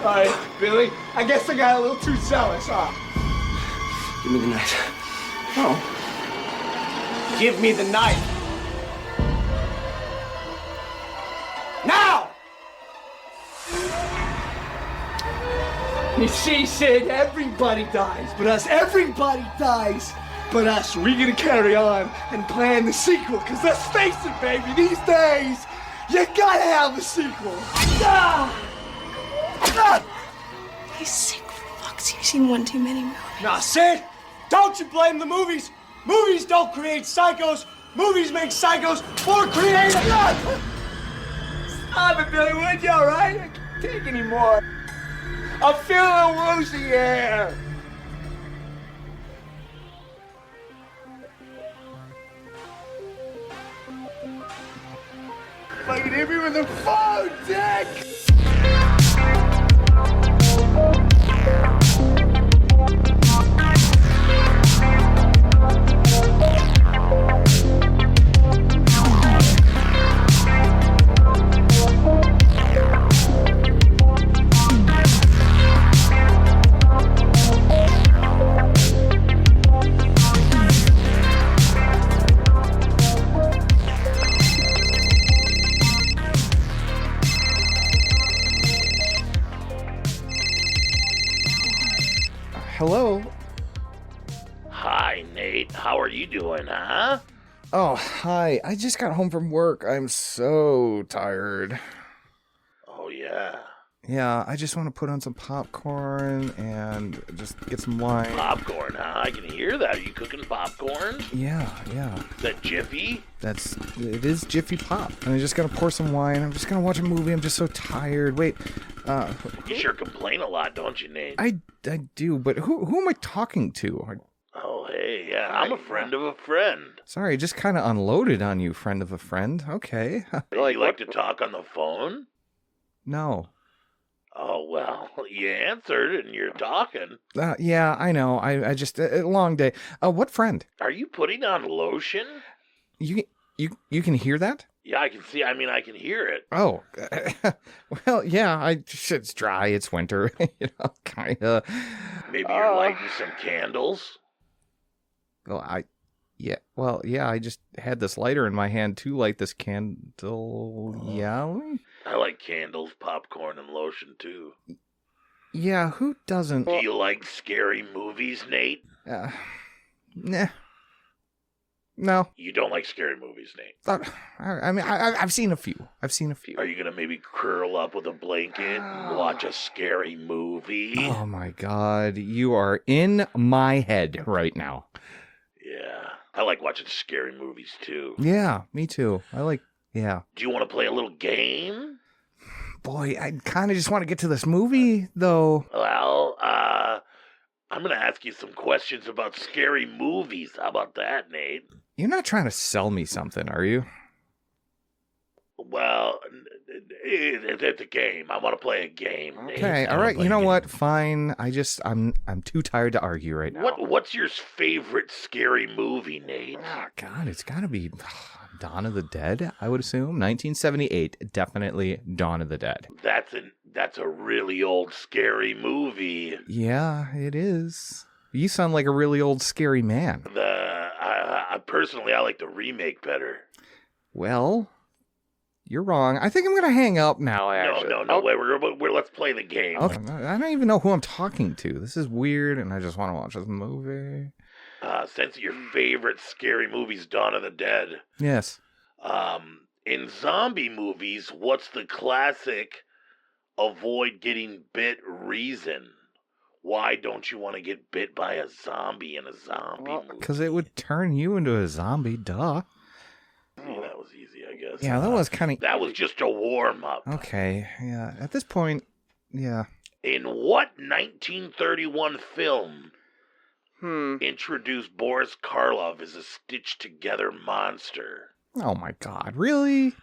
Sorry, Billy. I guess I got a little too zealous, huh? Give me the knife. Oh. Give me the knife. Now! You see, Sid, everybody dies but us. Everybody dies but us. We're gonna carry on and plan the sequel, because let's face it, baby, these days, you gotta have a sequel. Ah! Ah! He's sick, for fuck's sake. You've seen one too many movies. Now, Sid, don't you blame the movies. Movies don't create psychos. Movies make psychos more creative. Stop it, Billy, would you, all right? I can't take anymore. I'm feeling a little woozy here. Fucking hit me with the phone, Dick! Hello? Hi, Nate. How are you doing, huh? Oh, hi. I just got home from work. I'm so tired. Oh, yeah. Yeah, I just want to put on some popcorn and just get some wine. Popcorn, huh? I can hear that. Are you cooking popcorn? Yeah. Is that Jiffy? It is Jiffy Pop. And I'm just gonna pour some wine. I'm just gonna watch a movie. I'm just so tired. Wait, You sure complain a lot, don't you, Nate? I do, but who am I talking to? Oh, hey, yeah. I'm a friend of a friend. Sorry, I just kind of unloaded on you, friend of a friend. Okay. You like to talk on the phone? No. Oh, well, you answered and you're talking. Yeah, I know. I just a long day. What friend? Are you putting on lotion? You can hear that? Yeah, I can see. I mean, I can hear it. Oh, well, yeah. It's dry. It's winter. Kind of. Maybe you're lighting some candles. Well, yeah. I just had this lighter in my hand to light this candle. Yeah. I like candles, popcorn, and lotion, too. Yeah, who doesn't? Do you like scary movies, Nate? Nah. No. You don't like scary movies, Nate? I mean, I've seen a few. Are you going to maybe curl up with a blanket and watch a scary movie? Oh, my God. You are in my head right now. Yeah. I like watching scary movies, too. Yeah, me too. Yeah. Do you want to play a little game? Boy, I kind of just want to get to this movie, though. Well, I'm going to ask you some questions about scary movies. How about that, Nate? You're not trying to sell me something, are you? Well, it's a game. I want to play a game, Nate. Okay, all right. You know what? Fine. I'm too tired to argue right now. What's your favorite scary movie, Nate? Oh, God, it's got to be Dawn of the Dead, I would assume. 1978, definitely Dawn of the Dead. That's a really old scary movie. Yeah, it is. You sound like a really old scary man. Personally, I like the remake better. Well, you're wrong. I think I'm going to hang up now, actually. No, wait. Let's play the game. Okay. I don't even know who I'm talking to. This is weird, and I just want to watch this movie. Since your favorite scary movie's Dawn of the Dead. Yes. In zombie movies, what's the classic avoid getting bit reason? Why don't you want to get bit by a zombie in a zombie movie? Because it would turn you into a zombie, duh. Yeah, that was easy, I guess. Yeah, that was kind of... That was just a warm-up. Okay, yeah. At this point, yeah. In what 1931 film introduced Boris Karloff as a stitched-together monster? Oh, my God. Really?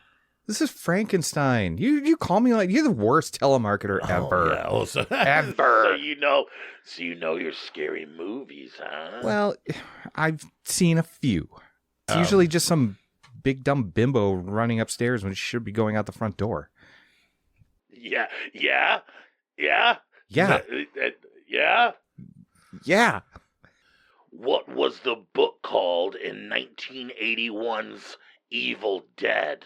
This is Frankenstein. You call me like... You're the worst telemarketer ever. Yeah, also, ever. So you know your scary movies, huh? Well, I've seen a few. It's usually just some big dumb bimbo running upstairs when she should be going out the front door. Yeah. Yeah? Yeah. Yeah? Yeah. What was the book called in 1981's Evil Dead?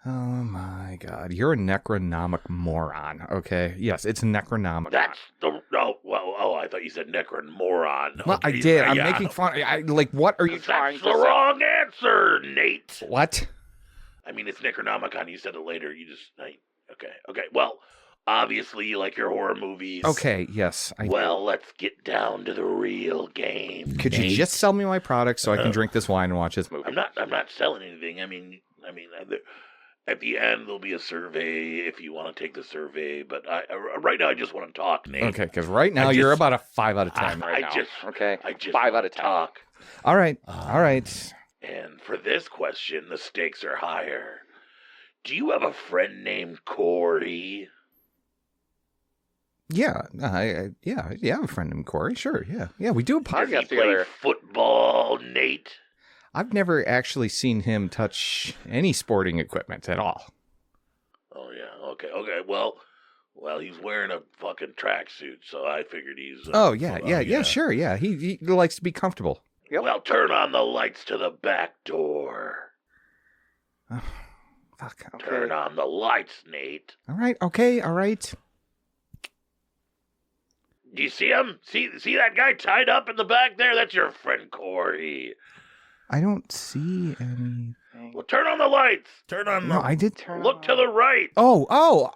Oh my God. You're a necronomic moron. Okay. Yes, it's necronomic. That's the... I thought you said necromoron. Well, I Okay, did. I'm yeah. making fun. What are you trying That's to the say? wrong answer, Nate. What? I mean, it's Necronomicon. You said it later. Okay. Well, obviously you like your horror movies. Okay, yes. Well, let's get down to the real game. Could you just sell me my product so I can drink this wine and watch this movie? I'm not selling anything. I mean, at the end there'll be a survey if you want to take the survey. But right now I just want to talk, Nate. Okay, because right now you're about a 5 out of 10 right now. Okay, I just 5 out wanna of 10. talk. All right, all right. And for this question, the stakes are higher. Do you have a friend named Corey? Yeah, I have a friend named Corey. Sure, yeah, we do a Does he podcast play together. football, Nate? I've never actually seen him touch any sporting equipment at all. Oh yeah, okay. Well, he's wearing a fucking tracksuit, so I figured he's. Sure, yeah. He likes to be comfortable. Yep. Well, turn on the lights to the back door. Oh, fuck. Okay. Turn on the lights, Nate. All right. Okay. All right. Do you see him? See that guy tied up in the back there? That's your friend Corey. I don't see any. Well, turn on the lights. Turn on No, I did turn. Look to the right. Oh!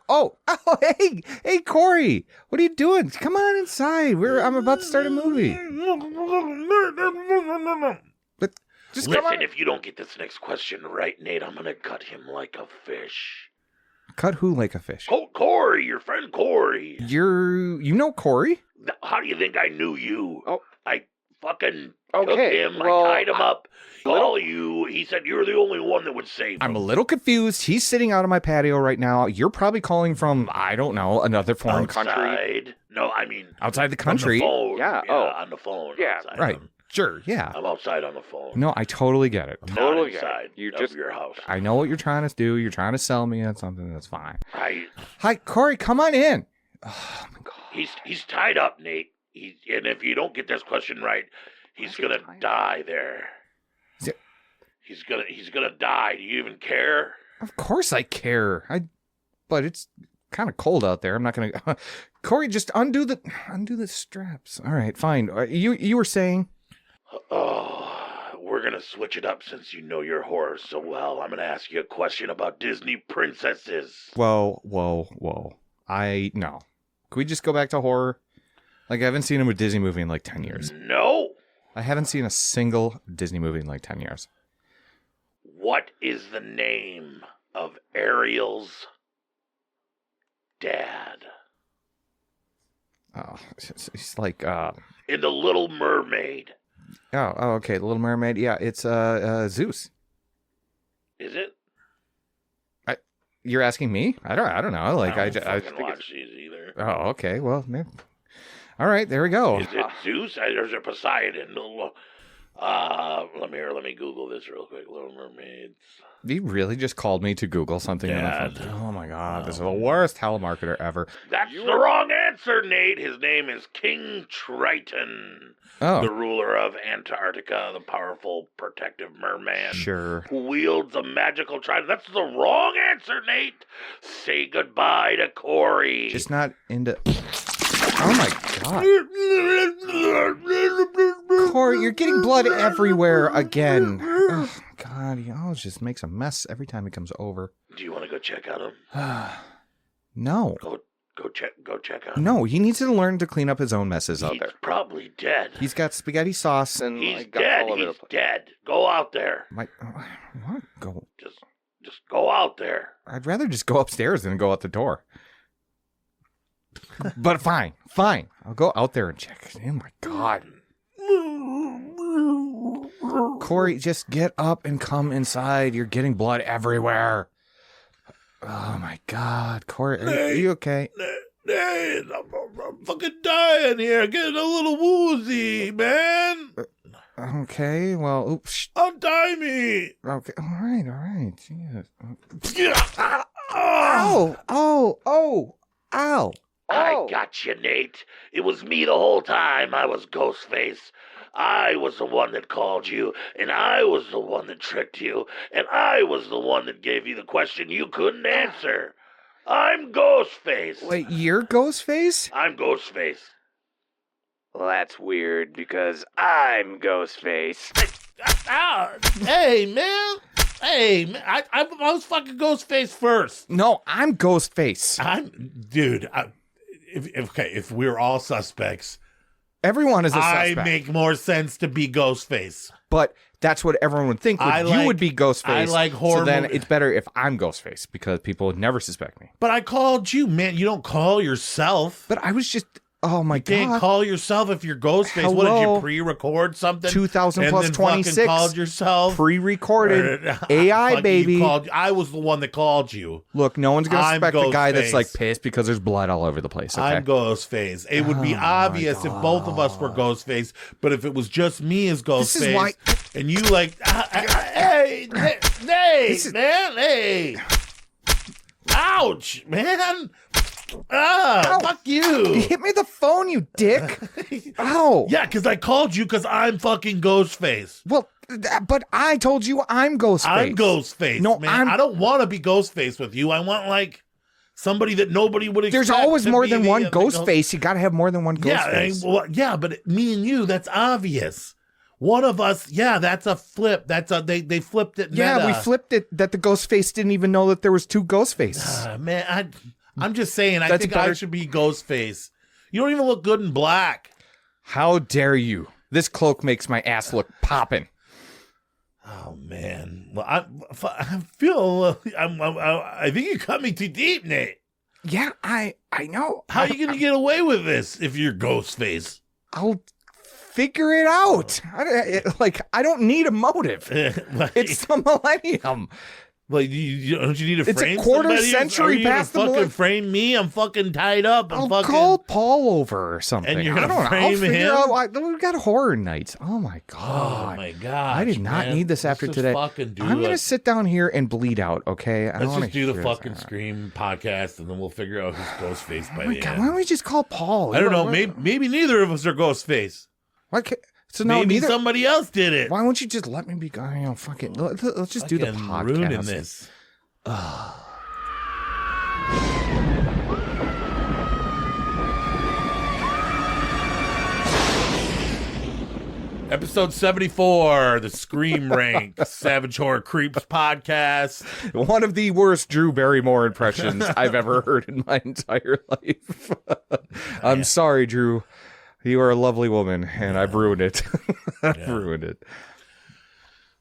Hey, Corey! What are you doing? Come on inside. I'm about to start a movie. But just come Listen, on. if you don't get this next question right, Nate, I'm gonna cut him like a fish. Cut who like a fish? Corey, your friend Corey. You know Corey? How do you think I knew you? Oh. I fucking Okay, took him. well, I tied him up. Call you. He said you're the only one that would save him. I'm a little confused. He's sitting out on my patio right now. You're probably calling from, I don't know, another foreign country. Outside. No, I mean Outside the country. On the phone. Yeah. On the phone. Yeah. Outside. Right. Sure. Yeah. I'm outside on the phone. No, I totally get it. I'm Totally not get inside it. of your house. I know what you're trying to do. You're trying to sell me on something that's fine. Right. Hi, Corey. Come on in. Oh my God. He's tied up, Nate. And if you don't get this question right, he's gonna die there. He's gonna die. Do you even care? Of course I care. But it's kind of cold out there. I'm not gonna. Corey, just undo the straps. All right, fine. You were saying? Oh, we're gonna switch it up since you know your horror so well. I'm gonna ask you a question about Disney princesses. Whoa. No. Can we just go back to horror? Like, I haven't seen a Disney movie in like 10 years. No. I haven't seen a single Disney movie in like 10 years. What is the name of Ariel's dad? Oh, it's like, In The Little Mermaid. Oh, okay. The Little Mermaid. Yeah, it's Zeus. Is it? You're asking me? I don't know. Like, I I don't think watch these either. Oh, okay. Well, all right. There we go. Is it Zeus or is it Poseidon? Let me Google this real quick. Little Mermaids. You really just called me to Google something on the phone. Oh my God, this is the worst telemarketer ever. That's the wrong answer, Nate. His name is King Triton, the ruler of Antarctica, the powerful protective merman. Sure. Who wields a magical trident. That's the wrong answer, Nate. Say goodbye to Corey. Just not into. Oh my God. Corey, you're getting blood everywhere again. Oh God, he always just makes a mess every time he comes over. Do you want to go check on him? No. Go check on him. No, he needs to learn to clean up his own messes out there. He's probably dead. He's got spaghetti sauce and he's dead. He's dead. Go out there. What? Go. Just go out there. I'd rather just go upstairs than go out the door. But fine. I'll go out there and check. Oh my God. Corey, just get up and come inside. You're getting blood everywhere. Oh my God, Corey, are you okay? Nate, I'm fucking dying here. Getting a little woozy, man. Okay, well, oops. Untie me. Okay, all right. Jesus. Oh. Ow. I got you, Nate. It was me the whole time. I was Ghostface. I was the one that called you, and I was the one that tricked you, and I was the one that gave you the question you couldn't answer. I'm Ghostface. Wait, you're Ghostface? I'm Ghostface. Well, that's weird because I'm Ghostface. Hey, man. Hey, man. I was fucking Ghostface first. No, I'm Ghostface. If we're all suspects, Everyone is a I suspect. make more sense to be Ghostface. But that's what everyone would think. You would be Ghostface. I like horror So then movies. it's better if I'm Ghostface because people would never suspect me. But I called you, man. You don't call yourself. But I was just, oh my You can't God. call yourself if you're Ghostface. What did Hello? you pre-record something? 2000 and plus then 26. Fucking called yourself. Pre-recorded. Fuck, AI, you baby. I was the one that called you. Look, no one's going to I'm suspect the guy that's Ghostface. like pissed because there's blood all over the place. Okay? I'm Ghostface. It would be obvious if both of us were Ghostface, but if it was just me as This is Ghostface, why- and you like, hey, man, hey, ouch, man, Ow. fuck You you. hit me with the phone, you dick. Ow. Yeah, because I called you because I'm fucking Ghostface. Well, but I told you I'm Ghostface. I'm Ghostface. No, man. I don't want to be Ghostface with you. I want like somebody that nobody would expect. There's always to more be than the- one the Ghostface. You got to have more than one Ghostface. Yeah, but me and you, that's obvious. One of us, yeah, that's a flip. They flipped it. Yeah, meta. we flipped it that the Ghostface didn't even know that there was two Ghostfaces. Man, I'm just saying. I That's think I better. should be Ghostface. You don't even look good in black. How dare you? This cloak makes my ass look poppin'. Oh man, well, I feel I think you cut me too deep, Nate. Yeah, I know. How are you gonna get away with this if you're Ghostface? I'll figure it out. I don't need a motive. Like, It's the millennium. like don't you need to It's a frame quarter somebody? century Are you gonna past the fucking millennium. frame me? I'm fucking tied up. I'm I'll fucking. call Paul over or something. And you're I gonna don't know. frame I'll figure him? out. We got horror nights. Oh my Oh god. my god! I did not need this after today. Fucking do I'm gonna it. sit down here and bleed out. Okay. I don't Let's wanna just do the hear fucking this. Scream podcast, and then we'll figure out who's Ghostface by Oh my the god. end. Why don't we just call Paul? I don't know. Maybe neither of us are Ghostface. So no, Maybe neither. somebody else did it. Why won't you just let me be? Fucking. Let's just do the Fucking podcast. ruining this. Episode 74, the Scream Rank Savage Horror Creeps podcast. One of the worst Drew Barrymore impressions I've ever heard in my entire life. I'm sorry, Drew. You are a lovely woman, and I've ruined it. I've ruined it.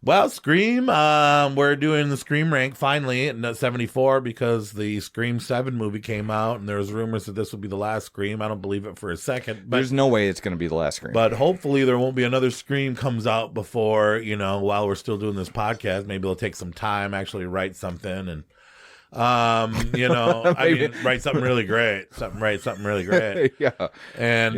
Well, Scream, we're doing the Scream Rank finally at 74 because the Scream 7 movie came out, and there's rumors that this will be the last Scream. I don't believe it for a second. But There's no way it's going to be the last Scream. But hopefully there won't be another Scream comes out before, while we're still doing this podcast. Maybe it'll take some time, actually write something and, write something really great. Something really great. yeah. And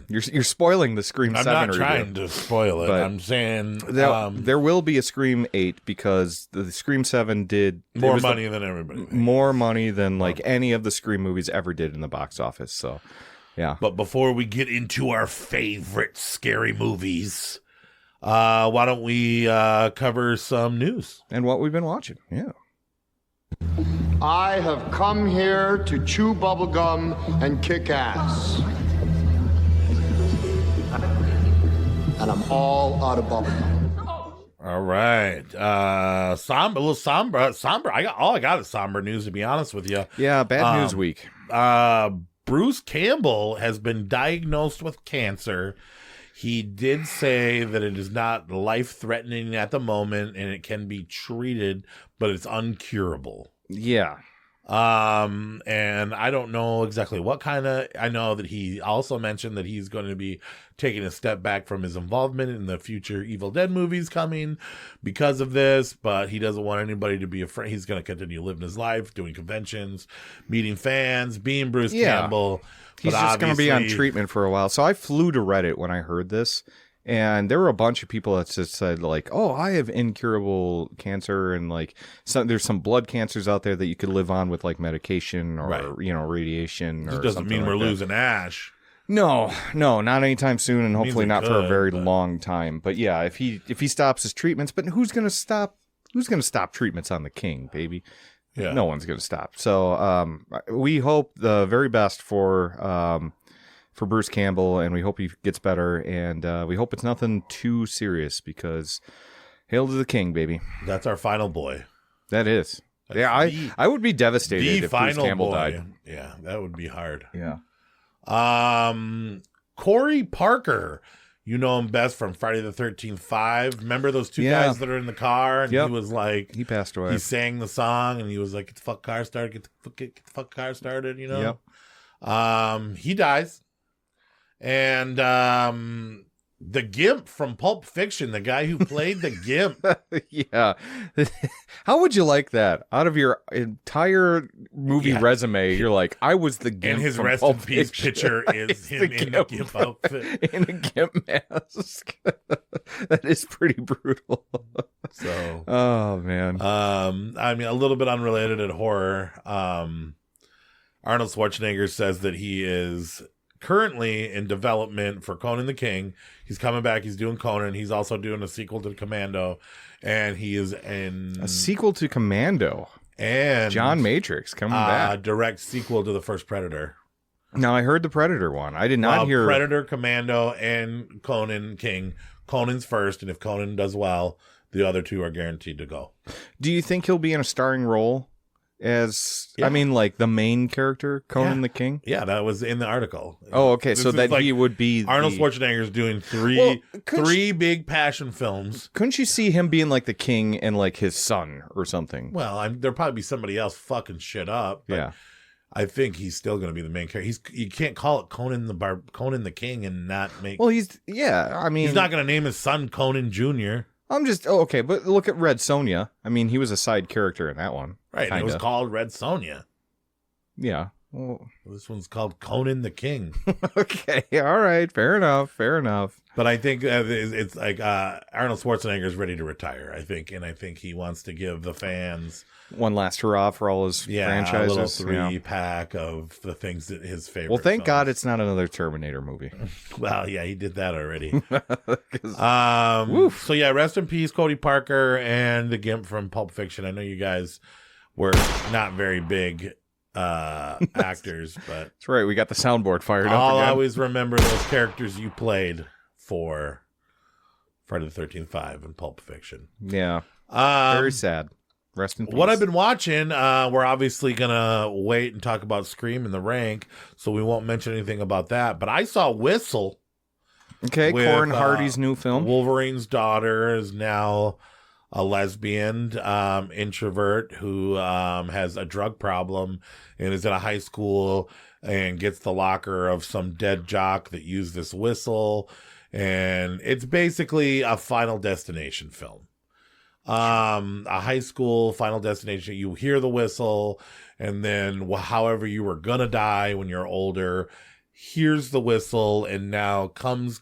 You're spoiling the Scream I'm 7 not trying to spoil it. but I'm saying there will be a Scream 8 because the Scream 7 did more money than everybody. more money than like any of the Scream movies ever did in the box office. So, yeah. But before we get into our favorite scary movies, why don't we cover some news? And what we've been watching. Yeah. I have come here to chew bubblegum and kick ass. And I'm all out of bubblegum. All right. A little somber. I got is somber news, to be honest with you. Yeah, bad news week. Bruce Campbell has been diagnosed with cancer. He did say that it is not life-threatening at the moment and it can be treated, but it's uncurable. Yeah. And I don't know exactly what kind of. I know that he also mentioned that he's going to be taking a step back from his involvement in the future Evil Dead movies coming because of this, but he doesn't want anybody to be afraid. He's going to continue living his life, doing conventions, meeting fans, being Bruce Campbell. He's But just going to be on obviously- treatment for a while. So I flew to Reddit when I heard this, And there were a bunch of people that just said like, "Oh, I have incurable cancer," and like, there's some blood cancers out there that you could live on with like medication or radiation. This or doesn't something mean we're like that. losing Ash. No, not anytime soon, and hopefully not for a very but... long time. But yeah, if he stops his treatments, but who's gonna stop treatments on the king, baby? Yeah. No one's gonna stop. So we hope the very best for Bruce Campbell, and we hope he gets better, and we hope it's nothing too serious, because hail to the king, baby. That's our final boy. That is. I would be devastated if Bruce Campbell died. Yeah, that would be hard. Yeah. Corey Parker, you know him best from Friday the 13th 5. Remember those two guys that are in the car, and he was like, he passed away. He sang the song, and he was like, "Get the fuck car started, get the fuck car started," you know. Yep. He dies, and the Gimp from Pulp Fiction, the guy who played the Gimp. Yeah. How would you like that? Out of your entire movie resume, you're like, I was the Gimp. And his from rest Pulp in peace Fiction. picture is him in the Gimp outfit. In a Gimp mask. That is pretty brutal. So, oh man. I mean, a little bit unrelated at horror. Arnold Schwarzenegger says that he is currently in development for Conan the King. He's coming back. He's doing Conan. He's also doing a sequel to Commando, and he is in a sequel to Commando. And John Matrix coming back. A direct sequel to the first Predator. Now I heard the Predator one. I did not hear Predator, Commando, and Conan King. Conan's first, and if Conan does well, the other two are guaranteed to go. Do you think he'll be in a starring role as, I mean, like the main character, Conan the King? Yeah, that was in the article. Oh, okay. This So that like he would be Arnold Schwarzenegger's doing three big passion films. Couldn't you see him being like the king and like his son or something? Well, there'll probably be somebody else fucking shit up. But yeah. I think he's still going to be the main character. You can't call it Conan the King and not make. Well, I mean, he's not going to name his son Conan Jr. I'm just okay, but look at Red Sonja. I mean, he was a side character in that one, right? It was called Red Sonja. Yeah. Well, this one's called Conan the King. Okay, all right, fair enough. But I think it's like Arnold Schwarzenegger is ready to retire. I think he wants to give the fans one last hurrah for all his franchises. A little 3-pack of the things that his favorite. Well, thank films. God it's not another Terminator movie. Well, yeah, he did that already. So yeah, rest in peace, Cody Parker and the Gimp from Pulp Fiction. I know you guys were not very big actors, but that's right. We got the soundboard fired up. I'll always remember those characters you played for Friday the 13th 5 and Pulp Fiction. Yeah. Very sad. Rest in peace. What I've been watching, we're obviously gonna wait and talk about Scream in the rank, so we won't mention anything about that. But I saw Whistle. Okay, Corin Hardy's new film. Wolverine's daughter is now a lesbian introvert who has a drug problem and is in a high school and gets the locker of some dead jock that used this whistle. And it's basically a Final Destination film. A high school Final Destination. You hear the whistle, and then however you were gonna die when you're older, hears the whistle, and now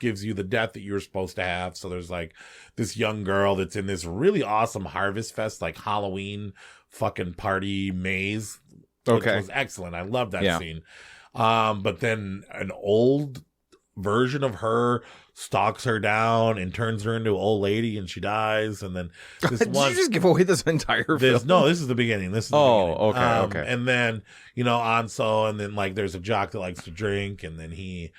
gives you the death that you were supposed to have. So there's like this young girl that's in this really awesome Harvest Fest, like Halloween fucking party maze. Which was excellent. I love that scene. But then an old version of her stalks her down and turns her into an old lady, and she dies. And then this Did you just give away this entire film? No, this is the beginning. Okay. And then Anso, and then like there's a jock that likes to drink, and then he.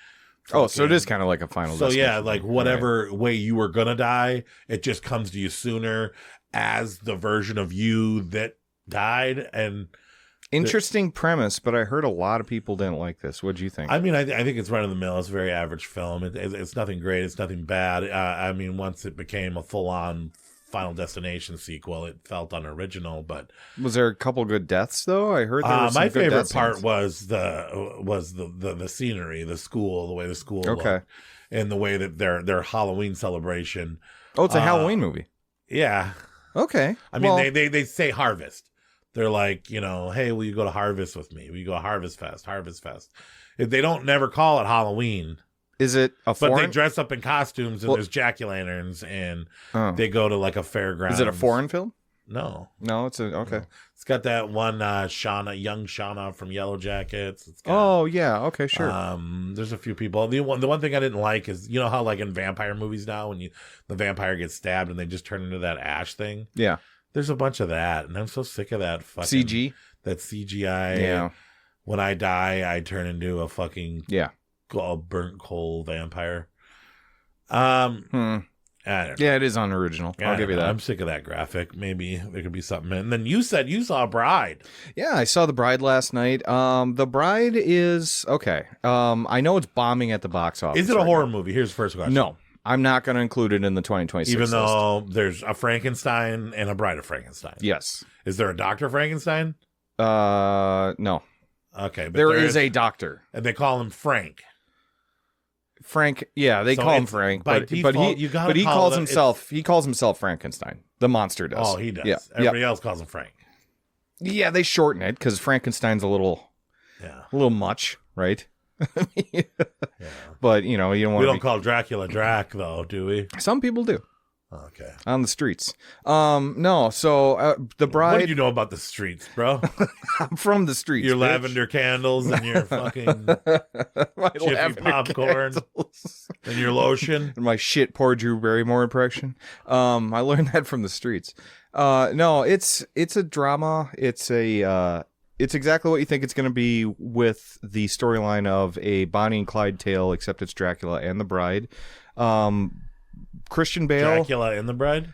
So it is kind of like a Final Destination. Yeah, like whatever way you were gonna die, it just comes to you sooner as the version of you that died. And interesting premise, but I heard a lot of people didn't like this. What do you think? I mean, I think it's run of the mill. It's a very average film. It's nothing great. It's nothing bad. I mean, once it became a full on Final Destination sequel, it felt unoriginal. But was there a couple good deaths though? I heard there was some my good favorite death part scenes. was the scenery, the school, the way the school Okay. looked, and the way that their Halloween celebration. Oh, it's a Halloween movie. Yeah. Okay. I mean, they say harvest. They're like, hey, will you go to Harvest with me? Will you go to Harvest Fest? They don't never call it Halloween. Is it a But foreign? they dress up in costumes and Well- there's jack-o'-lanterns and Oh. they go to like a fairground. Is it a foreign film? No. No, it's a okay. It's got that one young Shauna from Yellow Jackets. It's got, Oh yeah, okay, sure. there's a few people. The one thing I didn't like is, you know how like in vampire movies now when the vampire gets stabbed and they just turn into that ash thing? Yeah. There's a bunch of that, and I'm so sick of that fucking CG. that CGI. Yeah. When I die, I turn into a fucking Yeah. burnt coal vampire. I don't know. Yeah, it is unoriginal. I'll give you that. I'm sick of that graphic. Maybe there could be something. And then you said you saw Bride. Yeah, I saw The Bride last night. The Bride is okay. I know it's bombing at the box office. Is it a right horror now. movie? Here's the first question. No, I'm not going to include it in the 2026 Even list. though there's a Frankenstein and a Bride of Frankenstein. Yes. Is there a Dr. Frankenstein? No. Okay. But There is a doctor. And they call him Frank. Frank, yeah, they So call him it's- Frank, by but default, he you gotta but he call calls it- himself Frankenstein. The monster does. Oh, he does. Yeah, Everybody else calls him Frank. yeah. They shorten it because Frankenstein's a little much, right? Yeah. But you know, you don't We want don't call Dracula Drac, though, do we? Some people do Okay. on the streets. No, so the Bride. What do you know about the streets, bro? I'm from the streets. Your bitch. lavender candles and your fucking My Jiffy lavender popcorn. candles. and your lotion. And my shit poor Drew Barrymore impression. I learned that from the streets. No, it's a drama. It's exactly what you think it's going to be with the storyline of a Bonnie and Clyde tale, except it's Dracula and the Bride. Christian Bale. Dracula and the Bride?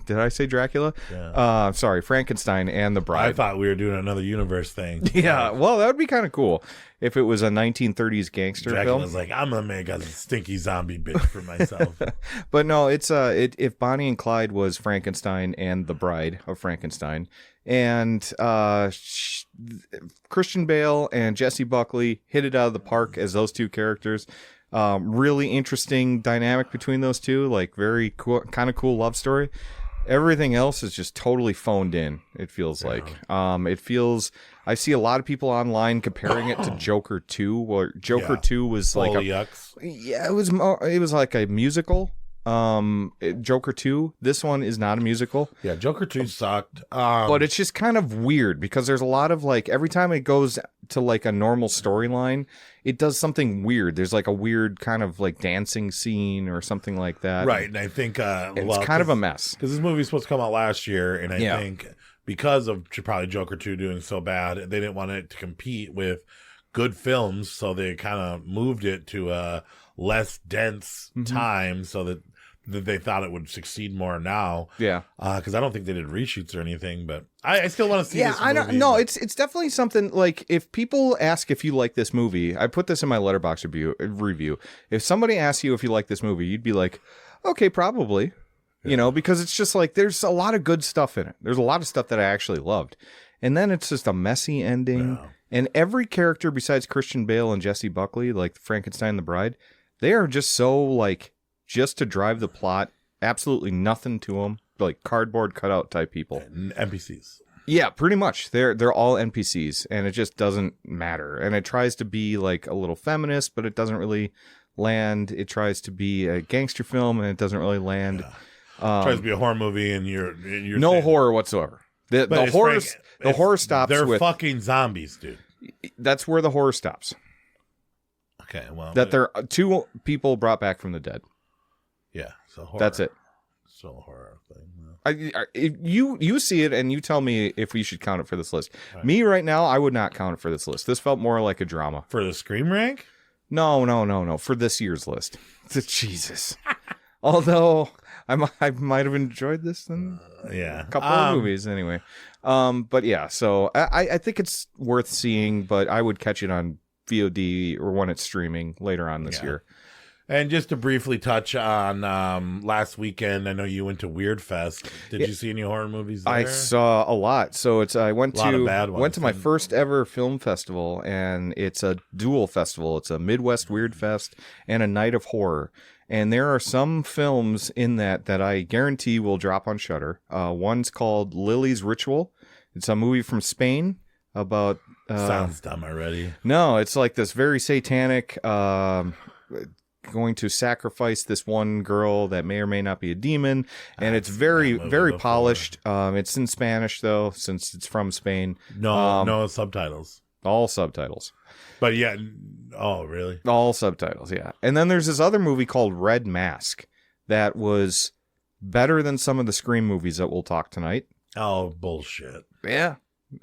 Did I say Dracula? Yeah. Sorry, Frankenstein and the Bride. I thought we were doing another universe thing. Yeah, well, that would be kind of cool if it was a 1930s gangster Dracula's film. like, I'm gonna make a stinky zombie bitch for myself. But no, it's if Bonnie and Clyde was Frankenstein and the Bride of Frankenstein, and Christian Bale and Jesse Buckley hit it out of the park as those two characters. Really interesting dynamic between those two, like very cool, kind of cool love story. Everything else is just totally phoned in. It feels like. I see a lot of people online comparing it to Joker 2, where Joker 2 was like it was like a musical. Joker 2, this one is not a musical. Yeah, Joker 2 sucked. But it's just kind of weird because there's a lot of like every time it goes to like a normal storyline, it does something weird. There's like a weird kind of like dancing scene or something like that. Right, and I think it's kind of a mess. Because this movie's supposed to come out last year, and I think because of probably Joker 2 doing so bad, they didn't want it to compete with good films, so they kind of moved it to a less dense time so that they thought it would succeed more now. Yeah. Because I don't think they did reshoots or anything, but I still want to see this movie. I don't know. It's definitely something like if people ask if you like this movie, I put this in my Letterboxd review. If somebody asks you if you like this movie, you'd be like, okay, probably. Yeah. You know, because it's just like there's a lot of good stuff in it. There's a lot of stuff that I actually loved. And then it's just a messy ending. Yeah. And every character besides Christian Bale and Jesse Buckley, like Frankenstein and the Bride, they are just so like just to drive the plot, absolutely nothing to them, like cardboard cutout type people. NPCs. Yeah, pretty much. They're all NPCs, and it just doesn't matter. And it tries to be like a little feminist, but it doesn't really land. It tries to be a gangster film, and it doesn't really land. Yeah. Tries to be a horror movie, and you're no horror whatsoever. The horror stops. They're fucking zombies, dude. That's where the horror stops. Okay, well, that there are two people brought back from the dead. Yeah, so horror. That's it. Still a horror thing. You see it and you tell me if we should count it for this list. Right. Me right now, I would not count it for this list. This felt more like a drama. For the Scream rank? No. For this year's list. Jesus. Although I might have enjoyed this then. Yeah. A couple of movies anyway. But yeah, so I think it's worth seeing, but I would catch it on VOD or when it's streaming later on this year. And just to briefly touch on last weekend, I know you went to Weird Fest. Did you see any horror movies there? I saw a lot. So I went to my first ever film festival, and it's a dual festival. It's a Midwest Weird Fest and a Night of Horror. And there are some films in that I guarantee will drop on Shudder. One's called Lily's Ritual. It's a movie from Spain about... Sounds dumb already. No, it's like this very satanic... going to sacrifice this one girl that may or may not be a demon, and it's very polished. It's in Spanish though, since it's from Spain. No subtitles. All subtitles. But yeah, oh really? All subtitles, yeah. And then there's this other movie called Red Mask that was better than some of the Scream movies that we'll talk tonight. Oh, bullshit. Yeah.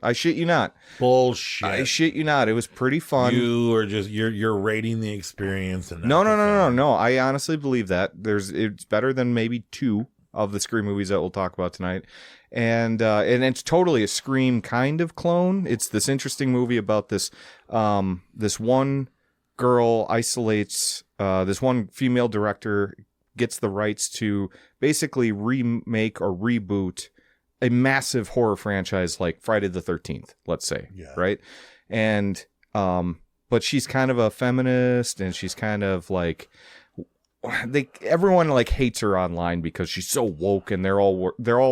I shit you not. Bullshit. I shit you not. It was pretty fun. You are just you're rating the experience and No. I honestly believe that. It's better than maybe 2 of the Scream movies that we'll talk about tonight. And it's totally a Scream kind of clone. It's this interesting movie about this one girl isolates, this one female director gets the rights to basically remake or reboot a massive horror franchise like Friday the 13th, let's say, right? And but she's kind of a feminist, and she's kind of like everyone like hates her online because she's so woke, and they're all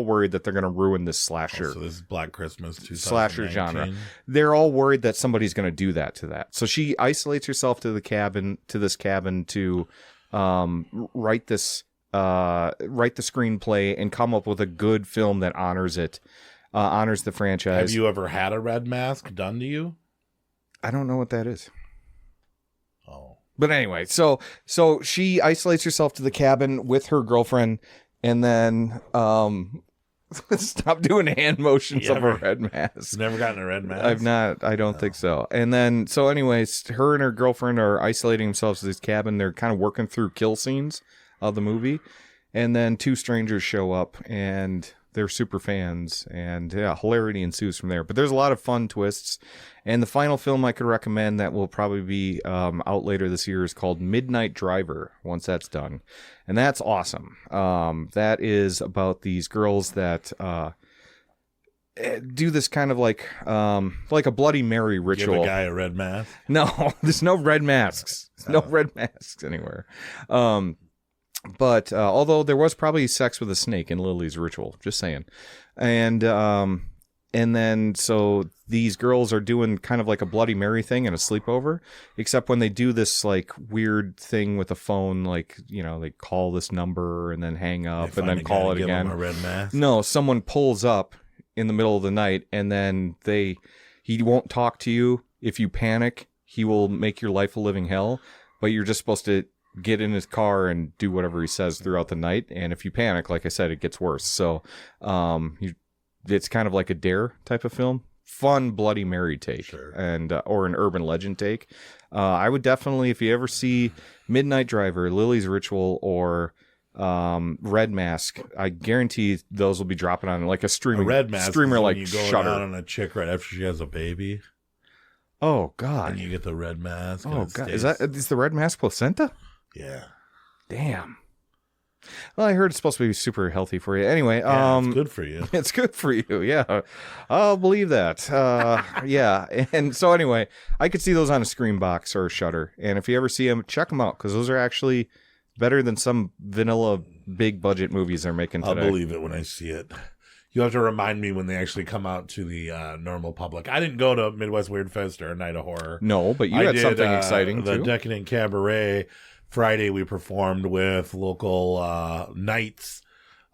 worried that they're going to ruin this slasher. So this is Black Christmas slasher genre. They're all worried that somebody's going to do that to that. So she isolates herself to this cabin to write the screenplay and come up with a good film that honors the franchise. Have you ever had a red mask done to you? I don't know what that is. Oh. But anyway, so she isolates herself to the cabin with her girlfriend, and then stop doing hand motions of a red mask. You've never gotten a red mask? I've not. I don't think so. And then, so anyways, her and her girlfriend are isolating themselves to this cabin. They're kind of working through kill scenes of the movie, and then 2 strangers show up, and they're super fans, and yeah, hilarity ensues from there. But there's a lot of fun twists, and the final film I could recommend that will probably be out later this year is called Midnight Driver, once that's done, and that's awesome. That is about these girls that do this kind of like a Bloody Mary ritual. Give a guy a red mask? No, there's no red masks. No red masks anywhere. But although there was probably sex with a snake in Lily's ritual, just saying. And then so these girls are doing kind of like a Bloody Mary thing and a sleepover, except when they do this like weird thing with a phone, like, you know, they call this number and then hang up and then call it again. Give them a red mask? No, someone pulls up in the middle of the night, and then he won't talk to you. If you panic, he will make your life a living hell, but you're just supposed to get in his car and do whatever he says throughout the night. And if you panic, like I said, it gets worse. So it's kind of like a Dare type of film. Fun Bloody Mary take. Sure. And or an urban legend take. I would definitely, if you ever see Midnight Driver, Lily's Ritual, or Red Mask, I guarantee those will be dropping on like a streamer. Red Mask streamer like you go Shudder. out on a chick right after she has a baby. Oh God! And you get the red mask. Oh God! Is the red mask placenta? Yeah. Damn. Well, I heard it's supposed to be super healthy for you. Anyway, it's good for you. It's good for you. Yeah, I'll believe that. Yeah. And so anyway, I could see those on a Scream box or a Shudder. And if you ever see them, check them out, because those are actually better than some vanilla big budget movies they're making today. I'll believe it when I see it. You'll have to remind me when they actually come out to the normal public. I didn't go to Midwest Weird Fest or a Night of Horror. No, but you had something exciting the too. Decadent Cabaret. Friday we performed with local knights,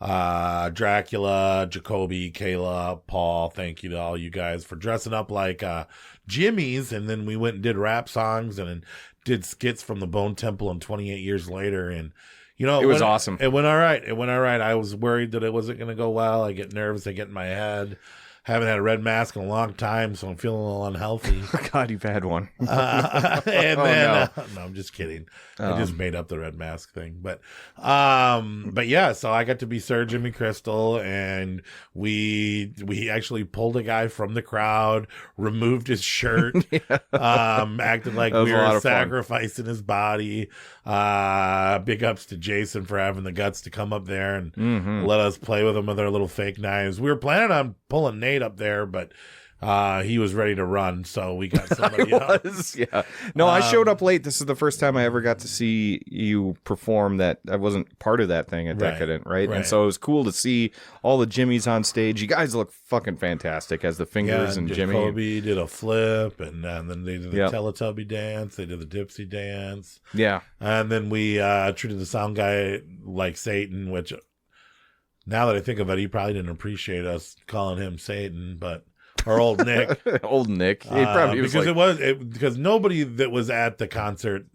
Dracula, Jacoby, Kayla, Paul. Thank you to all you guys for dressing up like Jimmys, and then we went and did rap songs and did skits from the Bone Temple and 28 Years Later, and you know, it was awesome. It went all right. I was worried that it wasn't going to go well. I get nervous. I get in my head. Haven't had a red mask in a long time, so I'm feeling a little unhealthy. God, you've had one. And then, no, I'm just kidding. I just made up the red mask thing, but yeah. So I got to be Sir Jimmy Crystal, and we actually pulled a guy from the crowd, removed his shirt, acted like we were sacrificing his body. Big ups to Jason for having the guts to come up there and let us play with him with our little fake knives. We were planning on pulling Nate up there, but he was ready to run, so we got somebody else. Yeah. No, I showed up late. This is the first time I ever got to see you perform that. I wasn't part of that thing at Decadent, right? And so it was cool to see all the Jimmies on stage. You guys look fucking fantastic as the Fingers and Jimmy. Jacoby did a flip, and then they did the Teletubby dance. They did the Dipsy dance. Yeah. And then we treated the sound guy like Satan, which now that I think of it, he probably didn't appreciate us calling him Satan, but... Or old Nick. Old Nick. He probably was because because nobody that was at the concert,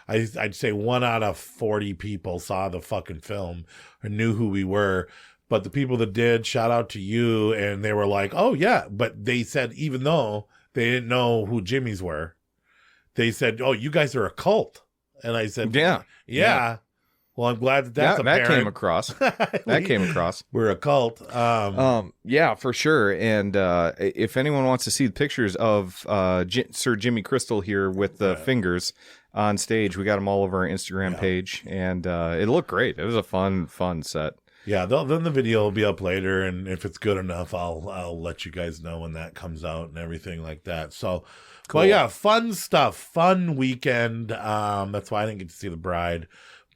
I'd say 1 out of 40 people saw the fucking film or knew who we were. But the people that did, shout out to you, and they were like, oh yeah. But they said, even though they didn't know who Jimmy's were, they said, oh, you guys are a cult. And I said, yeah. Well, I'm glad that came across. That came across. We're a cult. Yeah, for sure. And if anyone wants to see the pictures of Sir Jimmy Crystal here with the Fingers on stage, we got them all over our Instagram page, and it looked great. It was a fun set. Yeah, then the video will be up later, and if it's good enough, I'll let you guys know when that comes out and everything like that. So, cool. Well, yeah, fun stuff, fun weekend. That's why I didn't get to see The Bride.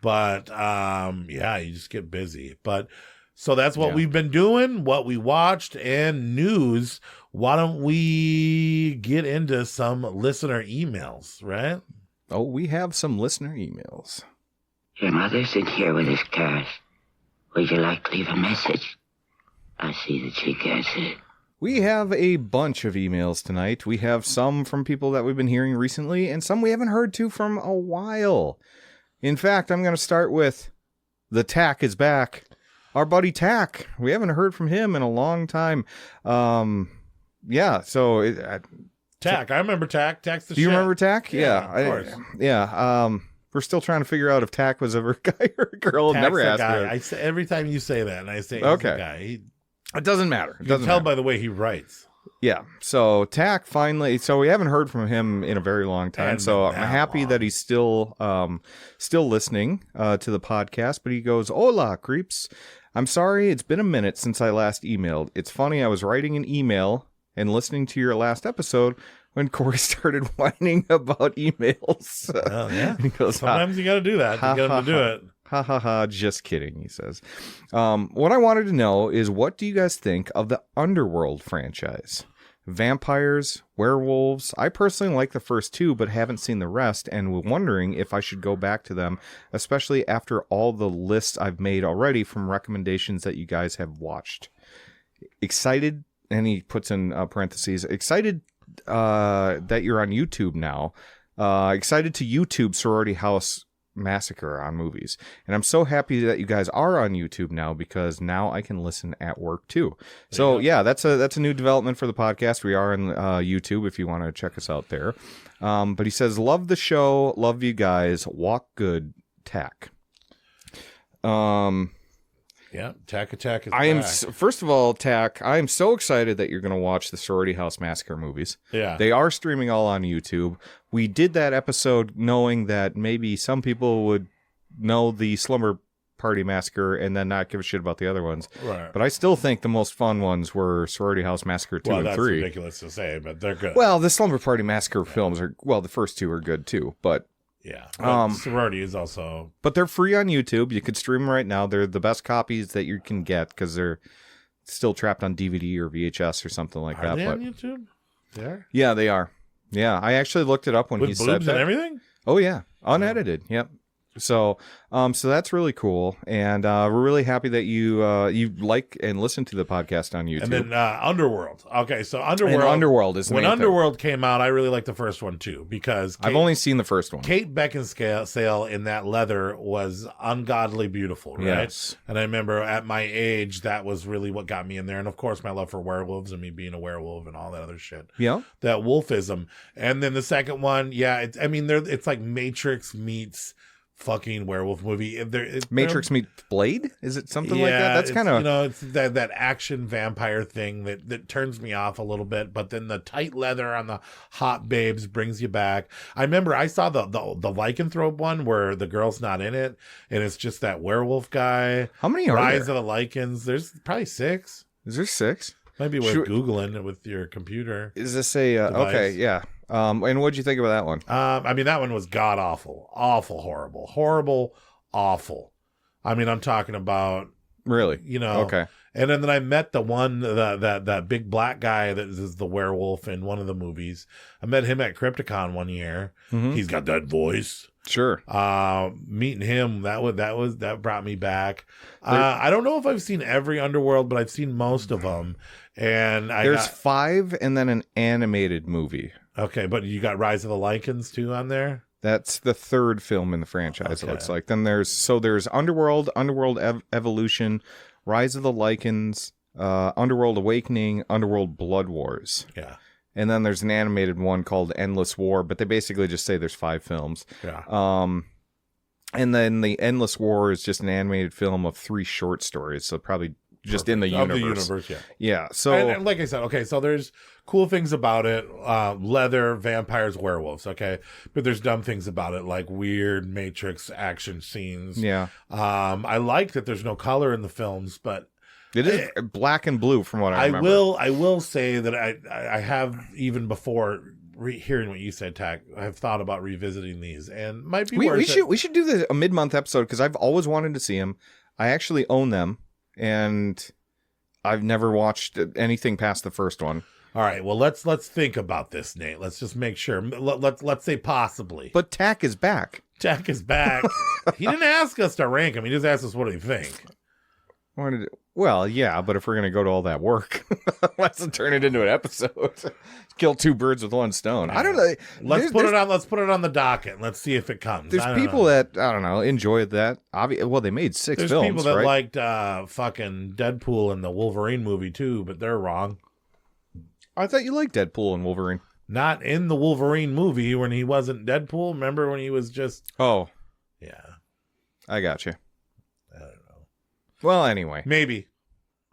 But, yeah, you just get busy. But, so that's what we've been doing, what we watched, and news. Why don't we get into some listener emails, right? Oh, we have some listener emails. Your mother's in here with his cars. Would you like to leave a message? I see that she gets it. We have a bunch of emails tonight. We have some from people that we've been hearing recently, and some we haven't heard to from a while. In fact, I'm going to start with the Tack is back. Our buddy Tack. We haven't heard from him in a long time. Yeah, so... Tack. I remember Tack. Tack's the shit. Do you remember Tack? Yeah, of course. Yeah. We're still trying to figure out if Tack was ever a guy or a girl. Tack's Never the asked guy. her. I say, every time you say that, and I say he's the guy. It doesn't matter. You can tell by the way he writes. Yeah. So Tack finally. So we haven't heard from him in a very long time. So I'm happy that he's still listening to the podcast. But he goes, "Hola, creeps. I'm sorry. It's been a minute since I last emailed. It's funny. I was writing an email and listening to your last episode when Corey started whining about emails." Oh yeah. He goes, sometimes you got to do that to get him to do it. Ha ha ha, just kidding, he says. What I wanted to know is, what do you guys think of the Underworld franchise? Vampires, werewolves. I personally like the first two, but haven't seen the rest, and was wondering if I should go back to them, especially after all the lists I've made already from recommendations that you guys have watched. Excited, and he puts in parentheses, excited that you're on YouTube now. Excited to YouTube Sorority House Massacre on movies, and I'm so happy that you guys are on YouTube now, because now I can listen at work too. So yeah, that's a new development for the podcast. We are on YouTube if you want to check us out there. But he says, love the show, love you guys, walk good, Tack. Yeah, Tack Attack is back. First of all, Tack, I am so excited that you're going to watch the Sorority House Massacre movies. Yeah. They are streaming all on YouTube. We did that episode knowing that maybe some people would know the Slumber Party Massacre and then not give a shit about the other ones. Right. But I still think the most fun ones were Sorority House Massacre 2 and 3. Well, that's ridiculous to say, but they're good. Well, the Slumber Party Massacre films are, the first two are good too, but... Yeah. Sorority is also... But they're free on YouTube. You could stream them right now. They're the best copies that you can get because they're still trapped on DVD or VHS or something like that. Are they but on YouTube? There? Yeah, they are. Yeah, I actually looked it up when he said that. With boobs and everything? Oh, yeah. Unedited. Yep. So that's really cool, and we're really happy that you like and listen to the podcast on YouTube. And then Underworld. Okay, so Underworld is the when main Underworld came out. I really liked the first one too, because I've only seen the first one. Kate Beckinsale in that leather was ungodly beautiful, right? Yes. And I remember at my age, that was really what got me in there, and of course my love for werewolves and me being a werewolf and all that other shit. Yeah, that wolfism. And then the second one, it's like Matrix meets fucking werewolf movie. Matrix meets Blade? Is it something like that? That's kind of... it's that action vampire thing that turns me off a little bit, but then the tight leather on the hot babes brings you back. I remember I saw the lycanthrope one where the girl's not in it, and it's just that werewolf guy. How many are Rise there? of the Lycans. There's probably 6. Is there 6? Might be worth Googling it with your computer. Is this a okay? Yeah. And what'd you think about that one? I mean, that one was god awful, horrible, awful. I mean, I'm talking about really, okay. And then I met the one that big black guy that is the werewolf in one of the movies. I met him at Crypticon one year. Mm-hmm. He's got that voice. Sure. Meeting him, that brought me back. I don't know if I've seen every Underworld, but I've seen most of them. And there's 5 and then an animated movie. Okay, but you got Rise of the Lycans too on there? That's the 3rd film in the franchise, it looks like. Then there's Underworld, Evolution, Rise of the Lycans, Underworld Awakening, Underworld Blood Wars. Yeah. And then there's an animated one called Endless War, but they basically just say there's 5 films. Yeah. And then the Endless War is just an animated film of 3 short stories, so probably just in the universe. Of the universe, yeah. Yeah. So and like I said, okay, so there's cool things about it, leather, vampires, werewolves, okay? But there's dumb things about it, like weird Matrix action scenes. Yeah. I like that there's no color in the films, but it is black and blue from what I remember. I will say that I have, even before hearing what you said, Tack, I've thought about revisiting these, and might be worth it. We should do a mid-month episode, because I've always wanted to see them. I actually own them, and I've never watched anything past the first one. All right, well, let's think about this, Nate. Let's just make sure. Let's say possibly. But Tack is back. Tack is back. He didn't ask us to rank him. He just asked us what do you think. Well, yeah, but if we're going to go to all that work, let's turn it into an episode. Kill 2 birds with 1 stone. I don't know. Let's put it on the docket. And let's see if it comes. There's people that, I don't know, enjoyed that. Well, they made 6 films, There's people that right? liked fucking Deadpool and the Wolverine movie too, but they're wrong. I thought you liked Deadpool and Wolverine. Not in the Wolverine movie when he wasn't Deadpool. Remember when he was just... Oh. Yeah. I got you. I don't know. Well, anyway. Maybe.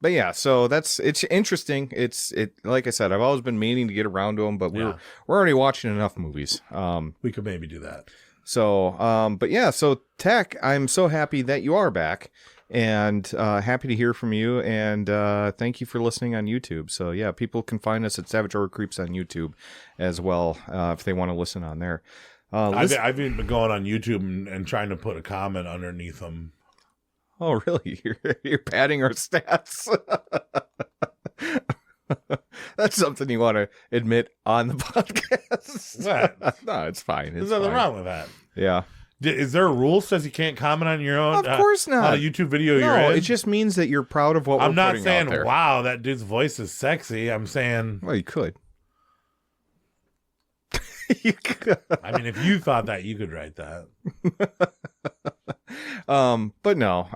But yeah, so it's interesting. It like I said, I've always been meaning to get around to them, but we're already watching enough movies. We could maybe do that. So, but yeah, so Tech, I'm so happy that you are back, and happy to hear from you, and thank you for listening on YouTube. So yeah, people can find us at Savage Horror Creeps on YouTube as well, if they want to listen on there. I've even been going on YouTube and trying to put a comment underneath them. Oh, really? You're padding our stats. That's something you want to admit on the podcast. What? No, it's fine. There's nothing wrong with that. Yeah. Is there a rule says you can't comment on your own? Of course not. On a YouTube video you're in? No, it just means that you're proud of what we're putting out there. I'm not saying, wow, that dude's voice is sexy. I'm saying... Well, you could. You could. I mean, if you thought that, you could write that. But no.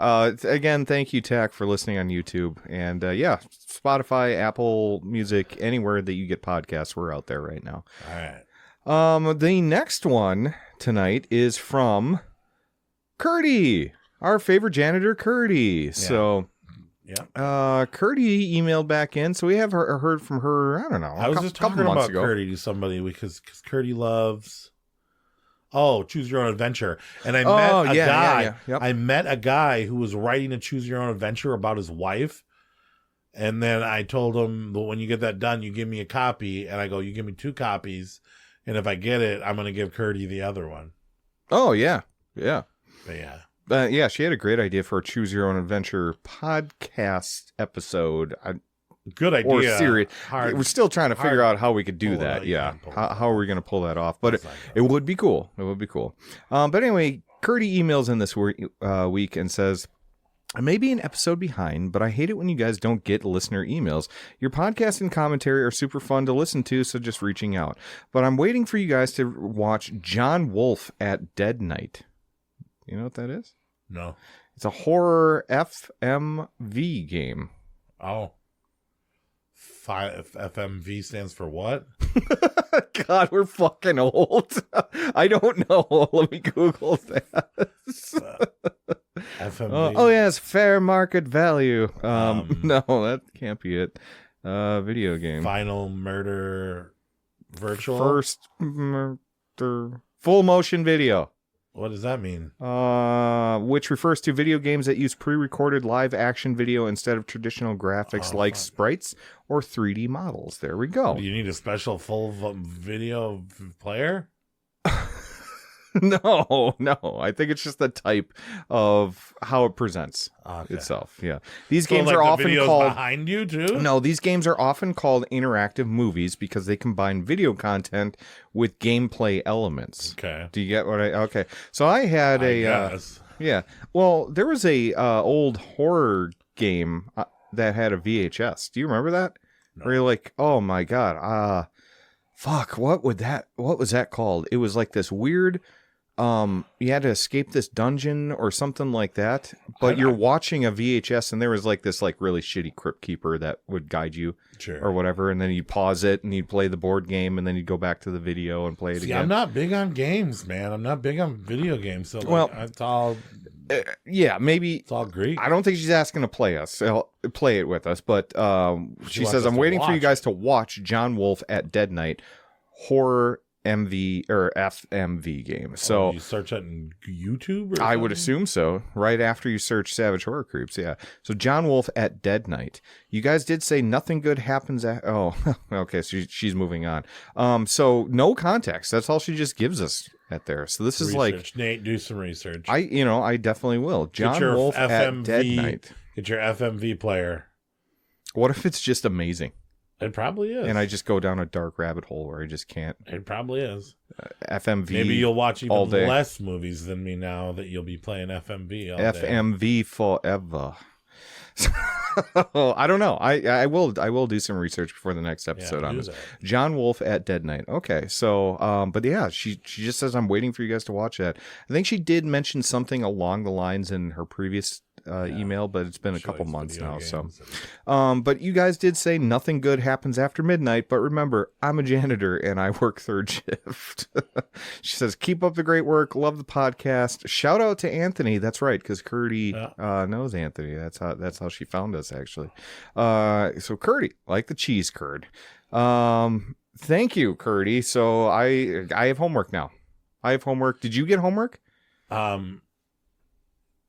Again, thank you, Tack, for listening on YouTube. And yeah, Spotify, Apple Music, anywhere that you get podcasts, we're out there right now. All right. The next one tonight is from Kirdy, our favorite janitor, Kirdy. Yeah. So, yeah. Kirdy emailed back in, so we have heard from her. I don't know. I was just talking about Kirdy to somebody because Kirdy loves. Oh, Choose Your Own Adventure. And I met a guy. Yeah. Yep. I met a guy who was writing a Choose Your Own Adventure about his wife. And then I told him, well, when you get that done, you give me a copy. And I go, you give me 2 copies. And if I get it, I'm going to give Kirdy the other one. Oh, yeah. Yeah. But yeah. Yeah, she had a great idea for a Choose Your Own Adventure podcast episode. Good idea. Or series. We're still trying to figure out how we could do that. Yeah. How are we going to pull that off? But it would be cool. It would be cool. But anyway, Kirdy emails in this week and says, I may be an episode behind, but I hate it when you guys don't get listener emails. Your podcast and commentary are super fun to listen to, so just reaching out. But I'm waiting for you guys to watch John Wolfe at Dead Night. You know what that is? No. It's a horror FMV game. Oh. FMV stands for what? God, we're fucking old. I don't know. Let me Google that. FMV. Oh, yeah, it's fair market value. No, that can't be it. Video game. Final Murder Virtual? First Murder. Full motion video. What does that mean? Which refers to video games that use pre-recorded live action video instead of traditional graphics like sprites or 3D models. There we go. Do you need a special full video player? No. I think it's just the type of how it presents itself. Yeah. These games are often called behind you too? No, these games are often called interactive movies because they combine video content with gameplay elements. Okay. Do you get what okay. So I had yeah. Well, there was a old horror game that had a VHS. Do you remember that? No. Where you're like, "Oh my god, fuck, what was that called?" It was like this weird you had to escape this dungeon or something like that, but you're watching a VHS and there was like this like really shitty crypt keeper that would guide you or whatever, and then you'd pause it and you'd play the board game and then you'd go back to the video and play it again. I'm not big on games, man. I'm not big on video games, so it's all yeah, maybe it's all great. I don't think she's asking to play it with us, but she says, "I'm waiting for you guys to watch John Wolfe at Dead Night horror MV or FMV game." So you search that in YouTube? I would assume so. Right after you search Savage Horror Creeps, yeah. So John Wolfe at Dead Night. You guys did say nothing good happens at. Oh, okay. So she's moving on. So no context. That's all she just gives us at there. So this is like Nate, do some research. I definitely will. John Wolfe at Dead Night. Get your FMV player. What if it's just amazing? It probably is. And I just go down a dark rabbit hole where I just can't. It probably is. FMV. Maybe you'll watch even less movies than me now that you'll be playing FMV all day. FMV forever. I don't know. I will do some research before the next episode on this. John Wolfe at Dead Night. Okay, so but yeah, she just says, "I'm waiting for you guys to watch that." I think she did mention something along the lines in her previous email, but it's been a couple months now. So, but you guys did say nothing good happens after midnight. But remember, I'm a janitor and I work third shift. She says, "Keep up the great work. Love the podcast. Shout out to Anthony." That's right, because Kirdy knows Anthony. That's how she found us actually. So Kirdy, like the cheese curd. Thank you, Kirdy. So I have homework now. I have homework. Did you get homework?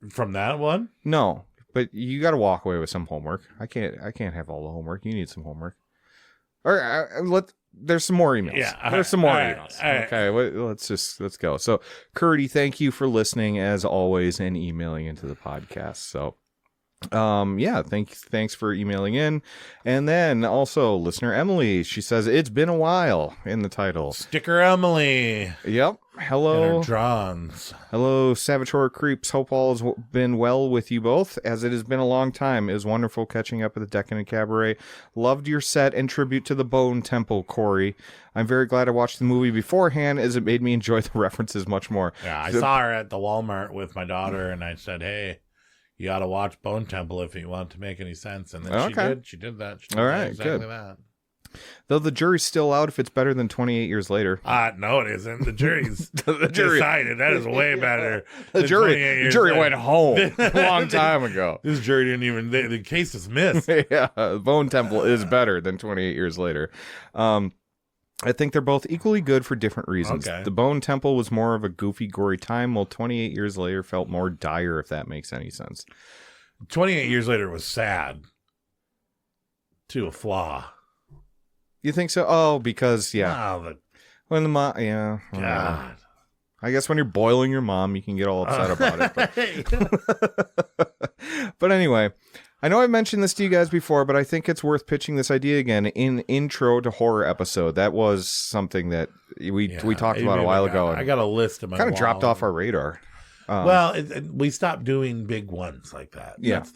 From that one? No, but you got to walk away with some homework. I can't have all the homework. You need some homework. Or there's some more emails. Yeah, there's some more emails. Okay, let's go. So, Kirdy, thank you for listening as always and emailing into the podcast. So, thanks for emailing in. And then also listener Emily, she says it's been a while in the title. Sticker Emily. Yep. Hello. Drons. Hello, Savage Horror Creeps. Hope all has been well with you both, as it has been a long time. It was wonderful catching up at the Decadent Cabaret. Loved your set and tribute to the Bone Temple, Corey. I'm very glad I watched the movie beforehand, as it made me enjoy the references much more. Yeah, I saw her at the Walmart with my daughter, and I said, "Hey, you ought to watch Bone Temple if you want to make any sense." And then she did that. She did all right, exactly good. That. Though the jury's still out if it's better than 28 years later. No, it isn't. The jury's decided that is way better. The jury went home a long time ago. This jury didn't even. The case is missed. Yeah, Bone Temple is better than 28 years later. I think they're both equally good for different reasons. Okay. The Bone Temple was more of a goofy, gory time, while 28 years later felt more dire, if that makes any sense. 28 years later was sad. To a flaw. You think so? Oh, because, yeah. When the mom, yeah. God. I guess when you're boiling your mom, you can get all upset about it. But anyway, I know I've mentioned this to you guys before, but I think it's worth pitching this idea again in Intro to Horror episode. That was something that we talked about a while ago. I got a list of my kind of dropped off our radar. We stopped doing big ones like that. Yeah. That's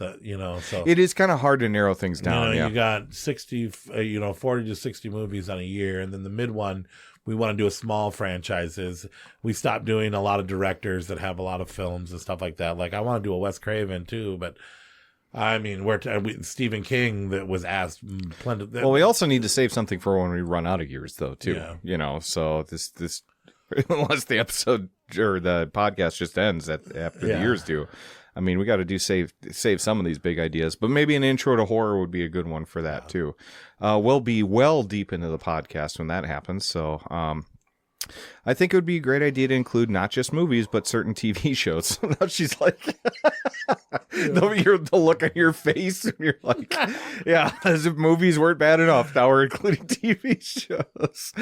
so it is kind of hard to narrow things down. You got 40 to 60 movies on a year. And then the mid one, we want to do a small franchises. We stopped doing a lot of directors that have a lot of films and stuff like that. Like I want to do a Wes Craven too, but I mean, Stephen King that was asked plenty. Well, we also need to save something for when we run out of years though, too. Yeah. So this, unless the episode or the podcast just ends after the years do. I mean, we got to save some of these big ideas, but maybe an Intro to Horror would be a good one for that too. We'll be well deep into the podcast when that happens. So, I think it would be a great idea to include not just movies, but certain TV shows. Now she's like, the look on your face, and you're like, yeah, as if movies weren't bad enough. Now we're including TV shows.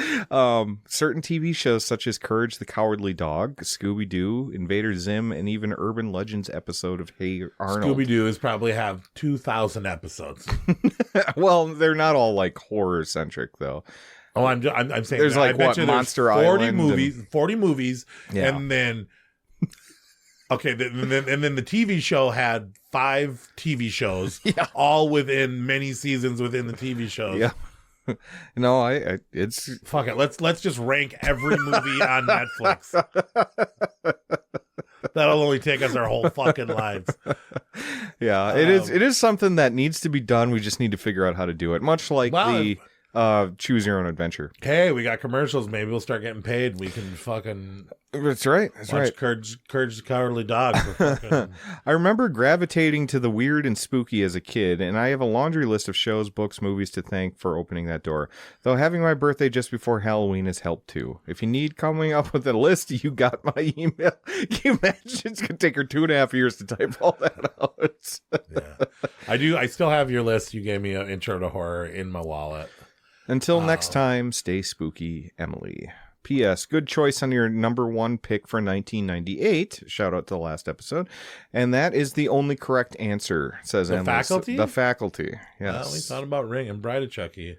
Certain TV shows such as Courage the Cowardly Dog, Scooby-Doo, Invader Zim, and even Urban Legends episode of Hey Arnold. Scooby-Doo is probably have 2,000 episodes. Well, they're not all like horror-centric, though. Oh, I'm saying there's like what, Monster Island, 40 movies, Yeah. and then then the TV show had 5 TV shows, all within many seasons within the TV shows. Yeah, no, it's fuck it. Let's just rank every movie on Netflix. That'll only take us our whole fucking lives. Yeah, it is something that needs to be done. We just need to figure out how to do it. Much like the Choose Your Own Adventure. Okay, we got commercials. Maybe we'll start getting paid. We can fucking... That's right. That's watch right. Courage the Cowardly Dog. For fucking... I remember gravitating to the weird and spooky as a kid, and I have a laundry list of shows, books, movies to thank for opening that door. Though having my birthday just before Halloween has helped too. If you need coming up with a list, you got my email. Can you imagine? It's going to take her 2.5 years to type all that out. Yeah. I still have your list. You gave me an intro to horror in my wallet. Until next time, stay spooky, Emily. P.S. Good choice on your number 1 pick for 1998. Shout out to the last episode. And that is the only correct answer, says Emily. Faculty? The Faculty, yes. Well, we thought about Ring and Bride of Chucky.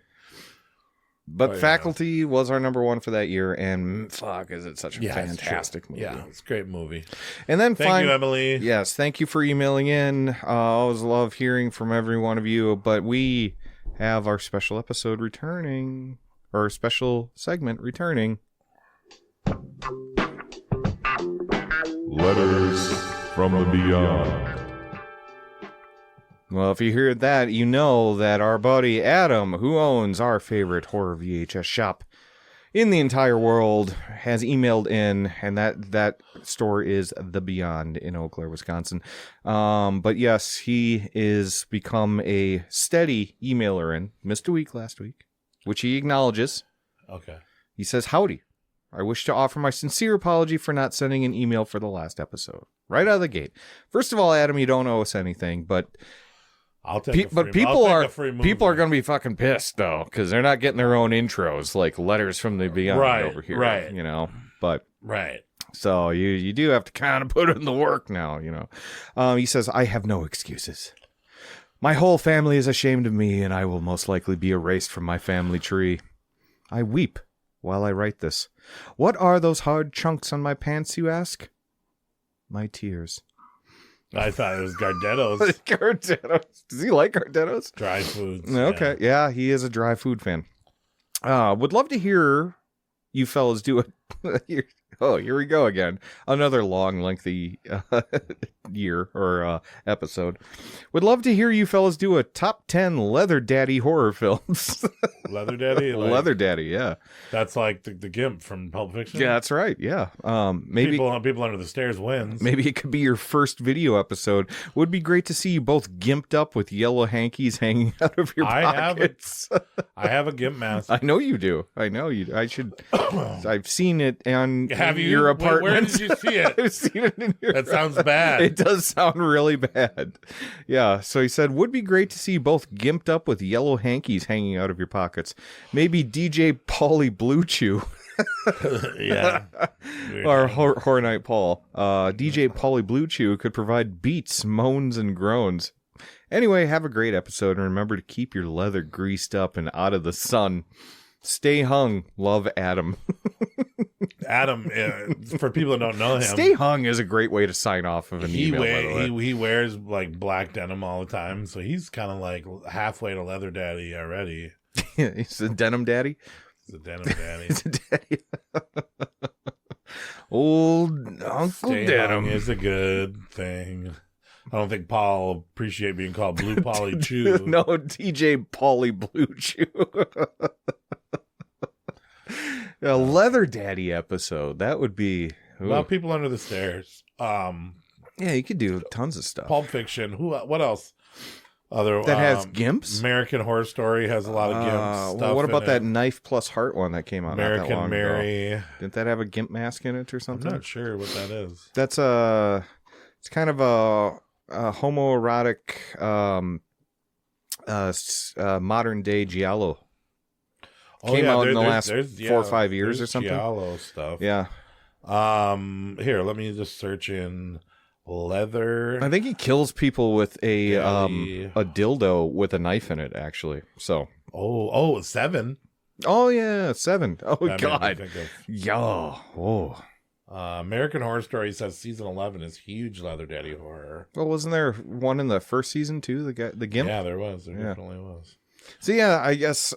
But Faculty was our number 1 for that year, and fuck, is it such a fantastic movie. Yeah, it's a great movie. And then thank you, Emily. Yes, thank you for emailing in. Always love hearing from every one of you, but we have our special episode returning, or our special segment returning. Letters from the Beyond. Well, if you heard that, you know that our buddy Adam, who owns our favorite horror VHS shop in the entire world, has emailed in, and that store is The Beyond in Eau Claire, Wisconsin. But yes, he is become a steady emailer in. Missed a week last week, which he acknowledges. Okay. He says, howdy. I wish to offer my sincere apology for not sending an email for the last episode. Right out of the gate. First of all, Adam, you don't owe us anything, but people are going to be fucking pissed though, because they're not getting their own intros like Letters from the Beyond over here. Right. You know, but right. So you do have to kind of put in the work now. You know, he says, I have no excuses. My whole family is ashamed of me, and I will most likely be erased from my family tree. I weep while I write this. What are those hard chunks on my pants, you ask? My tears. I thought it was Gardetto's. Gardetto's. Does he like Gardetto's? Dry foods. Okay. Yeah, he is a dry food fan. Would love to hear you fellas do it. Here we go again. Another long, lengthy year or episode. Would love to hear you fellas do a top 10 Leather Daddy horror films. Leather Daddy? Leather Daddy, yeah. That's like the Gimp from Pulp Fiction? Yeah, that's right, yeah. Maybe People Under the Stairs wins. Maybe it could be your first video episode. Would be great to see you both gimped up with yellow hankies hanging out of your pockets. I have a Gimp mask. I know you do. I know you do. I've seen it on your apartment. Where did you see it? I've seen it in your That sounds bad. It does sound really bad. Yeah, so he said, would be great to see you both gimped up with yellow hankies hanging out of your pockets. Maybe DJ Paulie Blue Chew. Yeah. Or Horror Night Paul. DJ Paulie Blue Chew could provide beats, moans, and groans. Anyway, have a great episode, and remember to keep your leather greased up and out of the sun. Stay hung. Love, Adam. Adam, for people that don't know him, Stay hung is a great way to sign off of an email. By the way. He wears like black denim all the time, so he's kind of like halfway to Leather Daddy already. He's a denim daddy. He's a denim daddy. He's a daddy. Old Uncle Stay Denim hung is a good thing. I don't think Paul will appreciate being called Blue Polly Chew. No, DJ Paulie Blue Chew. A Leather Daddy episode. That would be... About People Under the Stairs. Yeah, you could do tons of stuff. Pulp Fiction. What else? Other That has gimps? American Horror Story has a lot of gimp stuff. What about in that it. Knife plus Heart one that came out not that American long Mary? ago? Didn't that have a gimp mask in it or I'm something? not sure what that is. That's it's kind of a homoerotic modern day giallo. Came out in the last 4 or 5 years or something. Giallo stuff. Yeah. Here, let me just search in leather. I think he kills people with a Deli. dildo with a knife in it, actually. So. Oh, 7. Oh yeah, 7. Oh That made me God. think of- Yeah. Oh. American Horror Story says season 11 is huge leather daddy horror. Well, wasn't there one in the first season too? The gimp. Yeah, there was. There Yeah. definitely was. So yeah, I guess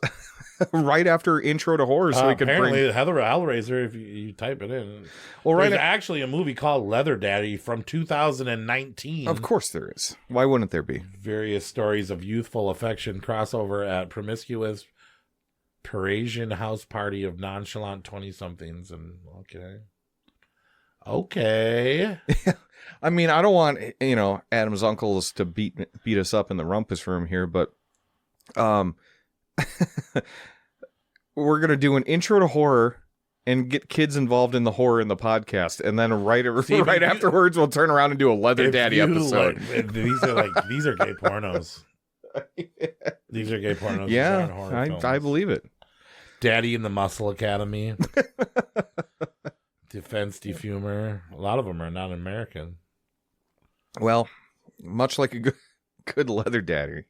right after Intro to Horror, so we could apparently bring. Heather Hellraiser, if you type it in. Well, right. There's actually a movie called Leather Daddy from 2019. Of course there is. Why wouldn't there be? Various stories of youthful affection crossover at promiscuous Parisian house party of nonchalant 20-somethings. And okay. I mean, I don't want Adam's uncles to beat us up in the rumpus room here, but we're gonna do an intro to horror and get kids involved in the horror in the podcast, and then right afterwards we'll turn around and do a Leather Daddy episode. These are gay pornos. These are gay pornos. These Yeah, aren't horror films. I believe it. Daddy in the Muscle Academy. Defense Defumer. A lot of them are not American. Well, much like a good Leather Daddy.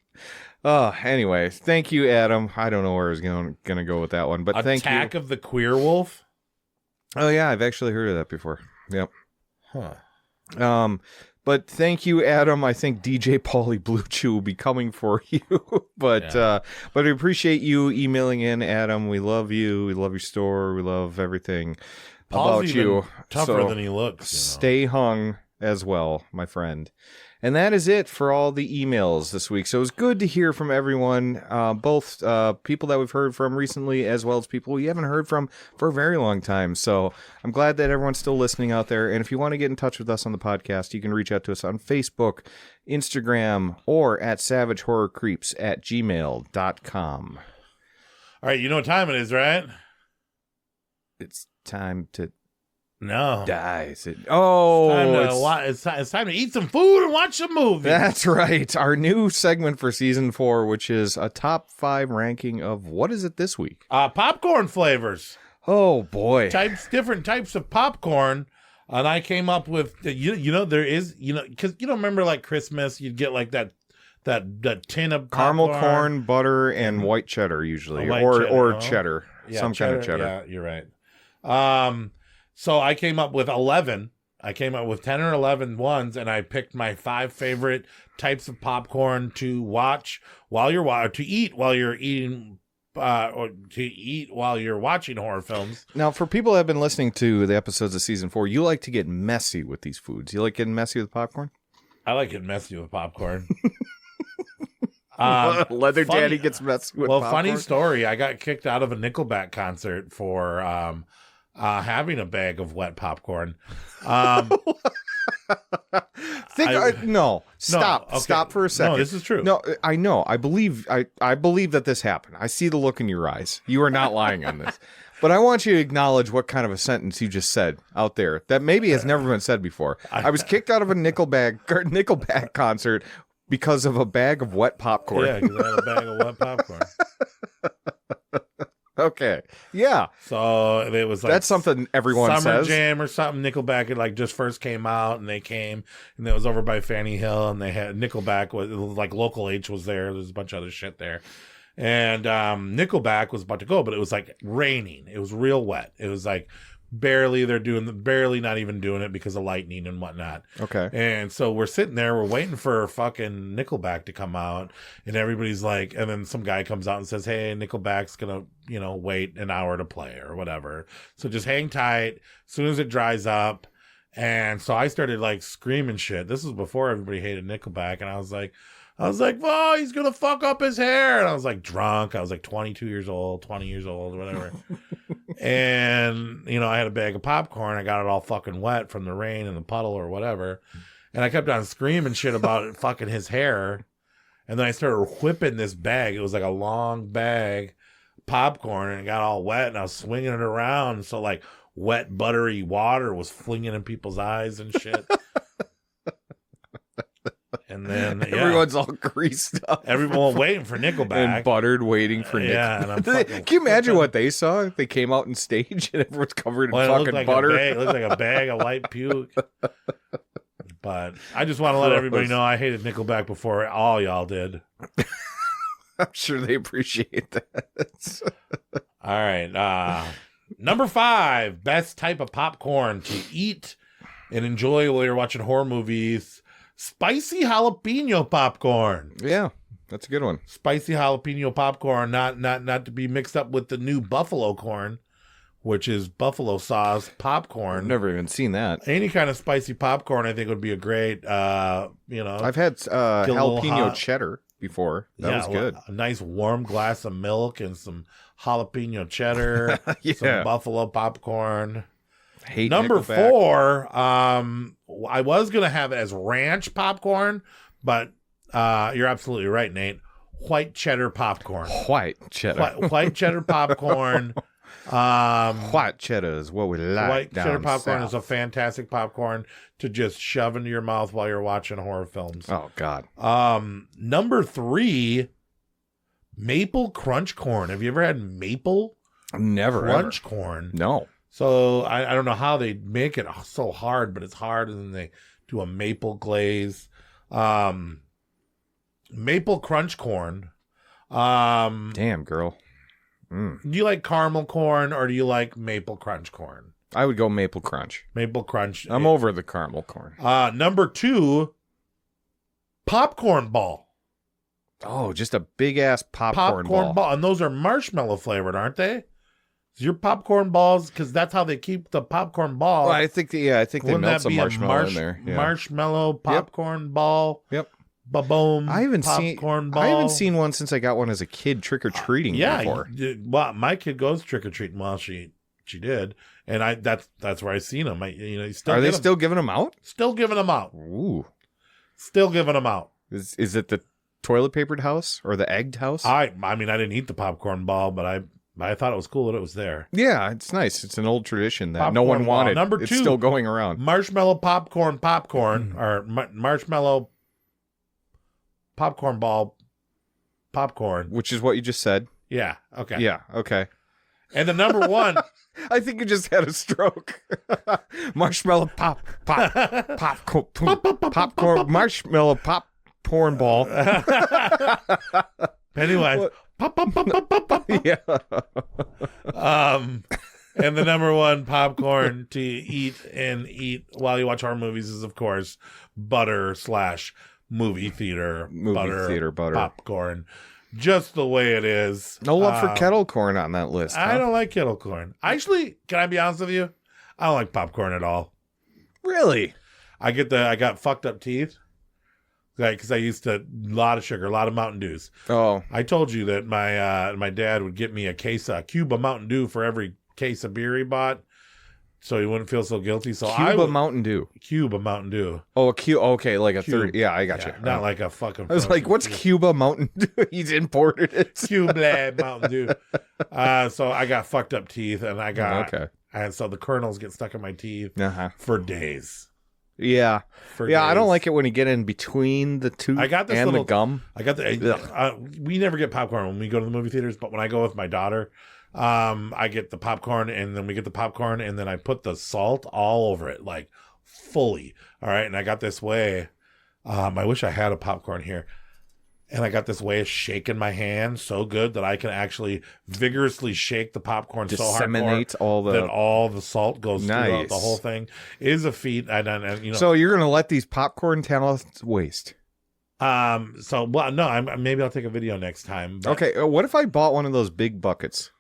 Anyway, thank you, Adam. I don't know where I was going to go with that one, but thank you. Attack of the Queer Wolf. Oh yeah, I've actually heard of that before. Yep. Huh. But thank you, Adam. I think DJ Paulie Blue Chew will be coming for you. But I appreciate you emailing in, Adam. We love you. We love your store. We love everything Paul's about you. Tougher than he looks. Stay hung as well, my friend. And that is it for all the emails this week. So it was good to hear from everyone, both people that we've heard from recently as well as people we haven't heard from for a very long time. So I'm glad that everyone's still listening out there. And if you want to get in touch with us on the podcast, you can reach out to us on Facebook, Instagram, or at savagehorrorcreeps@gmail.com. All right, you know what time it is, right? It's time to... No. Dies. It's time to eat some food and watch some movies. That's right. Our new segment for season 4, which is a top 5 ranking of what is it this week? Popcorn flavors. Oh boy. Different types of popcorn. And I came up with there is because remember like Christmas you'd get like that tin of caramel popcorn. corn, butter, and white cheddar usually, cheddar, some kind of cheddar. Yeah, you're right. So I came up with 11. I came up with 10 or 11 ones, and I picked my 5 favorite types of popcorn to watch while you're to eat while you're eating, or to eat while you're watching horror films. Now, for people that have been listening to the episodes of season 4, you like to get messy with these foods. You like getting messy with popcorn? I like getting messy with popcorn. Leather Daddy gets messy with popcorn. Funny story. I got kicked out of a Nickelback concert for having a bag of wet popcorn. Stop for a second. No, this is true. No, I know. I believe that this happened. I see the look in your eyes. You are not lying on this. But I want you to acknowledge what kind of a sentence you just said out there that maybe has never been said before. I was kicked out of a Nickelback concert because of a bag of wet popcorn. Yeah, because I had a bag of wet popcorn. Okay. Yeah. So it was like that's something everyone Summer says. Jam or something. Nickelback had like just first came out, and they came, and it was over by Fanny Hill, and they had Nickelback was like Local H was there. There's a bunch of other shit there, and Nickelback was about to go, but it was like raining. It was real wet. It was like barely not even doing it because of lightning and whatnot. Okay. And so we're sitting there, we're waiting for fucking Nickelback to come out, and everybody's like, and then some guy comes out and says, hey, Nickelback's gonna, wait an hour to play or whatever. So just hang tight as soon as it dries up. And so I started like screaming shit. This was before everybody hated Nickelback, and I was like, oh, he's gonna fuck up his hair. And I was like drunk. I was like 20 years old, whatever. And, I had a bag of popcorn. I got it all fucking wet from the rain and the puddle or whatever. And I kept on screaming shit about it fucking his hair. And then I started whipping this bag. It was like a long bag of popcorn, and it got all wet, and I was swinging it around. So like wet, buttery water was flinging in people's eyes and shit. And then everyone's all greased up. Everyone waiting for Nickelback. And buttered, waiting for Nickelback. Yeah, and I'm fucking, can you imagine what they saw? They came out on stage and everyone's covered in fucking butter. It looked like a bag of light puke. But I just want to let everybody know I hated Nickelback before all y'all did. I'm sure they appreciate that. All right. Number 5, best type of popcorn to eat and enjoy while you're watching horror movies. Spicy jalapeno popcorn. Yeah, that's a good one. Spicy jalapeno popcorn, not to be mixed up with the new buffalo corn, which is buffalo sauce popcorn. I've never even seen that. Any kind of spicy popcorn, I think, would be a great, I've had jalapeno cheddar before. That was good. A nice warm glass of milk and some jalapeno cheddar, some buffalo popcorn. Number Nickelback. 4, I was going to have it as ranch popcorn, but you're absolutely right, Nate. White cheddar popcorn. White cheddar. White cheddar popcorn. White cheddar is what we like. White down cheddar popcorn south. is a fantastic popcorn to just shove into your mouth while you're watching horror films. Oh, God. Number 3, maple crunch corn. Have you ever had maple crunch corn? No. So I don't know how they make it so hard, but it's hard, and then they do a maple glaze. Maple crunch corn. Damn, girl. Do you like caramel corn or do you like maple crunch corn? I would go maple crunch. Maple crunch. I'm over the caramel corn. Number 2, popcorn ball. Oh, just a big ass popcorn ball. And those are marshmallow flavored, aren't they? Your popcorn balls, because that's how they keep the popcorn ball. Well, I think they melt some marshmallow in there. Yeah. Marshmallow popcorn ball. Yep. Ba-boom. I haven't seen one since I got one as a kid trick or treating before. Well, my kid goes trick or treating. Well, she did, and that's where I seen them. Are they still giving them out? Still giving them out. Ooh. Still giving them out. Is it the toilet papered house or the egged house? I mean, I didn't eat the popcorn ball, but I thought it was cool that it was there. Yeah, it's nice. It's an old tradition that Popcorn no one wanted. Number 2, it's still going around. Marshmallow popcorn, or marshmallow popcorn ball popcorn. Which is what you just said. Yeah, okay. Yeah, okay. And the number 1... I think you just had a stroke. Marshmallow popcorn, marshmallow popcorn ball. Pennywise. Pop, pop, pop, pop, pop, pop. Yeah. And the number 1 popcorn to eat while you watch horror movies is, of course, butter/movie theater butter popcorn. Just the way it is. No love for kettle corn on that list. Huh? I don't like kettle corn. Actually, can I be honest with you? I don't like popcorn at all. Really? I got fucked up teeth. Because I used a lot of sugar, a lot of Mountain Dews. Oh. I told you that my dad would get me a cube of Mountain Dew for every case of beer he bought, so he wouldn't feel so guilty. So Cube of Mountain Dew. Cube of Mountain Dew. Oh, a cube. Okay, like a Cube. 30. Yeah, I got you. Not like a fucking... I was like, what's Cuba Mountain Dew? He's imported it. Cube Mountain Dew. So I got fucked up teeth, and and so the kernels get stuck in my teeth for days. Yeah. Days. I don't like it when you get in between the tooth and the gum. We never get popcorn when we go to the movie theaters, but when I go with my daughter, I get the popcorn, and then we get the popcorn, and then I put the salt all over it, like fully. All right. And I got this way. I wish I had a popcorn here. And I got this way of shaking my hand so good that I can actually vigorously shake the popcorn disseminate so hardcore that all the salt goes throughout the whole thing. It is a feat. So you're going to let these popcorn talents waste? Maybe I'll take a video next time. Okay. What if I bought one of those big buckets?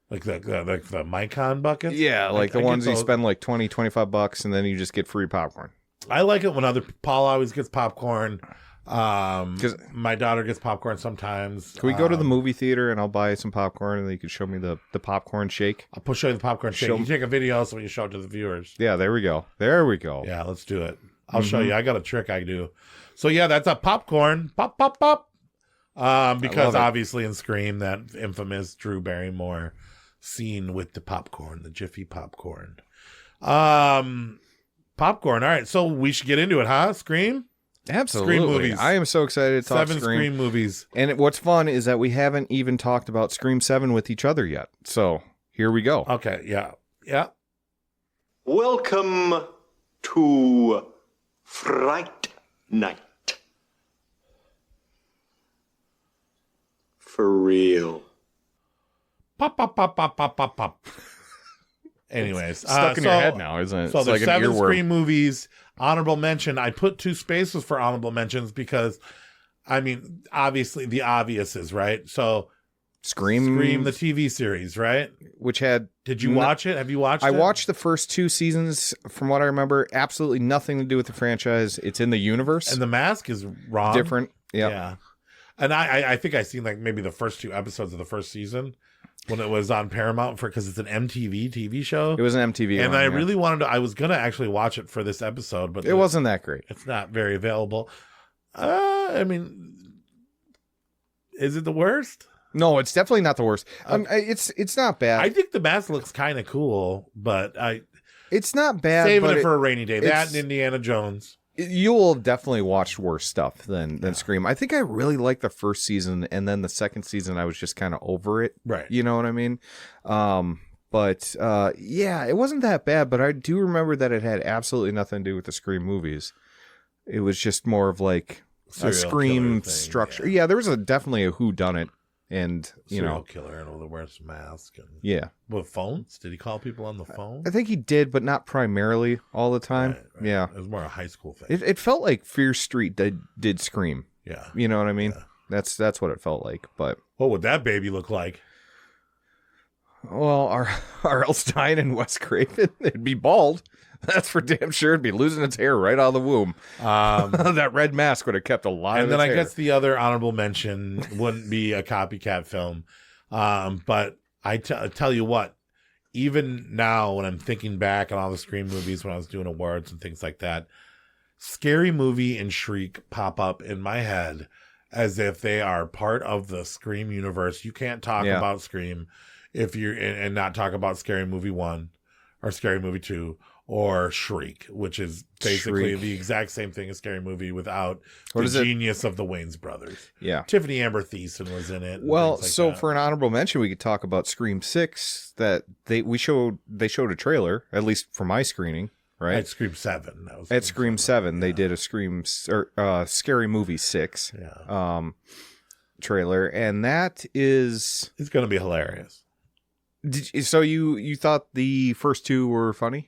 Like the Micon buckets? Yeah, like the ones you spend like $20-$25 and then you just get free popcorn. I like it when Paul always gets popcorn. Because my daughter gets popcorn sometimes. Can we go to the movie theater and I'll buy some popcorn and then you can show me the popcorn shake? I'll show you the popcorn shake. You take a video so you show it to the viewers. Yeah, there we go. Yeah, let's do it. I'll show you. I got a trick I do. So yeah, that's a popcorn. Pop, pop, pop. Because it. obviously in Scream, that infamous Drew Barrymore scene with the popcorn, the Jiffy popcorn. Popcorn. All right, so we should get into it, huh? Scream? Absolutely. Scream movies. I am so excited to talk 7 Scream movies. And what's fun is that we haven't even talked about Scream 7 with each other yet. So here we go. Okay, yeah. Yeah. Welcome to Fright Night. For real. Pop, pop, pop, pop, pop, pop, pop. Anyways. Stuck in your head now, isn't it? So It's there's like an 7 earworm. Scream movies. Honorable mention. I put 2 spaces for honorable mentions because, I mean, obviously the obvious is, right? So Scream the TV series, right? which had... Did you watch it? Have you watched it? I watched the first 2 seasons. From what I remember, absolutely nothing to do with the franchise. It's in the universe. And the mask is wrong. Different. Yep. Yeah. And I think I seen like maybe the first 2 episodes of the first season when it was on Paramount because it's an MTV TV show. It was an MTV And one, I yeah. really wanted to, I was going to actually watch it for this episode, but It wasn't that great. it's not very available. I mean, is it the worst? No, it's definitely not the worst. It's not bad. I think the mask looks kind of cool, but It's not bad. saving but it for a rainy day. That it's- and Indiana Jones. You will definitely watch worse stuff than Scream. I think I really liked the first season, and then the second season I was just kind of over it. Right. You know what I mean? But yeah, it wasn't that bad, but I do remember that it had absolutely nothing to do with the Scream movies. It was just more of like Serial a Scream killer thing, structure. Yeah, there was definitely a whodunit, and you Serial know, killer and wears a mask. And yeah. with phones? Did he call people on the phone? I think he did, but not primarily all the time. Right. Yeah. It was more a high school thing. It felt like Fear Street did Scream. Yeah. You know what I mean? Yeah. That's what it felt like. But What would that baby look like? well, R.L. Stein and Wes Craven, it'd be bald. That's for damn sure. It'd be losing its hair right out of the womb. That red mask would have kept a lot of And then its I hair. guess the other honorable mention wouldn't be a copycat film. But I tell you what, even now when I'm thinking back on all the Scream movies when I was doing awards and things like that, Scary Movie and Shriek pop up in my head as if they are part of the Scream universe. You can't talk about Scream if you're and not talk about Scary Movie 1 or Scary Movie 2 or Shriek, which is basically the exact same thing as Scary Movie without the genius of the Wayans brothers. Yeah. Tiffany Amber Thiessen was in it. Well, like so that. for an honorable mention, we could talk about Scream 6 that they showed a trailer, at least for my screening, right? At Scream 7. That was At Scream 7, they did a Scary Movie 6 trailer, and that is... It's going to be hilarious. So you thought the first 2 were funny?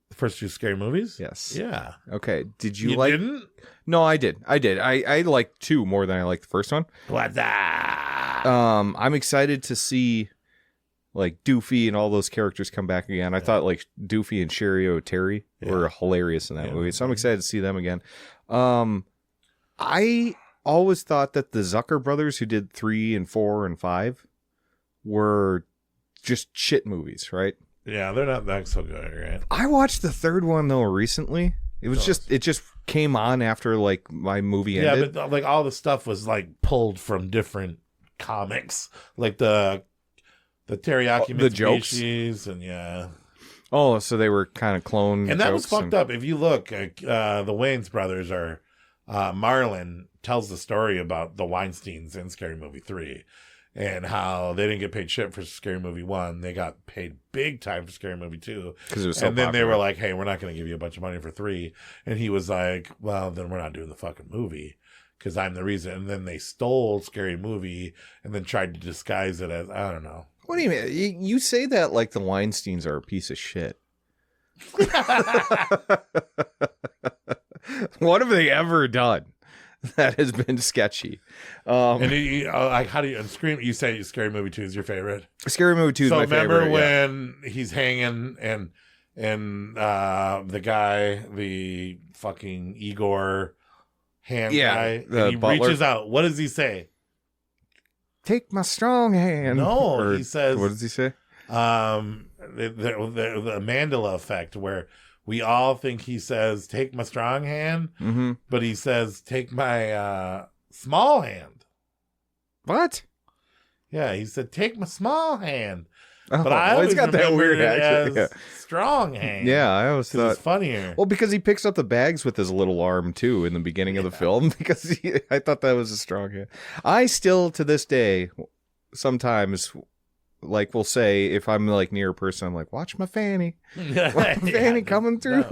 The first 2 Scary Movies? Yes. Yeah. Okay. Did you didn't? No, I did. I liked 2 more than I liked the first one. What's that? I'm excited to see like Doofy and all those characters come back again. I thought like Doofy and Sherry O'Terry were hilarious in that movie, so I'm excited to see them again. I always thought that the Zucker brothers, who did 3 and 4 and 5, were just shit movies, right? Yeah, they're not that so good, right? I watched the 3rd one though recently. It just came on after like my movie ended. Yeah, but like all the stuff was like pulled from different comics, like the teriyaki the jokes and Oh, so they were kind of clone and that jokes was fucked up. If you look, the Wayans brothers are Marlon tells the story about the Weinsteins in Scary Movie 3. And how they didn't get paid shit for Scary Movie 1. They got paid big time for Scary Movie 2. Because it was so And then popular. they were like, hey, we're not going to give you a bunch of money for 3. And he was like, well, then we're not doing the fucking movie. Because I'm the reason. And then they stole Scary Movie and then tried to disguise it as, I don't know. What do you mean? You say that like the Weinsteins are a piece of shit. What have they ever done that has been sketchy? And like, how do you Scream? You say Scary Movie 2 is your favorite. Scary Movie 2 is my favorite. So remember when he's hanging and the guy, the fucking Igor hand guy, the and he butler. reaches out. What does he say? Take my strong hand. No, he says. What does he say? The Mandela effect, where we all think he says, "Take my strong hand," but he says, "Take my small hand." What? Yeah, he said, "Take my small hand." Oh, But I well, always he's got that remembered weird it accent. as Yeah. strong hand. Yeah, I always 'cause thought it's funnier. Well, because he picks up the bags with his little arm too in the beginning of the film. Because I thought that was a strong hand. I still, to this day, sometimes like will say if I'm like near a person, I'm like, watch my fanny, watch my fanny coming through.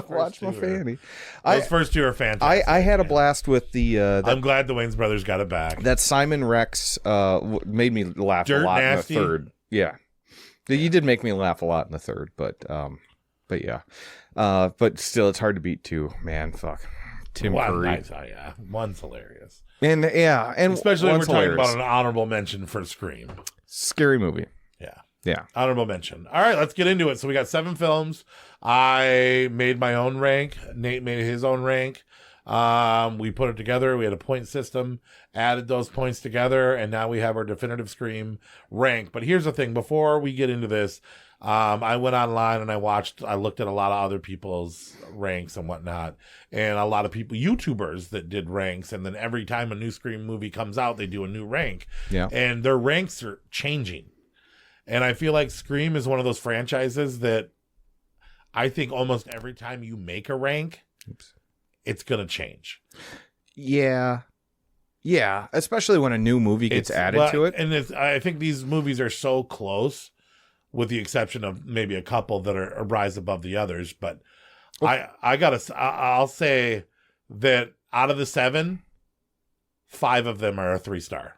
Watch my fanny. Those first two are fantastic. I had a blast with the. I'm glad the Wayans brothers got it back. That Simon Rex made me laugh Dirt a lot Nasty? in the third. Yeah, you did make me laugh a lot in the third, but yeah, but still, it's hard to beat two. Man, fuck, Tim Curry. Yeah, one's hilarious, and especially when we're one's talking hilarious. about an honorable mention for Scream. Scary movie. Yeah. Honorable mention. All right, let's get into it. So we got 7 films. I made my own rank. Nate made his own rank. We put it together. We had a point system, added those points together, and now we have our definitive Scream rank. But here's the thing. Before we get into this, I went online and I looked at a lot of other people's ranks and whatnot, and a lot of people, YouTubers that did ranks, and then every time a new Scream movie comes out, they do a new rank. Yeah. And their ranks are changing. And I feel like Scream is one of those franchises that I think almost every time you make a rank, it's going to change. Yeah. Yeah. Especially when a new movie gets added to it. And I think these movies are so close, with the exception of maybe a couple that are rise above the others. But I'll say that out of the 7, 5 of them are a 3-star.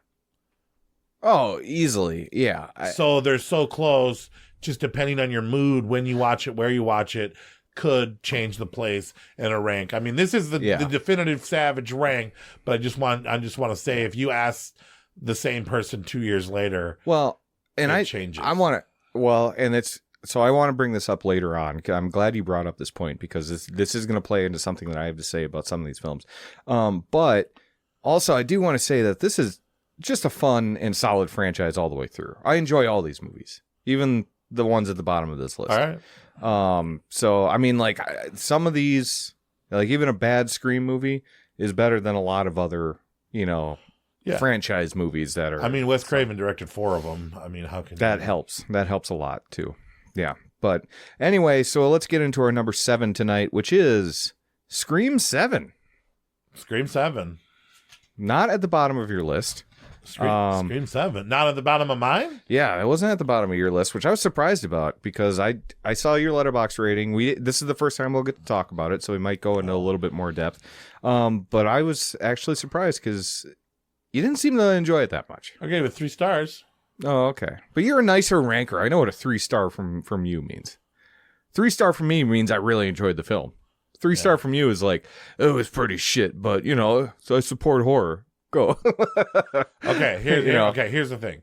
Oh, easily. Yeah. So they're so close, just depending on your mood, when you watch it, where you watch it, could change the place in a rank. I mean, this is the definitive Savage rank, but I just want to say, if you ask the same person 2 years later, well, and it changes. I want to, well, and it's, so I want to bring this up later on. I'm glad you brought up this point, because this is going to play into something that I have to say about some of these films. But also I do want to say that this is just a fun and solid franchise all the way through. I enjoy all these movies, even the ones at the bottom of this list. All right. So I mean, like, some of these, like, even a bad Scream movie is better than a lot of other, franchise movies that are. I mean, Wes Craven directed 4 of them. I mean, how can that helps? That helps a lot too. Yeah. But anyway, so let's get into our number 7 tonight, which is Scream 7. Scream 7. Not at the bottom of your list. Scream 7. Not at the bottom of mine? Yeah, it wasn't at the bottom of your list, which I was surprised about, because I saw your Letterboxd rating. This is the first time we'll get to talk about it, so we might go into a little bit more depth. But I was actually surprised because you didn't seem to enjoy it that much. I gave it 3 stars. Oh, okay. But you're a nicer ranker. I know what a 3-star from you means. 3-star from me means I really enjoyed the film. 3-star from you is like, oh, it's pretty shit, but so I support horror. Go. Okay, here's the thing.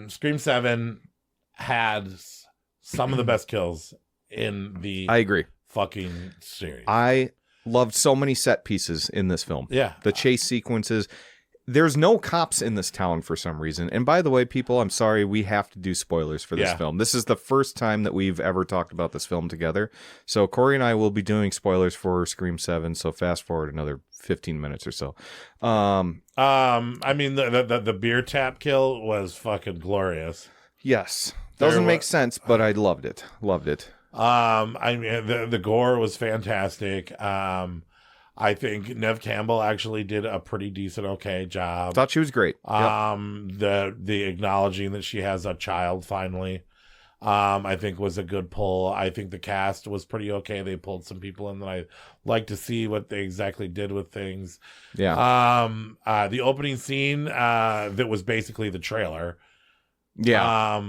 Scream 7 had some of the best kills in the I agree. fucking series. I loved so many set pieces in this film. Yeah. The chase sequences. There's no cops in this town for some reason. And by the way, people, I'm sorry, we have to do spoilers for this film. This is the first time that we've ever talked about this film together. So Corey and I will be doing spoilers for Scream 7. So fast forward another 15 minutes or so. I mean, the beer tap kill was fucking glorious. Yes. Doesn't make sense, but I loved it. Loved it. I mean, the gore was fantastic. I think Neve Campbell actually did a pretty decent, okay job. Thought she was great. The acknowledging that she has a child finally, I think was a good pull. I think the cast was pretty okay. They pulled some people in that I like to see what they exactly did with things. Yeah. The opening scene, that was basically the trailer. Yeah.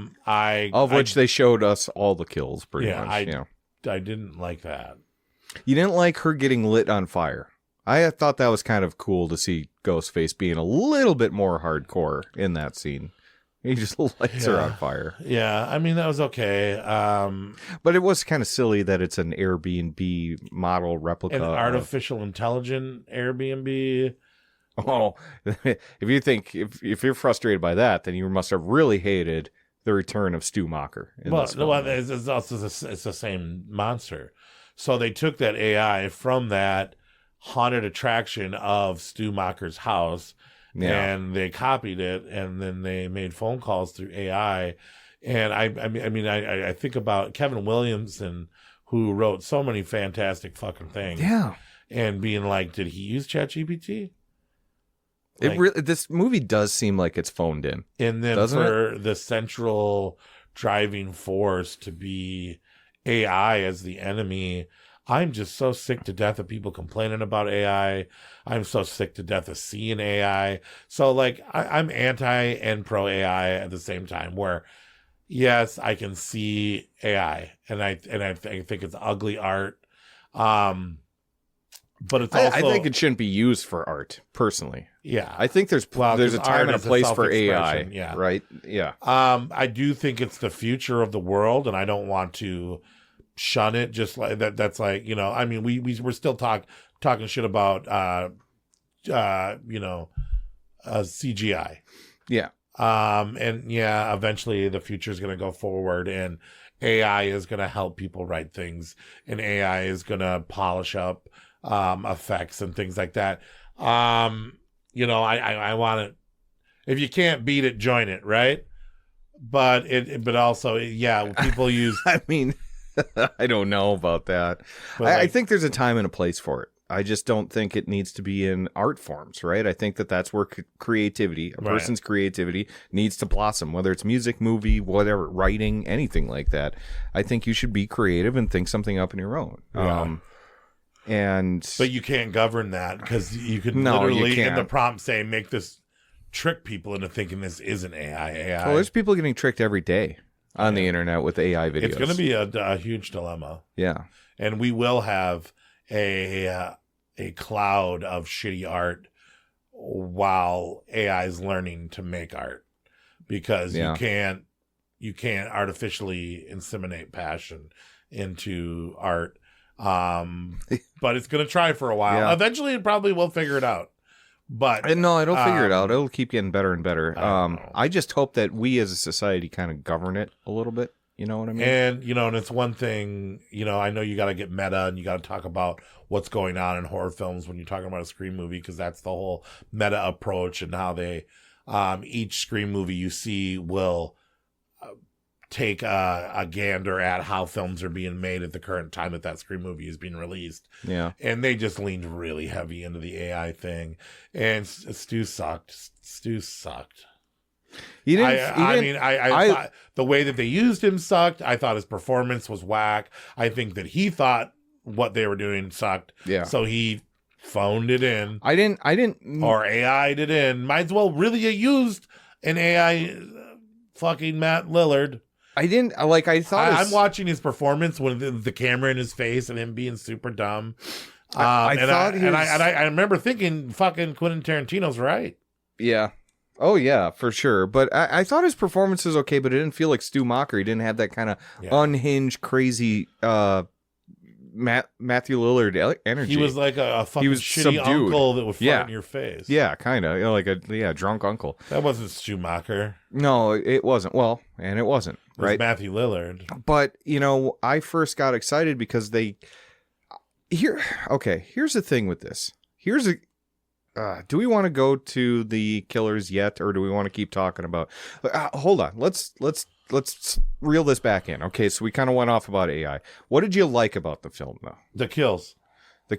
Which they showed us all the kills pretty much. I didn't like that. You didn't like her getting lit on fire. I thought that was kind of cool to see Ghostface being a little bit more hardcore in that scene. He just lights her on fire. Yeah, I mean, that was okay. But it was kind of silly that it's an Airbnb model replica. An artificial intelligent Airbnb. Oh, if you're frustrated by that, then you must have really hated the return of Stu Macher. It's also it's the same monster. So they took that AI from that haunted attraction of Stu Macher's house Yeah. and they copied it, and then they made phone calls through AI. And I think about Kevin Williamson, who wrote so many fantastic fucking things. Yeah. And being like, did he use ChatGPT? This movie does seem like it's phoned in. And then doesn't for the central driving force to be AI as the enemy, I'm just so sick to death of people complaining about AI. I'm so sick to death of seeing AI. So like I'm anti and pro AI at the same time, where yes, I can see AI and I think it's ugly art. But it's also, I think it shouldn't be used for art, personally. Yeah. I think there's a time and a place for AI. Yeah. Right? Yeah. I do think it's the future of the world, and I don't want to shun it just like that. That's like, you know, I mean, we're still talking shit about, CGI. Yeah. And yeah, eventually the future is going to go forward, and AI is going to help people write things, and AI is going to polish up effects and things like that. I want it. If you can't beat it, join it, right? But also, yeah, people use. I mean, I don't know about that. I think there's a time and a place for it. I just don't think it needs to be in art forms, right? I think that's where creativity, a person's creativity, needs to blossom, whether it's music, movie, whatever, writing, anything like that. I think you should be creative and think something up on your own. Yeah. But you can't govern that, because you could literally in the prompt say, make this, trick people into thinking this isn't AI. Well, there's people getting tricked every day on the internet with AI videos. It's going to be a huge dilemma. Yeah. And we will have a cloud of shitty art while AI is learning to make art, because you can't artificially inseminate passion into art. But it's going to try for a while. Yeah. Eventually it probably will figure it out. But no, it'll figure it out. It'll keep getting better and better. I just hope that we as a society kind of govern it a little bit. You know what I mean? And, and it's one thing, I know you got to get meta and you got to talk about what's going on in horror films when you're talking about a Scream movie, because that's the whole meta approach, and how they, each Scream movie you see will take a gander at how films are being made at the current time that Scream movie is being released. Yeah. And they just leaned really heavy into the AI thing. And Stu sucked. He didn't. I thought the way that they used him sucked. I thought his performance was whack. I think that he thought what they were doing sucked. Yeah. So he phoned it in. I didn't. Or AI'd it in. Might as well really have used an AI fucking Matt Lillard. I didn't. I thought. I'm watching his performance with the camera in his face and him being super dumb. I remember thinking, fucking Quentin Tarantino's right. Yeah. Oh yeah, for sure. But I thought his performance was okay, but it didn't feel like Stu Macher. He didn't have that kind of unhinged, crazy Matthew Lillard energy. He was like a fucking shitty subdued uncle that would fart in your face. Yeah, kind of. Like a drunk uncle. That wasn't Stu Macher. No, it wasn't. Well, and it wasn't. It was Matthew Lillard. But, I first got excited because here's the thing with this. Do we want to go to the killers yet, or do we want to keep talking about? Hold on. Let's reel this back in. Okay, so we kind of went off about AI. What did you like about the film, though? The kills. The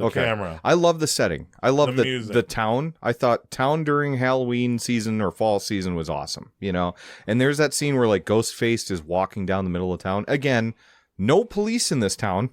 okay. Camera. I love the setting. I love the music. The town. I thought town during Halloween season or fall season was awesome. And there's that scene where like Ghostface is walking down the middle of town. Again, no police in this town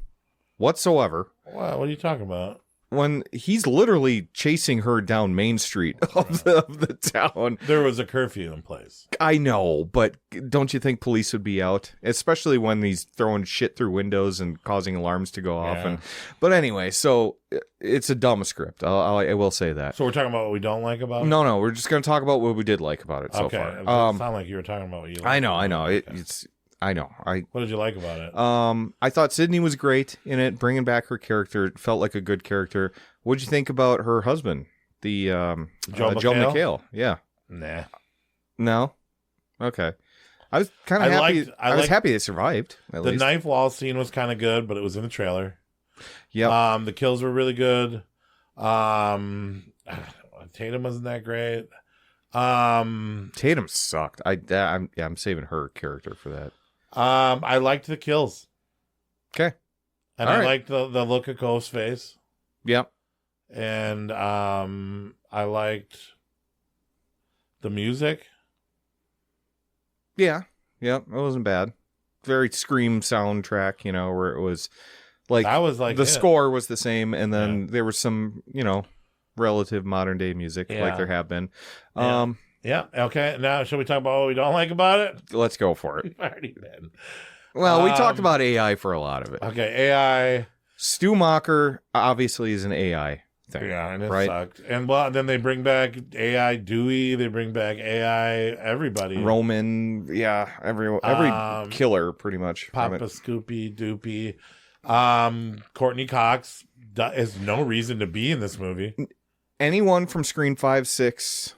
whatsoever. Wow, what are you talking about? When he's literally chasing her down Main Street of the town. There was a curfew in place. I know, but don't you think police would be out? Especially when he's throwing shit through windows and causing alarms to go off. But anyway, so it's a dumb script. I will say that. So we're talking about what we don't like about it? No, we're just going to talk about what we did like about it so far. It sounded like you were talking about what you liked. I know. I know. What did you like about it? I thought Sydney was great in it, bringing back her character. It felt like a good character. What'd you think about her husband, the Joe McHale? Yeah. Nah. No. Okay. I was kind of happy. I was happy they survived. The knife wall scene was kind of good, but it was in the trailer. Yeah. The kills were really good. Tatum wasn't that great. Tatum sucked. I'm saving her character for that. I liked the kills. Okay. And All I right. liked the look of Ghostface. Yep. And I liked the music. Yeah. Yep. It wasn't bad. Very Scream soundtrack, where it was like That was like the it. score was the same, and then there was some, relative modern day music like there have been. Yeah. Okay. Now, shall we talk about what we don't like about it? Let's go for it. We've already been. Well, we talked about AI for a lot of it. Okay. AI. Stu Macher obviously is an AI thing. Yeah, and it right? sucked. And then they bring back AI Dewey. They bring back AI everybody. Roman, yeah, every killer pretty much. Papa Scoopy Doopy. Courtney Cox has no reason to be in this movie. Anyone from Screen 5, 6,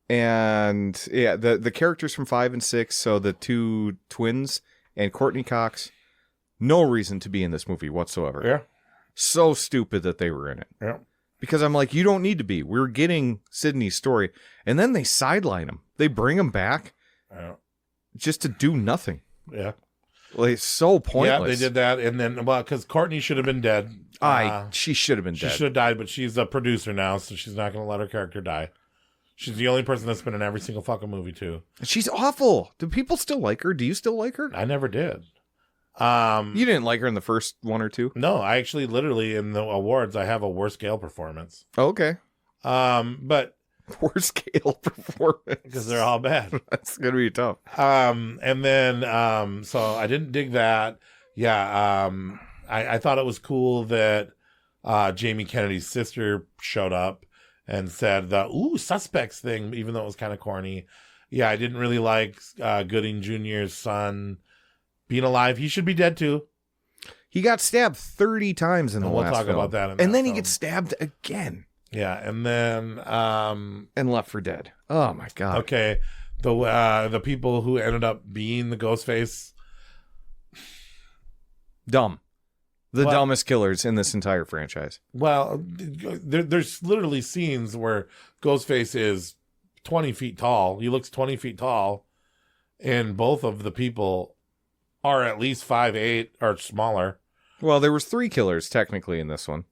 and the characters from 5 and 6, so the two twins and Courtney Cox, no reason to be in this movie whatsoever. Yeah. So stupid that they were in it. Yeah. Because I'm like, you don't need to be. We're getting Sydney's story. And then they sideline him. They bring him back just to do nothing. Yeah. Like, it's so pointless. Yeah, they did that. And then, because Courtney should have been dead. She should have been She dead. should have died, but she's a producer now, so she's not going to let her character die. She's the only person that's been in every single fucking movie, too. She's awful. Do people still like her? Do you still like her? I never did. You didn't like her in the first one or two? No, I actually literally in the awards I have a worst scale performance. Oh, okay. But worst scale performance because they're all bad. That's gonna be tough. And then so I didn't dig that. Yeah. I thought it was cool that Jamie Kennedy's sister showed up and said the suspects thing, even though it was kind of corny. Yeah, I didn't really like Gooding Jr.'s son being alive. He should be dead too. He got stabbed 30 times in the last film. We'll talk about that. And then he gets stabbed again. Yeah, and then and Left for Dead. Oh my god. Okay, the people who ended up being the Ghostface, dumb. The dumbest killers in this entire franchise. Well, there's literally scenes where Ghostface is 20 feet tall. He looks 20 feet tall, and both of the people are at least 5'8" or smaller. Well, there was 3 killers technically in this one,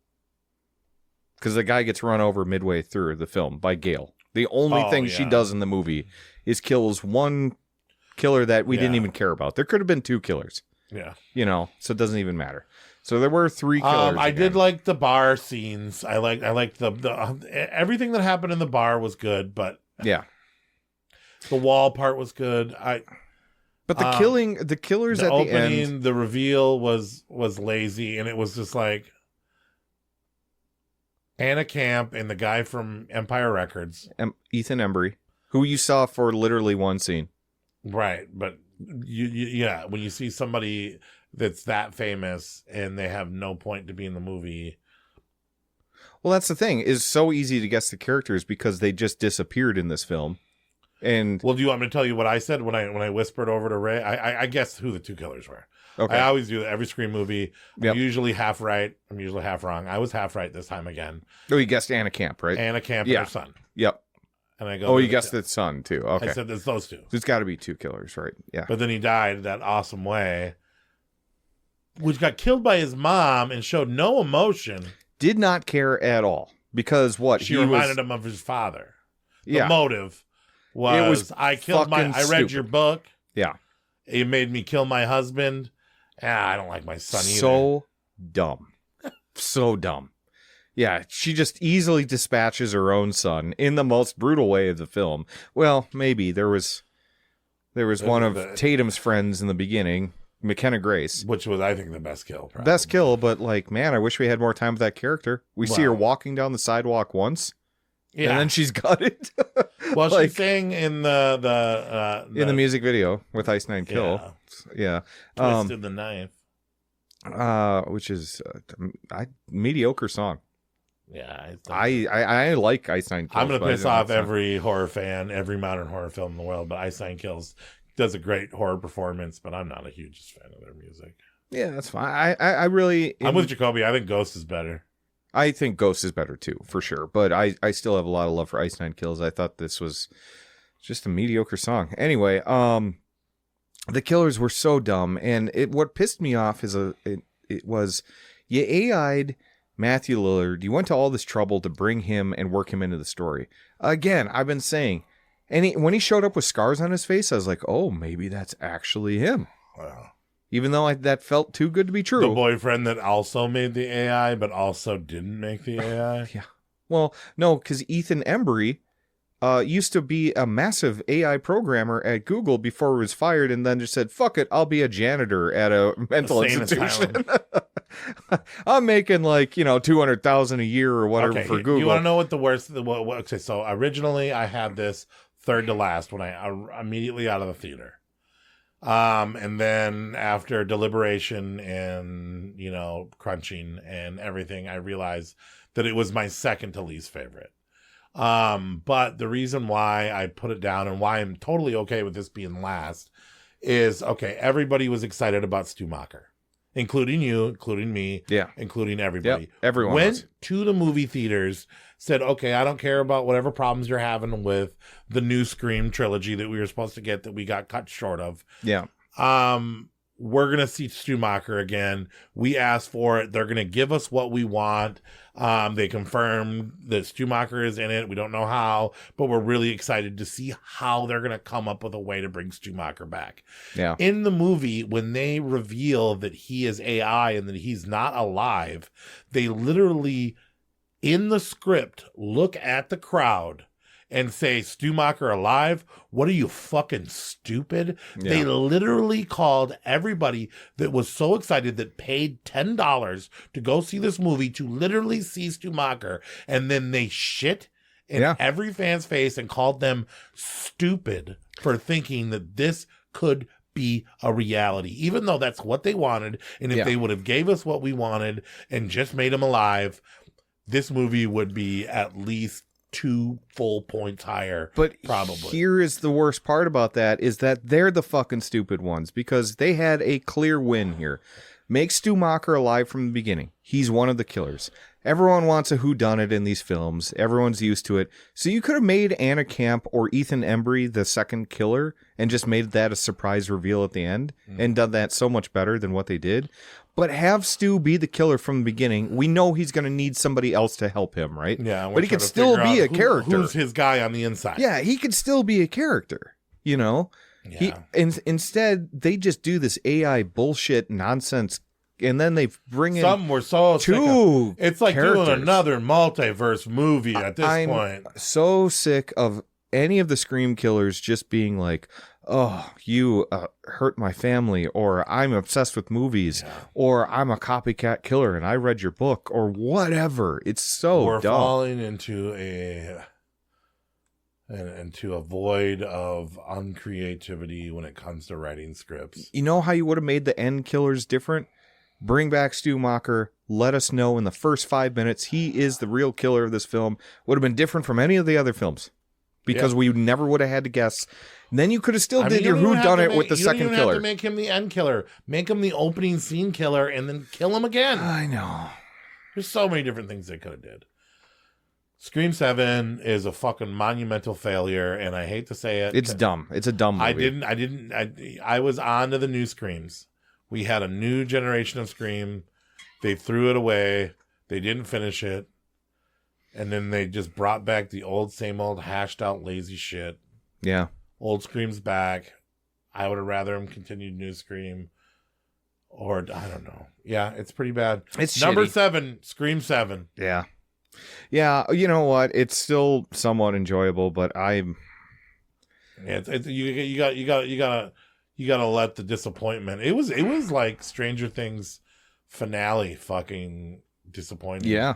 because the guy gets run over midway through the film by Gail. The only thing she does in the movie is kills one killer that we didn't even care about. There could have been 2 killers. Yeah. So it doesn't even matter. So there were 3 killers. I did like the bar scenes. I liked the everything that happened in the bar was good, but yeah, the wall part was good. But the killers at opening, the end, the reveal was lazy, and it was just like Anna Camp and the guy from Empire Records, Ethan Embry, who you saw for literally one scene, right? But you when you see somebody that's that famous and they have no point to be in the movie. Well, that's the thing. It's so easy to guess the characters because they just disappeared in this film. And well, do you want me to tell you what I said when I whispered over to Ray? I guessed who the 2 killers were. Okay. I always do that every Scream movie. I'm usually half right. I'm usually half wrong. I was half right this time again. Oh, you guessed Anna Camp, right? Anna Camp and her son. Yep. And I go. Oh, you guessed the son too. Okay. I said there's those 2. There's got to be 2 killers, right? Yeah. But then he died that awesome way, which got killed by his mom and showed no emotion. Did not care at all because she reminded him of his father. The motive was I read your book. Yeah. It made me kill my husband. I don't like my son either. So dumb. So dumb. Yeah, she just easily dispatches her own son in the most brutal way of the film. Well, maybe there was one of Tatum's friends in the beginning, McKenna Grace, which was, I think, the best kill. Probably. Best kill, but like, man, I wish we had more time with that character. We see her walking down the sidewalk once, and then she's gutted. Well, she sang in the music video with Ice Nine Kill. Yeah. Twisted the Knife. Which is a mediocre song. Yeah, I like Ice Nine Kills. I'm gonna piss off every horror fan, every modern horror film in the world, but Ice Nine Kills does a great horror performance, but I'm not a huge fan of their music. Yeah, that's fine. I really I'm with Jacoby. I think Ghost is better. I think Ghost is better too, for sure. But I still have a lot of love for Ice Nine Kills. I thought this was just a mediocre song. Anyway, the killers were so dumb, and what pissed me off is it was you AI'd Matthew Lillard. You went to all this trouble to bring him and work him into the story. Again, I've been saying, and when he showed up with scars on his face, I was like, oh, maybe that's actually him. Wow. Even though that felt too good to be true. The boyfriend that also made the AI, but also didn't make the AI. Yeah. Well, no, because Ethan Embry used to be a massive AI programmer at Google before he was fired, and then just said, fuck it, I'll be a janitor at a mental institution. I'm making like, $200,000 a year or whatever for Google. You want to know what the worst? Okay, so originally I had this third to last when I immediately out of the theater. And then after deliberation and, crunching and everything, I realized that it was my second to least favorite. But the reason why I put it down and why I'm totally okay with this being last is, okay, everybody was excited about Stumacher, including you, including me, including everybody. Yep, everyone went to the movie theaters, said, okay, I don't care about whatever problems you're having with the new Scream trilogy that we were supposed to get that we got cut short of. Yeah. We're going to see Stumacher again. We asked for it. They're going to give us what we want. They confirmed that Stumacher is in it. We don't know how, but we're really excited to see how they're going to come up with a way to bring Stumacher back. Yeah. In the movie, when they reveal that he is AI and that he's not alive, they literally, in the script, look at the crowd and say, Stumacher alive? What are you, fucking stupid? Yeah. They literally called everybody that was so excited that paid $10 to go see this movie to literally see Stumacher, and then they shit in every fan's face and called them stupid for thinking that this could be a reality, even though that's what they wanted. And if they would have gave us what we wanted and just made him alive, this movie would be at least 2 full points higher. But probably here is the worst part about that is that they're the fucking stupid ones, because they had a clear win here. Make Stumacher alive from the beginning. He's one of the killers. Everyone wants a whodunit in these films. Everyone's used to it. So you could have made Anna Camp or Ethan Embry the second killer and just made that a surprise reveal at the end and done that so much better than what they did. But have Stu be the killer from the beginning. We know he's going to need somebody else to help him, right? Yeah, but he could still be a character. Who's his guy on the inside? Yeah, he could still be a character, Yeah. Instead, they just do this AI bullshit nonsense, and then they bring in Some were so sick two of, it's like characters. doing another multiverse movie at this I'm point. so sick of any of the Scream killers just being like, oh, you hurt my family, or I'm obsessed with movies, or I'm a copycat killer and I read your book, or whatever. It's so We're dumb. falling into a void of uncreativity when it comes to writing scripts. You know how you would have made the end killers different? Bring back Stumacher. Let us know in the first 5 minutes he is the real killer of this film. Would have been different from any of the other films, because we never would have had to guess. And then you could have still did your whodunit with the second You don't killer. have to make him the end killer. Make him the opening scene killer and then kill him again. I know. There's so many different things they could have did. Scream 7 is a fucking monumental failure, and I hate to say it. It's dumb. It's a dumb movie. I was on to the new Screams. We had a new generation of Scream. They threw it away. They didn't finish it. And then they just brought back the old, same old, hashed out, lazy shit. Yeah. Old Scream's back. I would have rather him continued new Scream. Or, I don't know. Yeah, it's pretty bad. It's number shitty. 7, Scream 7. Yeah. Yeah, you know what? It's still somewhat enjoyable, but I'm... Yeah, you gotta let the disappointment. It was like Stranger Things finale fucking disappointing. Yeah.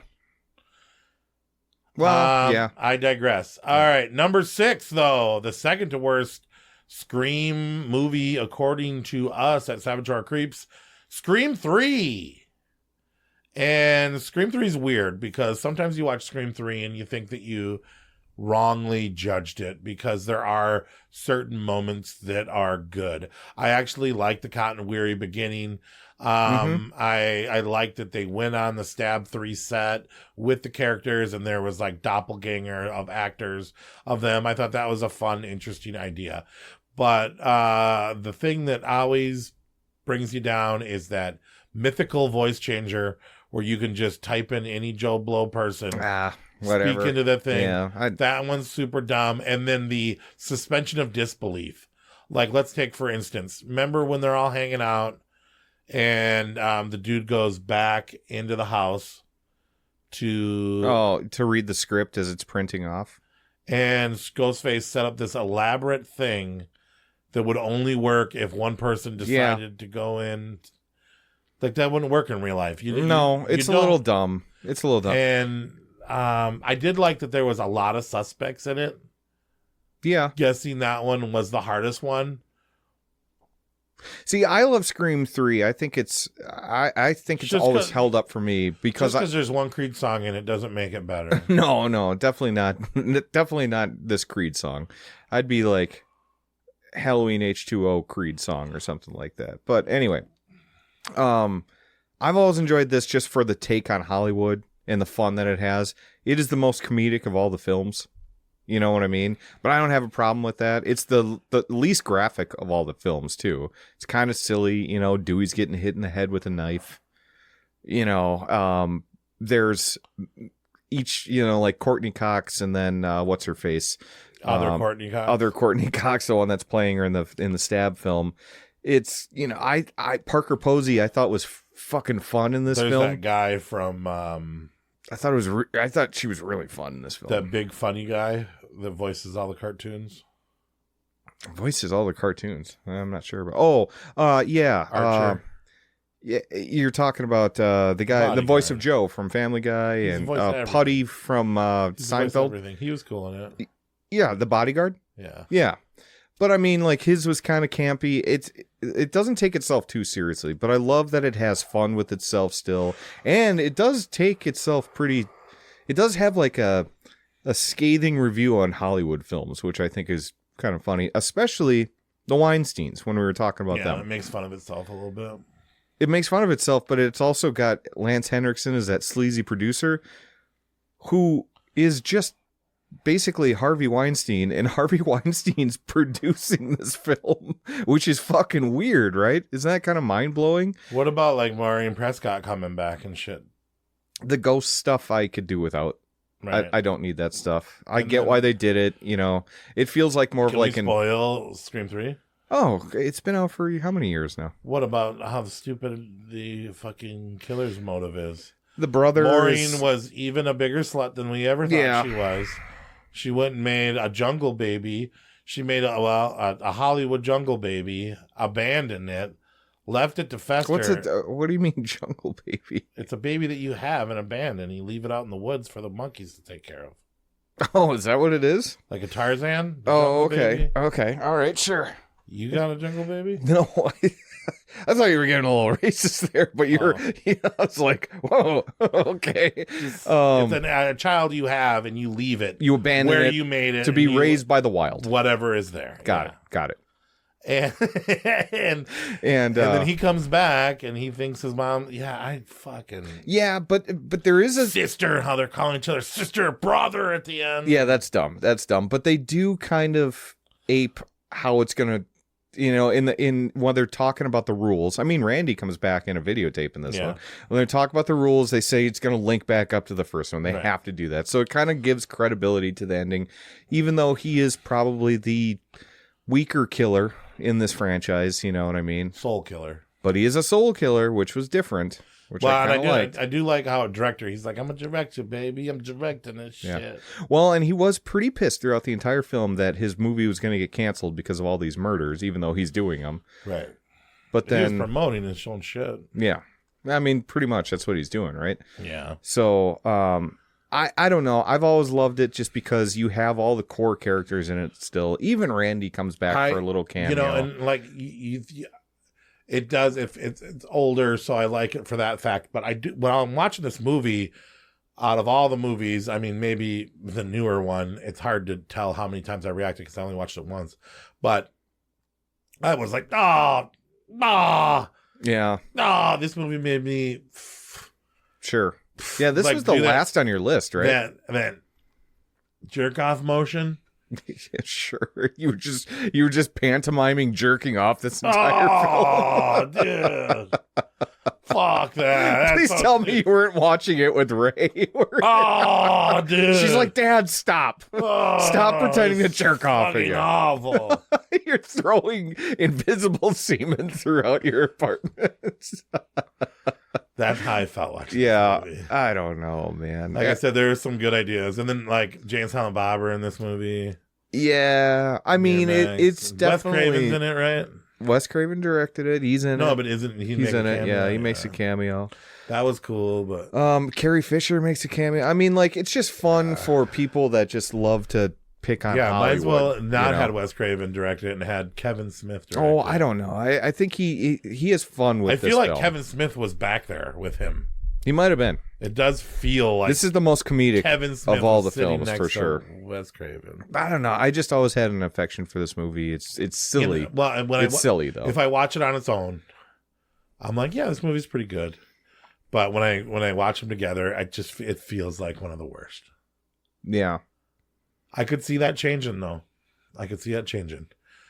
Well, yeah. I digress. All right, number 6 though, the second to worst Scream movie according to us at Saboteur Creeps, Scream 3. And Scream 3 is weird because sometimes you watch Scream 3 and you think that you wrongly judged it because there are certain moments that are good. I actually like the Cotton Weary beginning. I like that they went on the Stab 3 set with the characters and there was like doppelganger of actors of them. I thought that was a fun, interesting idea. But the thing that always brings you down is that mythical voice changer where you can just type in any Joe Blow person. Whatever. Speak into the thing. Yeah, that one's super dumb. And then the suspension of disbelief. Like, let's take, for instance, remember when they're all hanging out and the dude goes back into the house to read the script as it's printing off. And Ghostface set up this elaborate thing that would only work if one person decided to go in. Like, that wouldn't work in real life. It's a little dumb. It's a little dumb. And I did like that there was a lot of suspects in it. Yeah. Guessing that one was the hardest one. See, I love Scream 3. I think it's always held up for me because there's one Creed song in it doesn't make it better. No, definitely not. Definitely not this Creed song. I'd be like Halloween H2O Creed song or something like that. But anyway, I've always enjoyed this just for the take on Hollywood and the fun that it has. It is the most comedic of all the films. You know what I mean? But I don't have a problem with that. It's the least graphic of all the films, too. It's kind of silly. You know, Dewey's getting hit in the head with a knife. You know, there's each, you know, like Courtney Cox and then what's her face? Other Courtney Cox, the one that's playing her in the Stab film. It's, you know, I Parker Posey I thought was fucking fun in this film. There's that guy from I thought she was really fun in this film. That big funny guy that voices all the cartoons. Voices all the cartoons. I'm not sure about. Yeah. Archer. Yeah, you're talking about the guy, the voice of Joe from Family Guy, and Putty from Seinfeld. Everything. He was cool in it. Yeah, the bodyguard. Yeah. Yeah. But I mean, like, his was kind of campy. It doesn't take itself too seriously, but I love that it has fun with itself still. And it does take itself it does have like a scathing review on Hollywood films, which I think is kind of funny, especially the Weinsteins when we were talking about them. Yeah, it makes fun of itself a little bit. It makes fun of itself, but it's also got Lance Henriksen as that sleazy producer who is just basically Harvey Weinstein, and Harvey Weinstein's producing this film, which is fucking weird, right? Isn't that kind of mind-blowing? What about like Maureen Prescott coming back and shit? The ghost stuff I could do without. Right. I don't need that stuff. I get why they did it, you know. It feels like more of like an spoil Scream 3? Oh, it's been out for how many years now? What about how stupid the fucking killer's motive is? The brothers. Maureen was even a bigger slut than we ever thought she was. She went and made a jungle baby. She made a Hollywood jungle baby, abandoned it, left it to fester. What's it? What do you mean jungle baby? It's a baby that you have and abandon. You leave it out in the woods for the monkeys to take care of. Oh, is that what it is? Like a Tarzan? Oh, okay. Baby? Okay. All right, sure. You got a jungle baby? No, I thought you were getting a little racist there, but I was like, whoa, okay. It's a child you have and you leave it. You abandon where it you made it to be raised by the wild. Whatever is there. Got it. And then he comes back and he thinks his mom. Yeah, but there is a sister. How they're calling each other sister or brother at the end. Yeah, that's dumb. But they do kind of ape how it's gonna. You know, in when they're talking about the rules, I mean, Randy comes back in a videotape in this one. When they talk about the rules, they say it's going to link back up to the first one. They have to do that. So it kind of gives credibility to the ending, even though he is probably the weaker killer in this franchise. You know what I mean? Soul killer. But he is a soul killer, which was different. Which I kind of liked. I do like how a director, he's like, I'm a director, baby. I'm directing this shit. Well, and he was pretty pissed throughout the entire film that his movie was going to get canceled because of all these murders, even though he's doing them. Right. But then he was promoting his own shit. Yeah. I mean, pretty much that's what he's doing, right? Yeah. So, I don't know. I've always loved it just because you have all the core characters in it still. Even Randy comes back for a little cameo. You know, and like it does. If it's older, so I like it for that fact. But I do when I'm watching this movie, out of all the movies, I mean, maybe the newer one, it's hard to tell how many times I reacted because I only watched it once. But I was like, yeah, this movie made me. Sure. Yeah, this like, was the last on your list, right? That jerk off motion. Yeah, sure. You were just pantomiming jerking off this entire film. Dude. Fuck that. Please tell me you weren't watching it with Ray. Dude. She's like, Dad, stop. Stop pretending to jerk off again. Awful. You're throwing invisible semen throughout your apartment. That's how I felt watching Yeah, this movie. I don't know, man. Like I said, there are some good ideas. And then, like, Jay and Silent Bob are in this movie. Yeah, I mean, it's definitely... Wes Craven's in it, right? Wes Craven directed it. He's in it. No, but isn't he? He's in it. Cameo? Yeah, he makes a cameo. That was cool, but... Carrie Fisher makes a cameo. I mean, like, it's just fun for people that just love to pick on Hollywood. Might as well not had Wes Craven direct it and had Kevin Smith direct it. I don't know. I think he has fun with this I feel like film. Kevin Smith was back there with him. He might have been. It does feel like this is the most comedic Kevin Smith of all the was sitting films, next for to sure. Wes Craven. I don't know. I just always had an affection for this movie. It's silly. It's silly though. If I watch it on its own, I'm like, yeah, this movie's pretty good. But when I watch them together, it feels like one of the worst. Yeah. I could see that changing though. I could see that changing.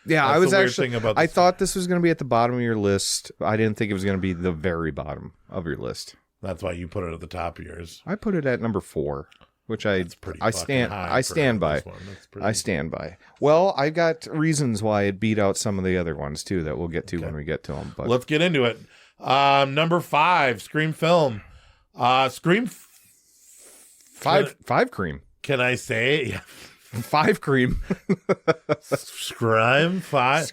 Yeah, That's I was the weird actually. thing about I this thought this was going to be at the bottom of your list. I didn't think it was going to be the very bottom of your list. That's why you put it at the top of yours. I put it at number 4, which I stand by. I stand by. Well, I got reasons why it beat out some of the other ones too that we'll get to when we get to them. But let's get into it. Number 5, Scream film. Scream 5 cream. Can I say? Yeah. 5 cream. Scream 5.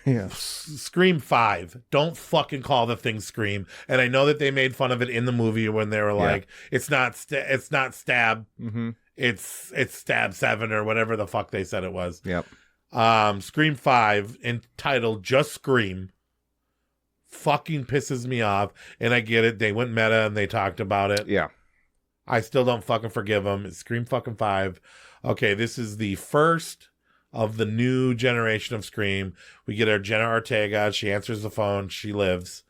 Yeah. Scream 5. Don't fucking call the thing Scream. And I know that they made fun of it in the movie when they were like, it's not Stab. Mm-hmm. It's Stab 7 or whatever the fuck they said it was. Yep. Scream 5 entitled Just Scream fucking pisses me off. And I get it. They went meta and they talked about it. Yeah. I still don't fucking forgive them. It's Scream fucking 5. Okay, this is the first of the new generation of Scream. We get our Jenna Ortega. She answers the phone. She lives.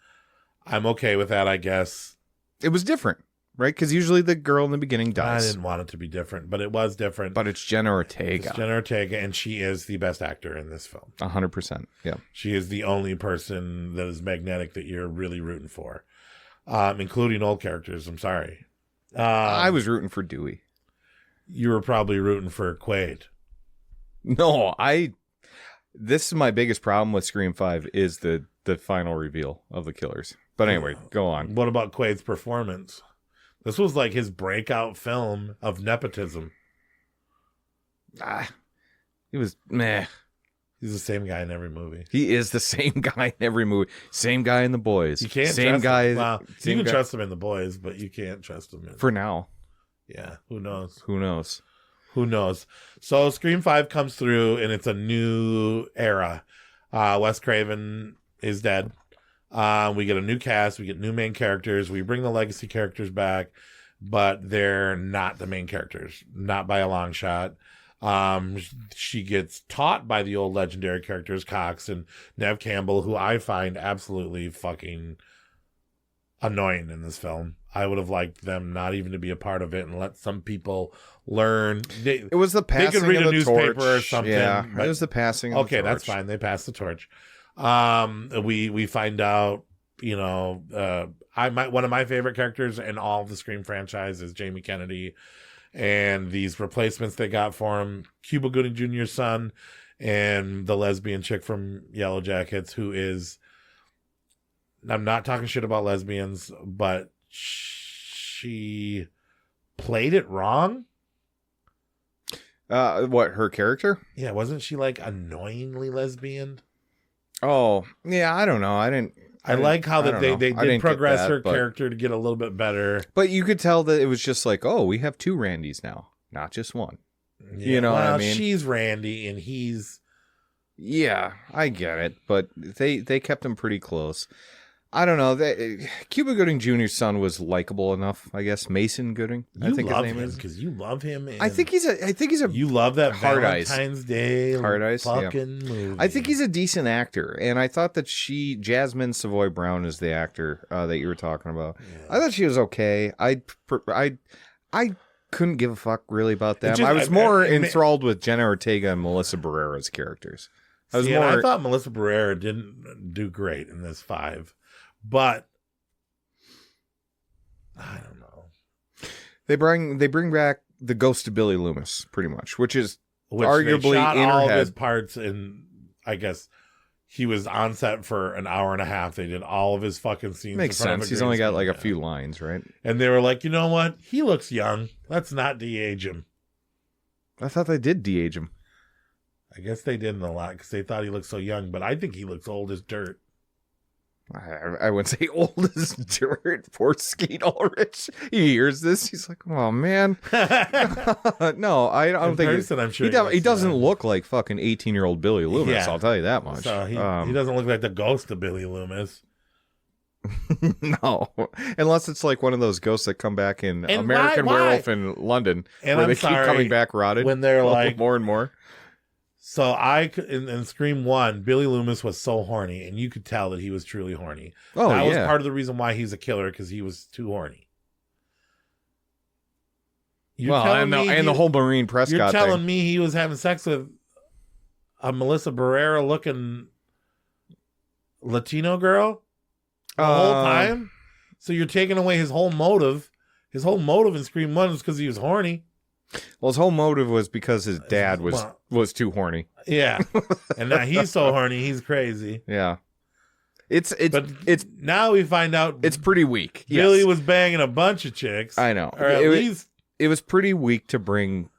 I'm okay with that, I guess. It was different, right? Because usually the girl in the beginning dies. I didn't want it to be different, but it was different. But it's Jenna Ortega. It's Jenna Ortega, and she is the best actor in this film. 100%. Yeah. She is the only person that is magnetic that you're really rooting for, including old characters. I'm sorry. I was rooting for Dewey. You were probably rooting for Quaid. No, this is my biggest problem with Scream 5 is the final reveal of the killers. But anyway, go on. What about Quaid's performance? This was like his breakout film of nepotism. It was meh. He's the same guy in every movie. He is the same guy in every movie. Same guy in The Boys. You can't same trust guy. him. Well, you can guy. trust him in The Boys, but you can't trust him for now. Yeah, who knows? Who knows? Who knows? So Scream 5 comes through, and it's a new era. Wes Craven is dead. We get a new cast. We get new main characters. We bring the legacy characters back, but they're not the main characters, not by a long shot. She gets taught by the old legendary characters, Cox and Nev Campbell, who I find absolutely fucking annoying in this film. I would have liked them not even to be a part of it and let some people learn. It was the passing. They could read of a the newspaper torch. or something. Yeah, but, it was the passing. Of the torch. That's fine. They passed the torch. We find out. One of my favorite characters in all of the Scream franchise is Jamie Kennedy, and these replacements they got for him: Cuba Gooding Jr.'s son, and the lesbian chick from Yellow Jackets, who is. I'm not talking shit about lesbians, but she played it wrong. What, her character? Yeah, wasn't she like annoyingly lesbian? Oh, yeah, I don't know. I like how that they did progress her but... character to get a little bit better. But you could tell that it was just like, oh, we have 2 Randys now, not just one. Yeah, you know what I mean? She's Randy and he's... Yeah, I get it. But they kept them pretty close. I don't know. Cuba Gooding Jr.'s son was likable enough, I guess. Mason Gooding, I think his name is. Because you love him. I think he's a. You love that Hard Valentine's Day Hard Eyes, fucking movie. I think he's a decent actor, and I thought that Jasmine Savoy Brown is the actor that you were talking about. Yeah. I thought she was okay. I couldn't give a fuck really about them. I was more enthralled with Jenna Ortega and Melissa Barrera's characters. I thought Melissa Barrera didn't do great in this 5. But I don't know. They bring back the ghost of Billy Loomis, pretty much, which arguably they shot in her all head. of his parts in. I guess he was on set for an hour and a half. They did all of his fucking scenes. Makes sense. He's only got like a few lines, right? And they were like, you know what? He looks young. Let's not de-age him. I thought they did de-age him. I guess they didn't a lot because they thought he looked so young, but I think he looks old as dirt. I wouldn't say old as dirt. Poor Skeet Ulrich. He hears this. He's like, oh, man. No, I don't think I'm sure he doesn't look like fucking 18-year-old Billy Loomis. Yeah. I'll tell you that much. So he doesn't look like the ghost of Billy Loomis. No, unless it's like one of those ghosts that come back in American Werewolf in London, where they keep coming back rotted when they're like more and more. So in Scream 1, Billy Loomis was so horny, and you could tell that he was truly horny. Oh, that was part of the reason why he's a killer, because he was too horny. And the whole Maureen Prescott You're telling thing. me he was having sex with a Melissa Barrera looking Latino girl the whole time? So you're taking away his whole motive. His whole motive in Scream 1 is because he was horny. Well, his whole motive was because his dad was too horny. Yeah. And now he's so horny, he's crazy. Yeah. It's now we find out it's pretty weak. Billy was banging a bunch of chicks. I know. Or at least it was pretty weak to bring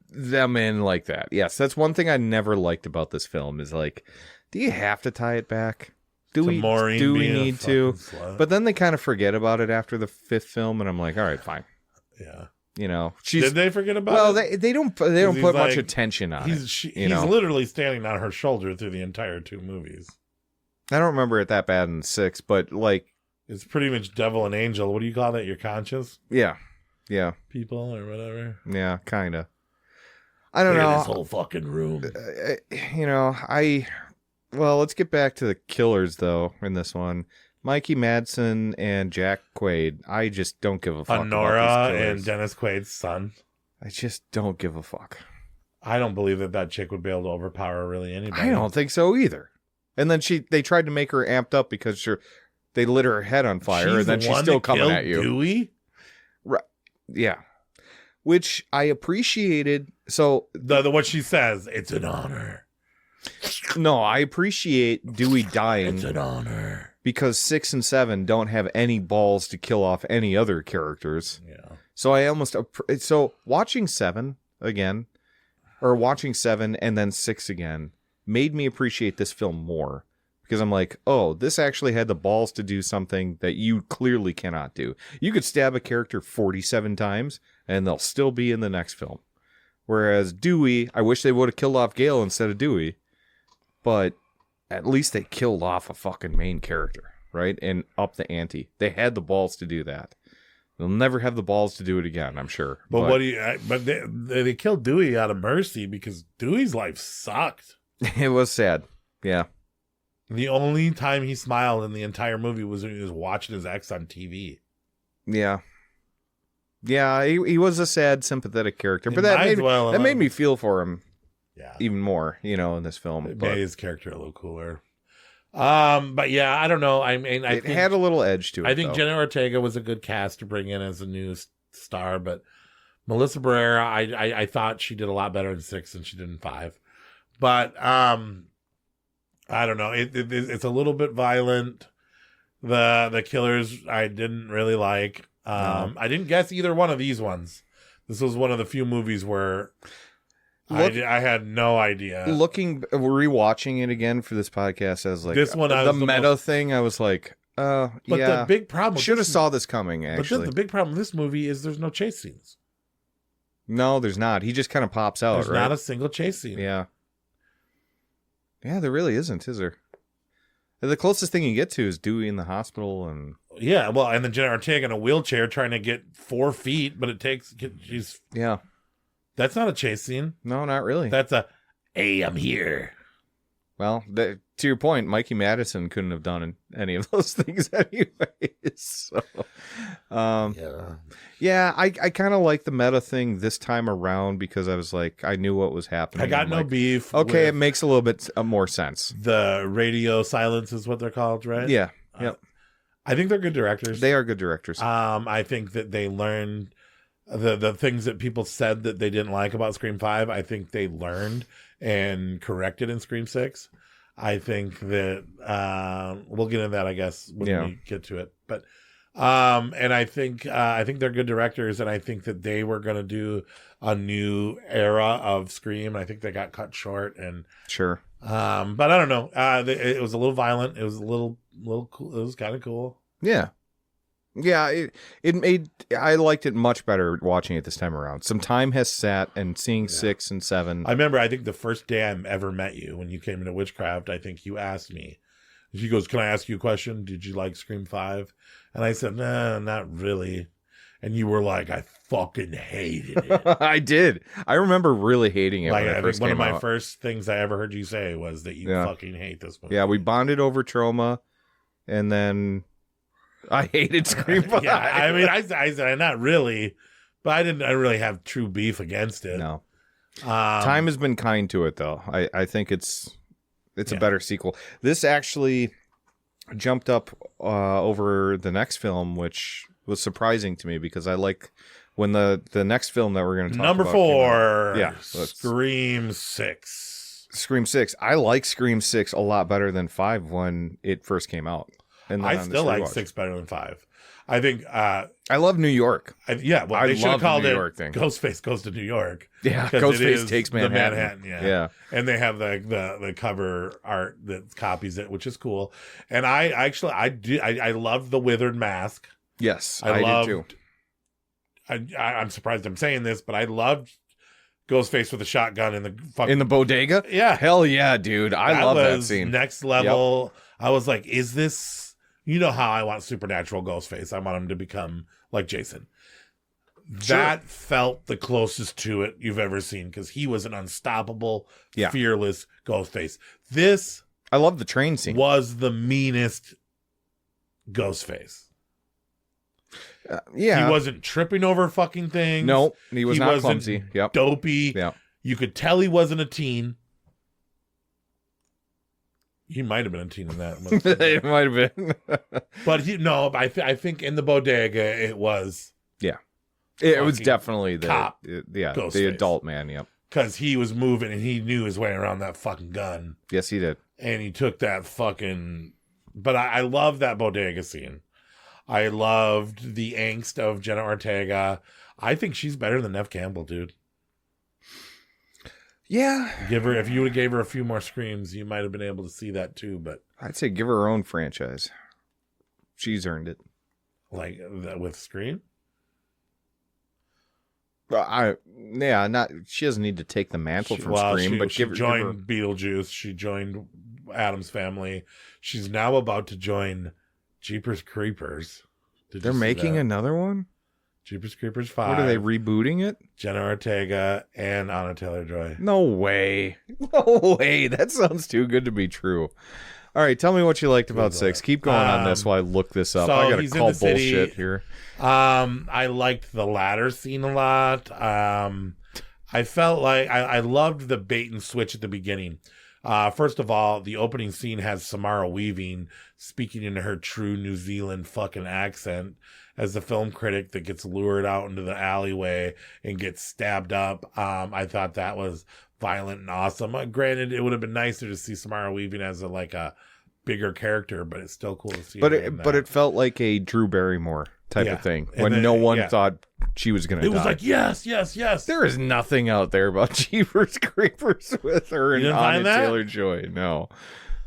them in like that. Yes, that's one thing I never liked about this film is like, do you have to tie it back? Do we need to? Slut. But then they kind of forget about it after the 5th film, and I'm like, all right, fine. Yeah. You know, did they forget about it? Well, they don't put much attention on it. He's literally standing on her shoulder through the entire 2 movies. I don't remember it that bad in 6, but like it's pretty much devil and angel. What do you call that? Your conscience? Yeah. People or whatever. Yeah, kind of. I don't know. This whole fucking room. Well, let's get back to the killers though. In this one. Mikey Madsen and Jack Quaid. I just don't give a fuck. Honora and Dennis Quaid's son. I just don't give a fuck. I don't believe that chick would be able to overpower really anybody. I don't think so either. And then they tried to make her amped up because they lit her head on fire, and then she's still coming at you. Dewey? Right. Yeah. Which I appreciated. So what she says, it's an honor. No, I appreciate Dewey dying. It's an honor. Because 6 and 7 don't have any balls to kill off any other characters. Yeah. So watching 7 again, or watching 7 and then 6 again, made me appreciate this film more. Because I'm like, oh, this actually had the balls to do something that you clearly cannot do. You could stab a character 47 times, and they'll still be in the next film. Whereas Dewey, I wish they would have killed off Gale instead of Dewey. But at least they killed off a fucking main character, right? And up the ante. They had the balls to do that. They'll never have the balls to do it again, I'm sure. But they killed Dewey out of mercy because Dewey's life sucked. It was sad. Yeah. The only time he smiled in the entire movie was when he was watching his ex on TV. Yeah. Yeah, he was a sad, sympathetic character. But that made me feel for him. Yeah. Even more, in this film. It made his character a little cooler. But yeah, I don't know. I mean, I think had a little edge to it. I think Jenna Ortega was a good cast to bring in as a new star, but Melissa Barrera, I thought she did a lot better in 6 than she did in 5. But I don't know. It's a little bit violent. The killers I didn't really like. I didn't guess either one of these ones. This was one of the few movies where I had no idea. Rewatching it again for this podcast, I was like, this one, the meta thing, I was like, but the big problem, should have saw this coming. Actually, but the big problem with this movie is there's no chase scenes. No, there's not. He just kind of pops out. There's not a single chase scene. Yeah, there really isn't, is there? The closest thing you get to is Dewey in the hospital, and Yeah, well, and then Jenna Ortega in a wheelchair trying to get 4 feet, but she's yeah. That's not a chase scene. No, not really. That's a, hey, I'm here. Well, to your point, Mikey Madison couldn't have done any of those things anyways. So, yeah, I kind of like the meta thing this time around because I was like, I knew what was happening. I got I'm no like, beef. Okay, it makes a little bit more sense. The radio silence is what they're called, right? Yeah. Yep. I think they're good directors. They are good directors. I think that they learned the things that people said that they didn't like about Scream 5. I think they learned and corrected in Scream 6. I think that we'll get into that, I guess, when we get to it. But and I think they're good directors, and I think that they were going to do a new era of Scream. I think they got cut short, and sure. But I don't know. It was a little violent. It was a little cool. It was kind of cool. Yeah. Yeah, it made I liked it much better watching it this time around. Some time has sat, and seeing 6 and 7. I remember, I think the first day I ever met you, when you came into Witchcraft, I think you asked me. She goes, "Can I ask you a question? Did you like Scream 5?" And I said, "Nah, not really." And you were like, "I fucking hated it." I did. I remember really hating it. Like, when it I first think one of came my out. first things I ever heard you say was that you fucking hate this movie. Yeah, we bonded over trauma, and then I hated Scream 5. Yeah, I mean, I said not really, but I didn't really have true beef against it. No. Time has been kind to it, though. I think it's a better sequel. This actually jumped up over the next film, which was surprising to me because I like when the next film that we're going to talk Number about 4, Scream 6. Scream 6. I like Scream 6 a lot better than 5 when it first came out. And then I still like 6 better than 5. I think I love New York. They should have called it Ghostface Goes to New York. Yeah, Ghostface Takes Manhattan. Yeah. And they have the cover art that copies it, which is cool. And I loved the withered mask. Yes, I did too. I'm surprised I'm saying this, but I loved Ghostface with a shotgun in the bodega. Yeah, hell yeah, dude! I love that scene. Next level. Yep. I was like, is this? You know how I want supernatural Ghostface. I want him to become like Jason. Sure. That felt the closest to it you've ever seen because he was an unstoppable, fearless Ghostface. This, I love the train scene. Was the meanest Ghostface. He wasn't tripping over fucking things. No, he was not clumsy. Yep. Dopey. Yeah. You could tell he wasn't a teen. He might have been a teen in that. It might have been. But I think in the bodega it was. Yeah. It was definitely the cop. The adult man. Yep. Because he was moving and he knew his way around that fucking gun. Yes, he did. And he took that fucking. But I love that bodega scene. I loved the angst of Jenna Ortega. I think she's better than Neve Campbell, dude. Yeah. If you would have gave her a few more screams, you might have been able to see that too. But I'd say give her own franchise. She's earned it. Like with Scream? She doesn't need to take the mantle from Scream, but she joined Beetlejuice. She joined Addams Family. She's now about to join Jeepers Creepers. They're making another one? Jeepers Creepers 5. What are they rebooting it? Jenna Ortega and Anna Taylor-Joy. No way. No way. That sounds too good to be true. All right, tell me what you liked about 6. Keep going on this while I look this up. I gotta call bullshit here. I liked the ladder scene a lot. I felt like I loved the bait and switch at the beginning. First of all, the opening scene has Samara Weaving speaking in her true New Zealand fucking accent as the film critic that gets lured out into the alleyway and gets stabbed up. I thought that was violent and awesome. Granted, it would have been nicer to see Samara Weaving as a bigger character, but it's still cool to see. But it felt like a Drew Barrymore type of thing when no one thought she was going to die. It was like, yes, yes, yes. There is nothing out there about Jeepers Creepers with her and Anya Taylor-Joy. No.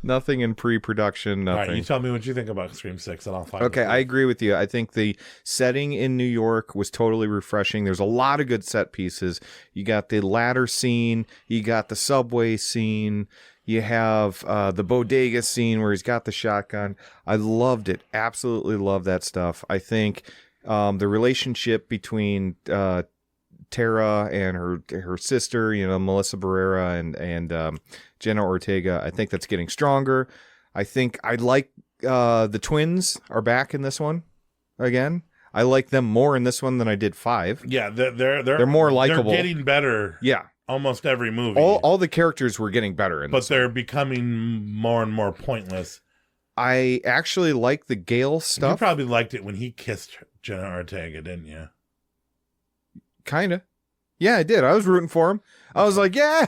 Nothing in pre-production, nothing. All right, you tell me what you think about Scream 6 and I'll find Okay, I agree with you. I think the setting in New York was totally refreshing. There's a lot of good set pieces. You got the ladder scene. You got the subway scene. You have the bodega scene where he's got the shotgun. I loved it. Absolutely love that stuff. I think the relationship between Tara and her sister, Melissa Barrera and Jenna Ortega, I think that's getting stronger. I think I like the twins are back in this one again. I like them more in this one than I did 5. Yeah, they're more likable. They're getting better. Yeah. Almost every movie. All the characters were getting better in this but they're becoming more and more pointless. I actually like the Gale stuff. You probably liked it when he kissed Jenna Ortega, didn't you? Kinda. Yeah, I did. I was rooting for him. I was like, yeah,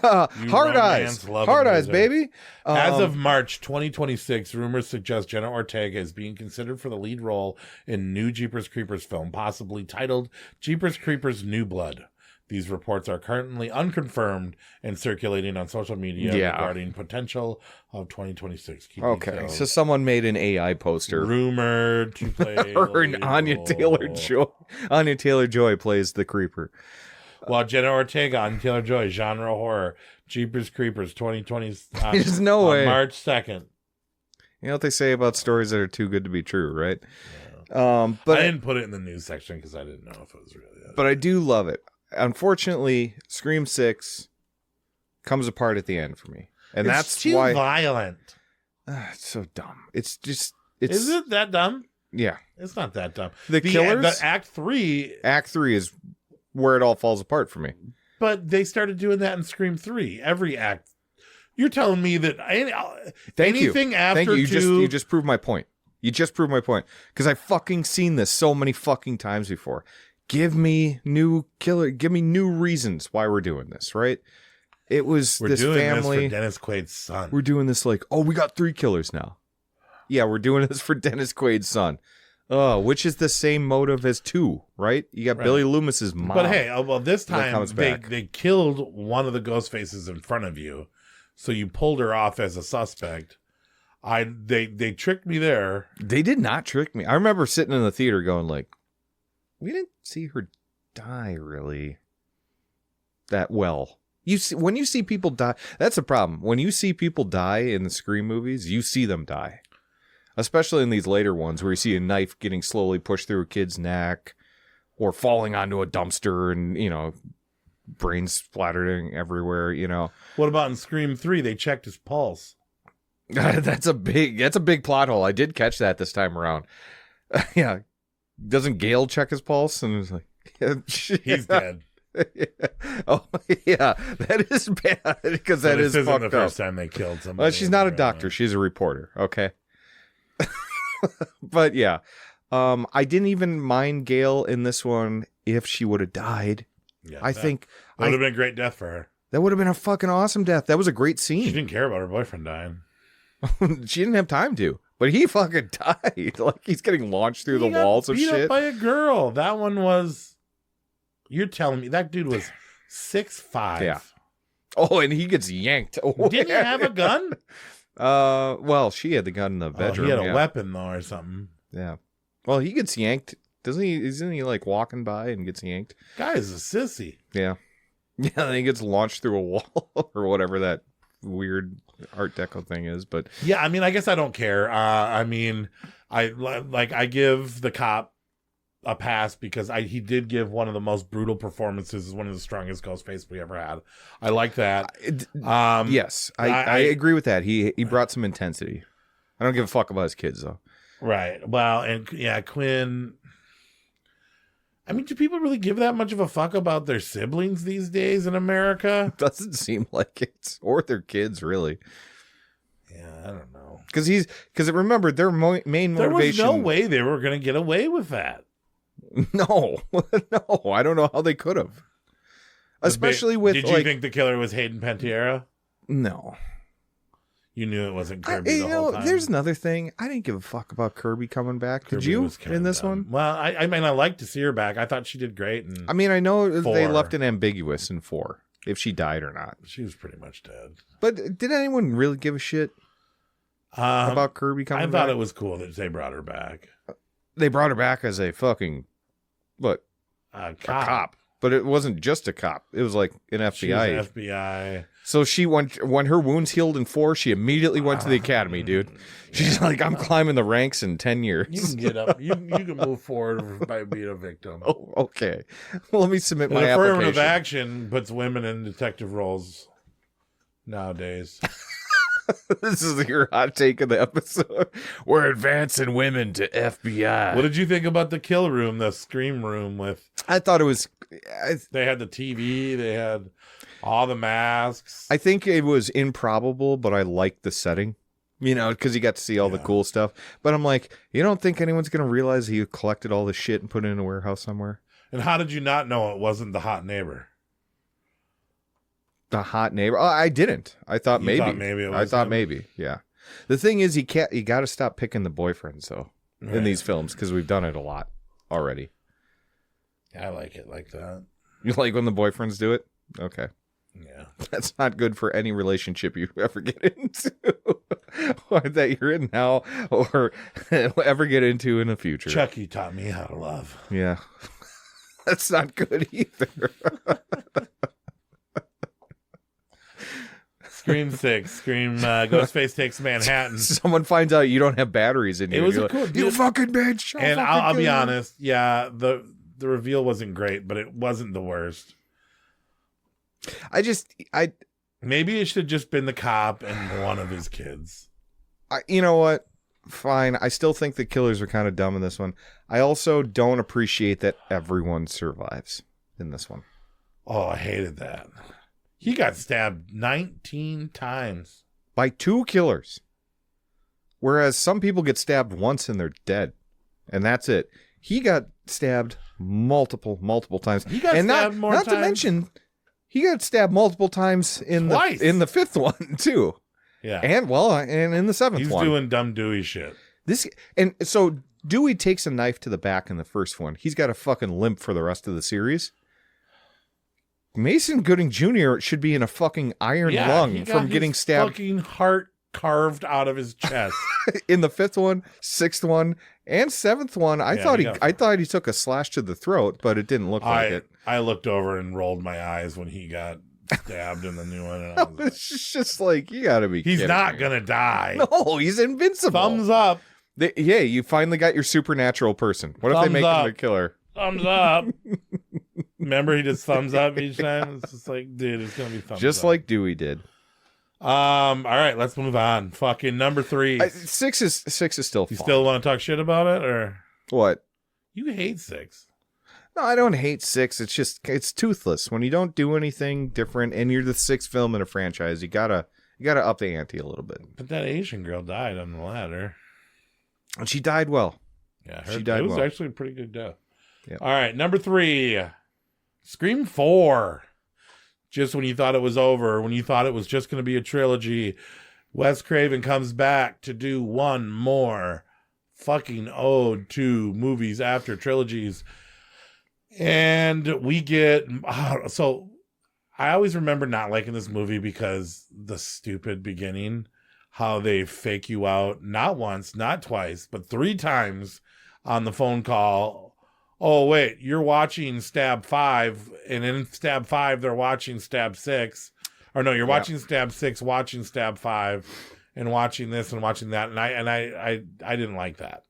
hard eyes, baby. As of March 2026, rumors suggest Jenna Ortega is being considered for the lead role in new Jeepers Creepers film, possibly titled Jeepers Creepers New Blood. These reports are currently unconfirmed and circulating on social media regarding potential of 2026. Okay, so someone made an AI poster. Rumored to play or Anya Taylor-Joy. Anya Taylor-Joy plays the creeper. Well, Jenna Ortega, Anya Taylor-Joy, genre horror, Jeepers Creepers 2020. There's no way. March 2nd. You know what they say about stories that are too good to be true, right? Yeah. But I didn't put it in the news section because I didn't know if it was really that. But I do love it. Unfortunately, Scream 6 comes apart at the end for me. And it's that's too why violent. It's so dumb. Is it that dumb? Yeah. It's not that dumb. The killers? The Act 3 is where it all falls apart for me. But they started doing that in Scream 3. Every act. You're telling me that anything after Thank you. 2... You just proved my point. You just proved my point. Because I've fucking seen this so many fucking times before. Give me new reasons why we're doing this, right? It was this family. This for Dennis Quaid's son. We're doing this like, oh, we got 3 killers now. Yeah, we're doing this for Dennis Quaid's son. Which is the same motive as 2, right? You got Billy Loomis's mom. But hey, this time they killed one of the ghost faces in front of you, so you pulled her off as a suspect. They tricked me there. They did not trick me. I remember sitting in the theater going like, we didn't see her die really that well. When you see people die, that's a problem. When you see people die in the Scream movies, you see them die. Especially in these later ones where you see a knife getting slowly pushed through a kid's neck or falling onto a dumpster and, brains splattering everywhere, What about in Scream 3? They checked his pulse. That's a big plot hole. I did catch that this time around. Yeah. Doesn't Gale check his pulse? And it's like, he's dead. Oh, yeah. That is bad because that is fucked up. This isn't the first time they killed somebody. Well, she's not a doctor. She's a reporter. Okay. But yeah, I didn't even mind Gale in this one if she would have died. Yeah, I think that would have been a great death for her. That would have been a fucking awesome death. That was a great scene. She didn't care about her boyfriend dying. She didn't have time to, but he fucking died. Like he's getting launched through the walls of shit. Beat up by a girl. That one was. You're telling me that dude was 6'5". Yeah. Oh, and he gets yanked. Didn't he have a gun? Well, she had the gun in the bedroom. He had a weapon though, or something. Yeah. Well, he gets yanked, doesn't he? Isn't he like walking by and gets yanked? Guy is a sissy. Yeah. Yeah. Then he gets launched through a wall or whatever that weird Art Deco thing is. But yeah, I mean, I guess I don't care. I give the cop a pass because he did give one of the most brutal performances, one of the strongest Ghostface we ever had. I like that. Yes, I agree with that. He brought some intensity. I don't give a fuck about his kids though. Right. Well, and yeah, Quinn. I mean, do people really give that much of a fuck about their siblings these days in America? Doesn't seem like it, or their kids really. Yeah, I don't know. Because remember their main motivation. There was no way they were going to get away with that. No, I don't know how they could have. Especially with. Did you think the killer was Hayden Panettiere? No. You knew it wasn't Kirby the whole time. There's another thing. I didn't give a fuck about Kirby coming back. Did you in this one? Well, I mean, I like to see her back. I thought she did great. I mean, I know they left it ambiguous in 4 if she died or not. She was pretty much dead. But did anyone really give a shit about Kirby coming back? I thought it was cool that they brought her back. They brought her back as a fucking a cop. but it wasn't just a cop. It was like an FBI. She was FBI. So she went, when her wounds healed in 4, she immediately went to the academy, dude. She's like, I'm climbing the ranks in 10 years. You can get up. You can move forward by being a victim. Oh, okay. Well, let me submit my Affirmative application. action puts women in detective roles nowadays. This is your hot take of the episode. We're advancing women to FBI. What did you think about the kill room, the scream room with... I thought it was... They had the TV, they had all the masks. I think it was improbable, but I liked the setting. You know, because you got to see all the cool stuff. But I'm like, you don't think anyone's going to realize he collected all this shit and put it in a warehouse somewhere? And how did you not know it wasn't the hot neighbor? The hot neighbor? Oh, I didn't. I thought maybe. It was I thought him? maybe, yeah. The thing is, you got to stop picking the boyfriends, though, in these films, because we've done it a lot already. I like it like that. You like when the boyfriends do it? Okay. Yeah. That's not good for any relationship you ever get into, or that you're in now, or ever get into in the future. Chucky taught me how to love. Yeah. That's not good either. Scream 6. Scream Ghostface Takes Manhattan. Someone finds out you don't have batteries in you. It was You're a like, cool deal. You fucking bitch. And I'll be honest. Yeah, the reveal wasn't great, but it wasn't the worst. Maybe it should have just been the cop and one of his kids. You know what? Fine. I still think the killers are kind of dumb in this one. I also don't appreciate that everyone survives in this one. Oh, I hated that. He got stabbed 19 times. By 2 killers. Whereas some people get stabbed once and they're dead. And that's it. He got stabbed multiple times. He got stabbed more not times. to mention, he got stabbed multiple times in the 5th one, too. Yeah. And in the 7th one. He's doing dumb Dewey shit. And so Dewey takes a knife to the back in the first one. He's got a fucking limp for the rest of the series. Mason Gooding Jr. should be in a fucking iron lung from getting stabbed. Fucking heart carved out of his chest. In the 5th one, 6th one, and 7th one. I thought he took a slash to the throat, but it didn't look like it. I looked over and rolled my eyes when he got stabbed in the new one. And I was It's just like, you gotta be he's kidding not me. gonna die. No, he's invincible. Thumbs up. You finally got your supernatural person. What if they make him a killer? Thumbs up. Remember, he just thumbs up each time. It's just like, dude, it's gonna be thumbs up. Just like Dewey did. All right, let's move on. Fucking number 3. 6 is still fun. You still want to talk shit about it, or what? You hate 6. No, I don't hate 6. It's toothless. When you don't do anything different and you're the 6th film in a franchise, you gotta up the ante a little bit. But that Asian girl died on the ladder. And she died well. Yeah, she died it was well. actually a pretty good death. Yep. All right, number 3. Scream 4. Just when you thought it was over, when you thought it was just going to be a trilogy, Wes Craven comes back to do one more fucking ode to movies after trilogies. And we get... So, I always remember not liking this movie because the stupid beginning, how they fake you out, not once, not twice, but 3 times on the phone call. Oh, wait, you're watching Stab 5, and in Stab 5, they're watching Stab 6. Or no, you're watching Stab 6, watching Stab 5, and watching this and watching that. And I didn't like that.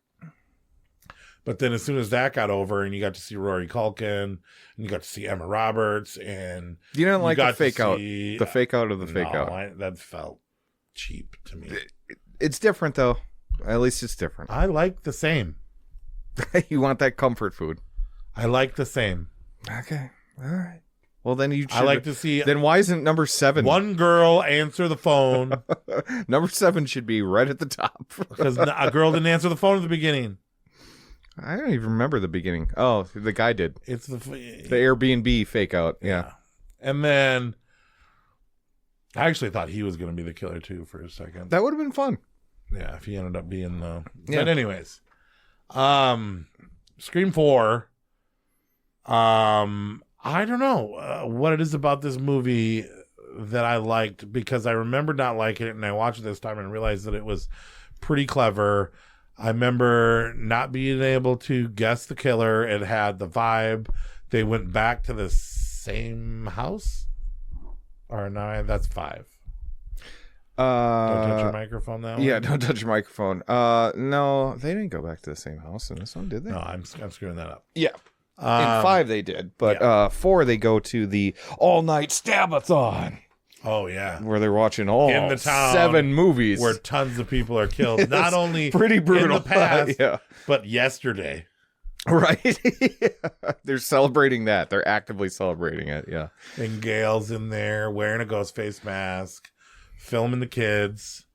But then as soon as that got over, and you got to see Rory Culkin, and you got to see Emma Roberts, and you didn't like the fake out. See, the fake out of the fake out. That felt cheap to me. It's different, though. At least it's different. I like the same. You want that comfort food. I like the same. Okay. All right. Well, then you should. I like to see. Then why isn't number 7? One girl answer the phone. Number 7 should be right at the top. Because a girl didn't answer the phone at the beginning. I don't even remember the beginning. Oh, the guy did. It's the Airbnb fake out. Yeah. And then I actually thought he was going to be the killer too for a second. That would have been fun. Yeah, if he ended up being the... Yeah. But anyways, Scream 4, I don't know what it is about this movie that I liked, because I remember not liking it, and I watched it this time and realized that it was pretty clever. I remember not being able to guess the killer. It had the vibe they went back to the same house? Or no, that's 5. Don't touch your microphone that Yeah, one? don't touch your microphone. No, they didn't go back to the same house in this one, did they? No, I'm screwing that up. Yeah. In 5 they did, but 4 they go to the all-night stab-a-thon. Oh, yeah. Where they're watching all in the town 7 movies. Where tons of people are killed. Not only pretty brutal in the past, yeah. but yesterday. Right. They're celebrating that. They're actively celebrating it, yeah. And Gail's in there wearing a ghost face mask, filming the kids.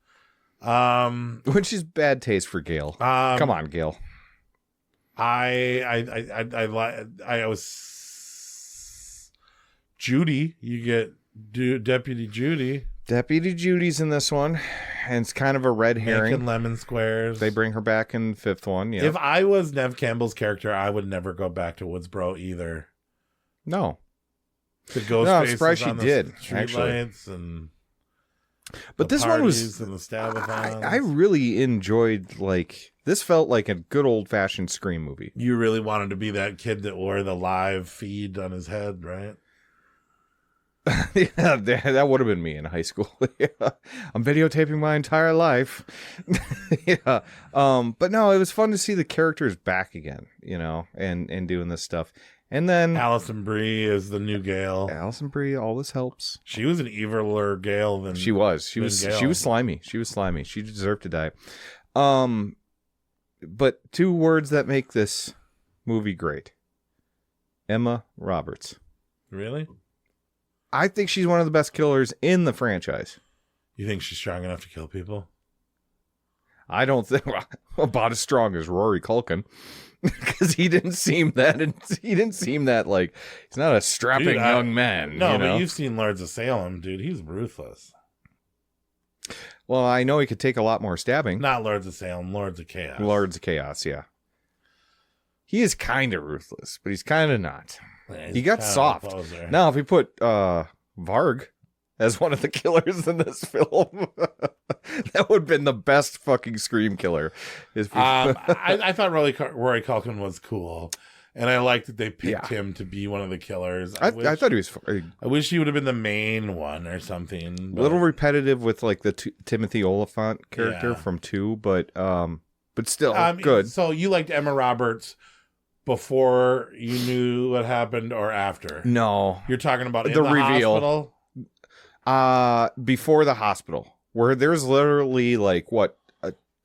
Which is bad taste for Gail. Come on, Gail. I was Judy. You get Deputy Judy. Deputy Judy's in this one, and it's kind of a red herring. Making lemon squares. They bring her back in the 5th one. Yeah. If I was Nev Campbell's character, I would never go back to Woodsboro either. No. The ghost I'm faces surprised she on the did, street actually. lights and But the this one was. parties and the stab-a-thons. I really enjoyed, like, this felt like a good old fashioned Scream movie. You really wanted to be that kid that wore the live feed on his head, right? Yeah, that would have been me in high school. Yeah. I'm videotaping my entire life. Yeah. But no, it was fun to see the characters back again, you know, and doing this stuff. And then Alison Brie is the new Gale. Alison Brie always helps. She was an eviler Gale than She was slimy. She was slimy. She deserved to die. But 2 words that make this movie great. Emma Roberts. Really? I think she's one of the best killers in the franchise. You think she's strong enough to kill people? I don't think about as strong as Rory Culkin, because he didn't seem that like he's not a strapping young man. No, you know? but you've seen Lords of Salem, dude. He's ruthless. Well, I know he could take a lot more stabbing. Not Lords of Salem, Lords of Chaos. Lords of Chaos, yeah. He is kind of ruthless, but he's kind of not. Yeah, he got soft. Now, if we put Varg as one of the killers in this film, that would have been the best fucking Scream killer. I thought Rory Culkin was cool, and I liked that they picked him to be one of the killers. I thought he was. I wish he would have been the main one or something. A little repetitive with like the Timothy Oliphant character from 2, but still good. So you liked Emma Roberts before you knew what happened or after? No, you're talking about the reveal. Hospital? Before the hospital, where there's literally like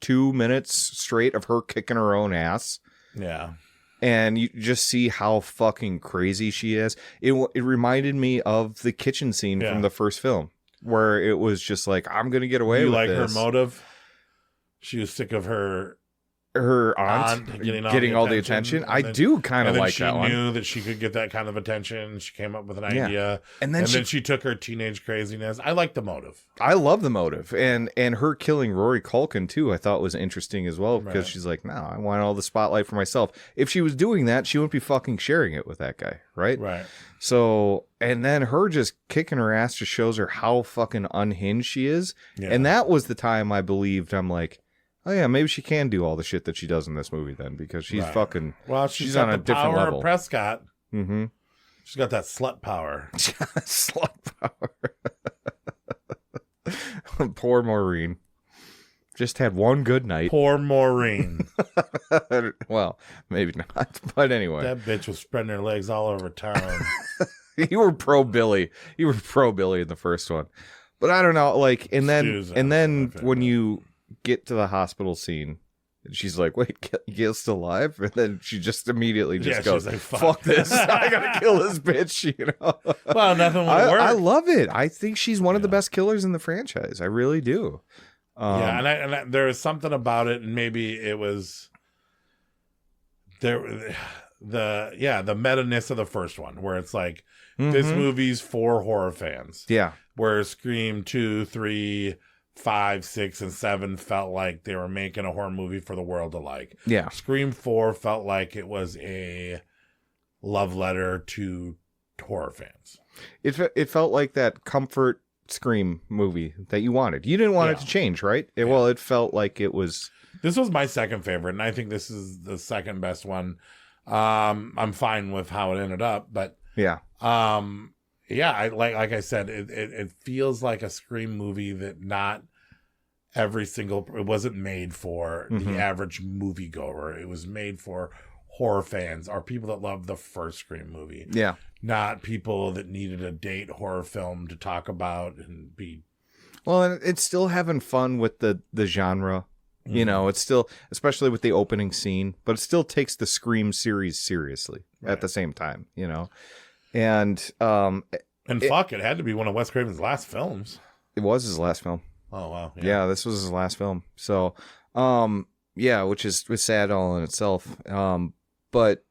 2 minutes straight of her kicking her own ass. Yeah. And you just see how fucking crazy she is. It reminded me of the kitchen scene from the first film, where it was just like, I'm gonna get away with this. You like her motive? She was sick of her aunt getting all the attention. I do kind of like that one. She knew that she could get that kind of attention. She came up with an idea, and then she took her teenage craziness. I like the motive. I love the motive, and her killing Rory Culkin too. I thought was interesting as well, because she's like, no, I want all the spotlight for myself. If she was doing that, she wouldn't be fucking sharing it with that guy, right? Right. So, and then her just kicking her ass just shows her how fucking unhinged she is, and that was the time I believed. I'm like, oh yeah, maybe she can do all the shit that she does in this movie then, because she's fucking. Well, she's on a different level. Of Prescott. Mm-hmm. She's got that slut power. Slut power. Poor Maureen. Just had one good night. Poor Maureen. Well, maybe not, but anyway. That bitch was spreading her legs all over town. You were pro Billy. You were pro Billy in the first one, but I don't know. Like, and then when you get to the hospital scene, and she's like, wait, Gail's still alive? And then she just immediately goes, like, fuck this. I gotta kill this bitch, you know? Well, nothing would work. I love it. I think she's one of the best killers in the franchise. I really do. And there was something about it, and maybe it was the meta-ness of the first one, where it's like, this movie's for horror fans. Yeah. Where Scream 2, 3, 5, 6, and 7 felt like they were making a horror movie for the world to like. Yeah. Scream 4 felt like it was a love letter to horror fans. It felt like that comfort Scream movie that you wanted. You didn't want it to change, right? Well, it felt like it was. This was my second favorite, and I think this is the second best one. I'm fine with how it ended up, but Yeah. yeah, like I said, it feels like a Scream movie that not it wasn't made for the average moviegoer. It was made for horror fans or people that loved the first Scream movie. Yeah. Not people that needed a date horror film to talk about and be. Well, and it's still having fun with the genre. You know, it's still, especially with the opening scene, but it still takes the Scream series seriously at the same time, you know. And it had to be one of Wes Craven's last films. It was his last film. Oh wow. Yeah, this was his last film. So, yeah, which is sad all in itself. But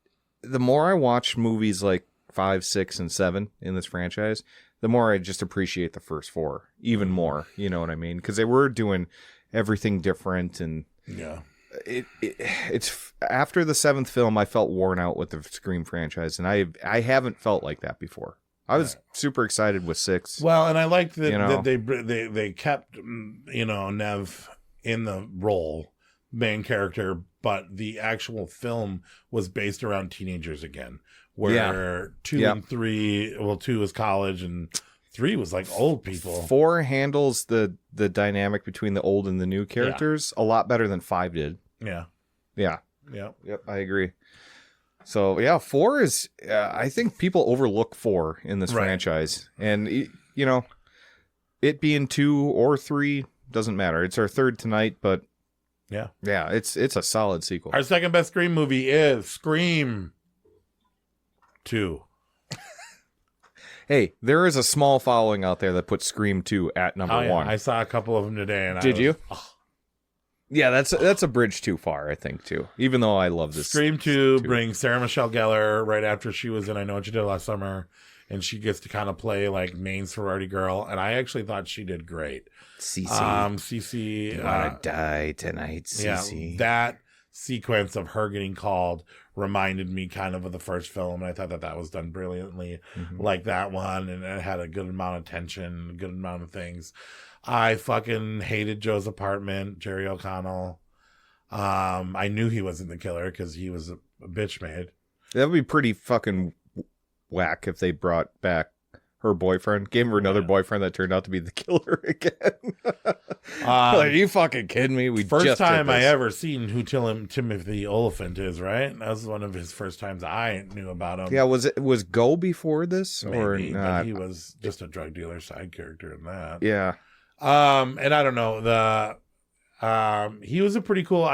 the more I watch movies like 5, 6, and 7 in this franchise, the more I just appreciate the first 4 even more. You know what I mean? Because they were doing everything different, and yeah, it's after the 7th film, I felt worn out with the Scream franchise, and I haven't felt like that before. I was super excited with 6. Well, and I liked that they kept Nev in the role, main character, but the actual film was based around teenagers again. Where 2 and 3, 2 was college and 3 was like old people. 4 handles the dynamic between the old and the new characters a lot better than 5 did. Yeah. Yeah. Yeah. Yep. I agree. So yeah, 4 is. I think people overlook 4 in this franchise, and you know, it being 2 or 3 doesn't matter. It's our 3rd tonight, but yeah, it's a solid sequel. Our second best Scream movie is Scream 2. Hey, there is a small following out there that puts Scream 2 at number 1. I saw a couple of them today, and did you? Oh. Yeah, that's a bridge too far, I think, too. Even though I love this. Scream 2 brings Sarah Michelle Gellar right after she was in I Know What You Did Last Summer, and she gets to kind of play like main sorority girl, and I actually thought she did great. Cece, you wanna die tonight, Cece. Yeah, that sequence of her getting called reminded me kind of the first film, and I thought that was done brilliantly, like that one, and it had a good amount of tension, a good amount of things. I fucking hated Joe's apartment, Jerry O'Connell. I knew he wasn't the killer because he was a bitch made. That would be pretty fucking whack if they brought back her boyfriend, gave her another boyfriend that turned out to be the killer again. Are you fucking kidding me? First time I ever seen who Timothy Olyphant is, right? That was one of his first times I knew about him. Yeah, was Go before this? Maybe, or but not? he was just a drug dealer side character in that. Yeah. And I don't know, he was a pretty cool,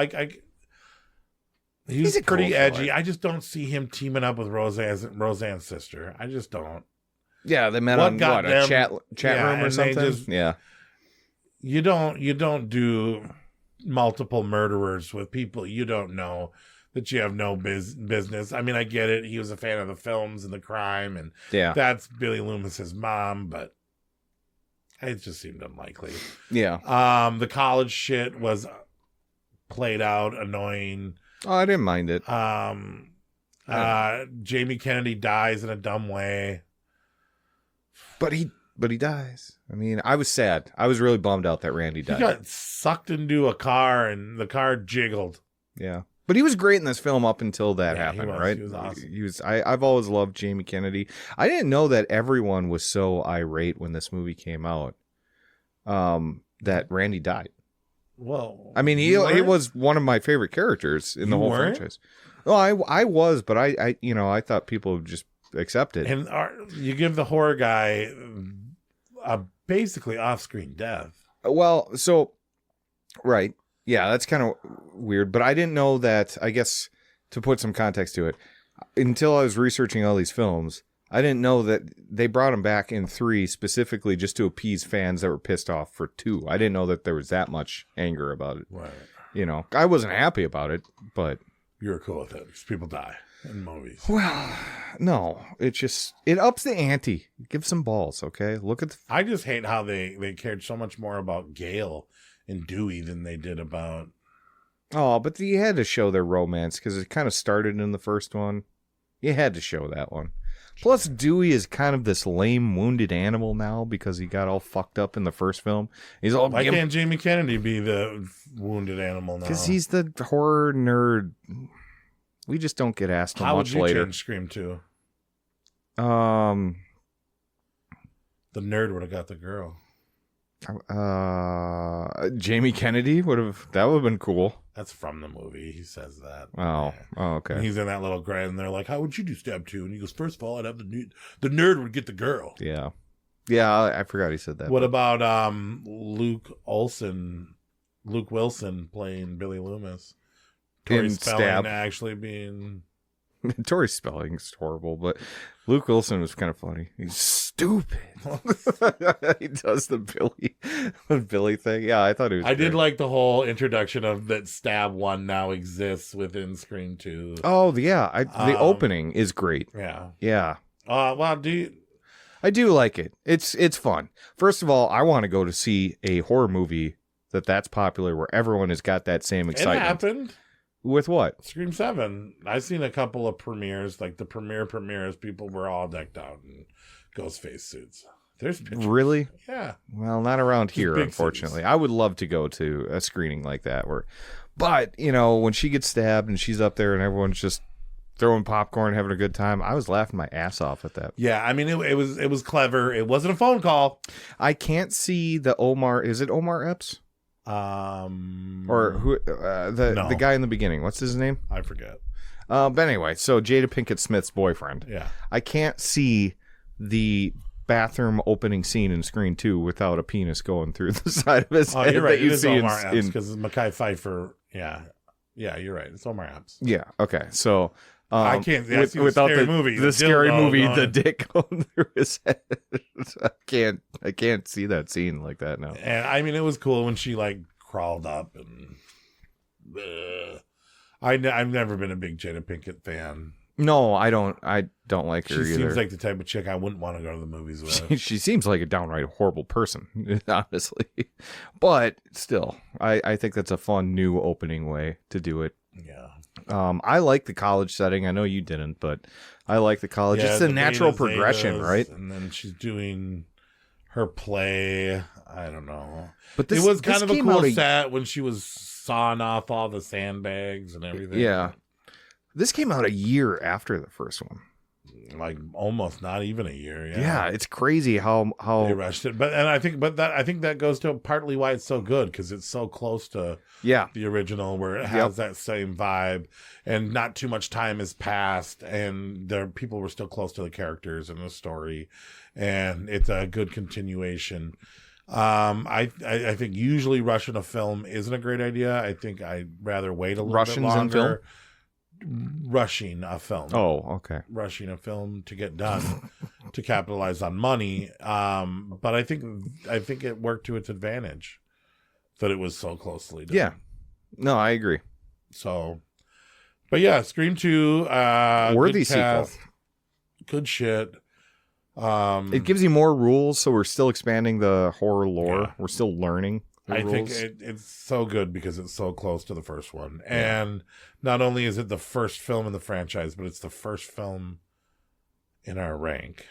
he's pretty cool edgy. I just don't see him teaming up with Roseanne's sister. I just don't. Yeah, they met on a chat room or something. You don't do multiple murderers with people you don't know that you have no business. I mean, I get it. He was a fan of the films and the crime, and that's Billy Loomis's mom, but it just seemed unlikely. Yeah. The college shit was played out, annoying. Oh, I didn't mind it. Jamie Kennedy dies in a dumb way. But he dies. I mean, I was sad. I was really bummed out that Randy died. He got sucked into a car and the car jiggled. Yeah. But he was great in this film up until that happened, right? He was awesome. I've always loved Jamie Kennedy. I didn't know that everyone was so irate when this movie came out that Randy died. Well, I mean, he was one of my favorite characters in the whole franchise. Well, I was, but I thought people would just accept it. And you give the horror guy a basically off-screen death. Well, so right. Yeah, that's kind of weird, but I didn't know that. I guess to put some context to it, until I was researching all these films, I didn't know that they brought him back in 3 specifically just to appease fans that were pissed off for 2. I didn't know that there was that much anger about it. Right. You know, I wasn't happy about it, but you were cool with it because people die in movies. Well, no, it ups the ante. Give some balls, okay? Look at. I just hate how they cared so much more about Gail and Dewey than they did about. Oh, but you had to show their romance because it kind of started in the first one. You had to show that one. Plus, Dewey is kind of this lame, wounded animal now because he got all fucked up in the first film. He's all. Why can't Jamie Kennedy be the wounded animal now? Because he's the horror nerd. We just don't get asked till How much would you later. change Scream 2? The nerd would have got the girl. Jamie Kennedy would have been cool. That's from the movie. He says that. Oh, okay. And he's in that little grad, and they're like, "How would you do Stab 2?" And he goes, "First of all, I'd have the nerd would get the girl." Yeah, I forgot he said that. What about Luke Wilson playing Billy Loomis? Tori In Spelling Stab. actually being... Tori Spelling's horrible, but Luke Wilson was kind of funny. He's stupid. He does the Billy thing. Yeah, I thought it was. I did great. like the whole introduction of that Stab 1 now exists within Scream 2. Oh yeah, the opening is great. Yeah. Yeah. Well, I do like it. It's fun. First of all, I want to go to see a horror movie that's popular where everyone has got that same excitement. It happened. With what? Scream 7. I've seen a couple of premieres, like the premieres, people were all decked out in Ghostface suits. There's pictures. Really? Yeah. Well, not around Just here, big unfortunately. cities. I would love to go to a screening like that but when she gets stabbed and she's up there and everyone's just throwing popcorn, having a good time, I was laughing my ass off at that. Yeah, I mean it was clever. It wasn't a phone call. I can't see the Omar. Is it Omar Epps? Or who? The guy in the beginning. What's his name? I forget. But anyway, so Jada Pinkett Smith's boyfriend. Yeah. I can't see the bathroom opening scene in Scream 2 without a penis going through the side of his head. You're right. That you It is see Omar Epps in because Mekhi Phifer. Yeah, you're right. It's Omar Epps. Yeah. Okay. So I can't. I see without scary movie. the scary dildo movie, going. the dick going through his head. I can't see that scene like that now. And I mean, it was cool when she like crawled up and. I've never been a big Jada Pinkett fan. No, I don't like her She either. seems like the type of chick I wouldn't want to go to the movies with. She seems like a downright horrible person, honestly. But still, I think that's a fun new opening way to do it. Yeah. I like the college setting. I know you didn't, but I like the college. Yeah, it's a the natural betas, progression, zetas, right? And then she's doing her play. I don't know. But it was kind of a came cool out set when she was sawing off all the sandbags and everything. Yeah. This came out a year after the first one. Like almost not even a year. Yeah, it's crazy how they rushed it. But I think that goes to partly why it's so good, because it's so close to the original, where it has that same vibe, and not too much time has passed, and people were still close to the characters and the story, and it's a good continuation. I think usually rushing a film isn't a great idea. I think I'd rather wait a little bit longer. In film? Rushing a film. Oh, okay. Rushing a film to get done to capitalize on money. But I think it worked to its advantage that it was so closely done. Yeah. No, I agree. So, but yeah, Scream 2, worthy good cast, sequel. Good shit. It gives you more rules, so we're still expanding the horror lore. Yeah. We're still learning. I think it's so good because it's so close to the first one. Yeah. And not only is it the first film in the franchise, but it's the first film in our rank.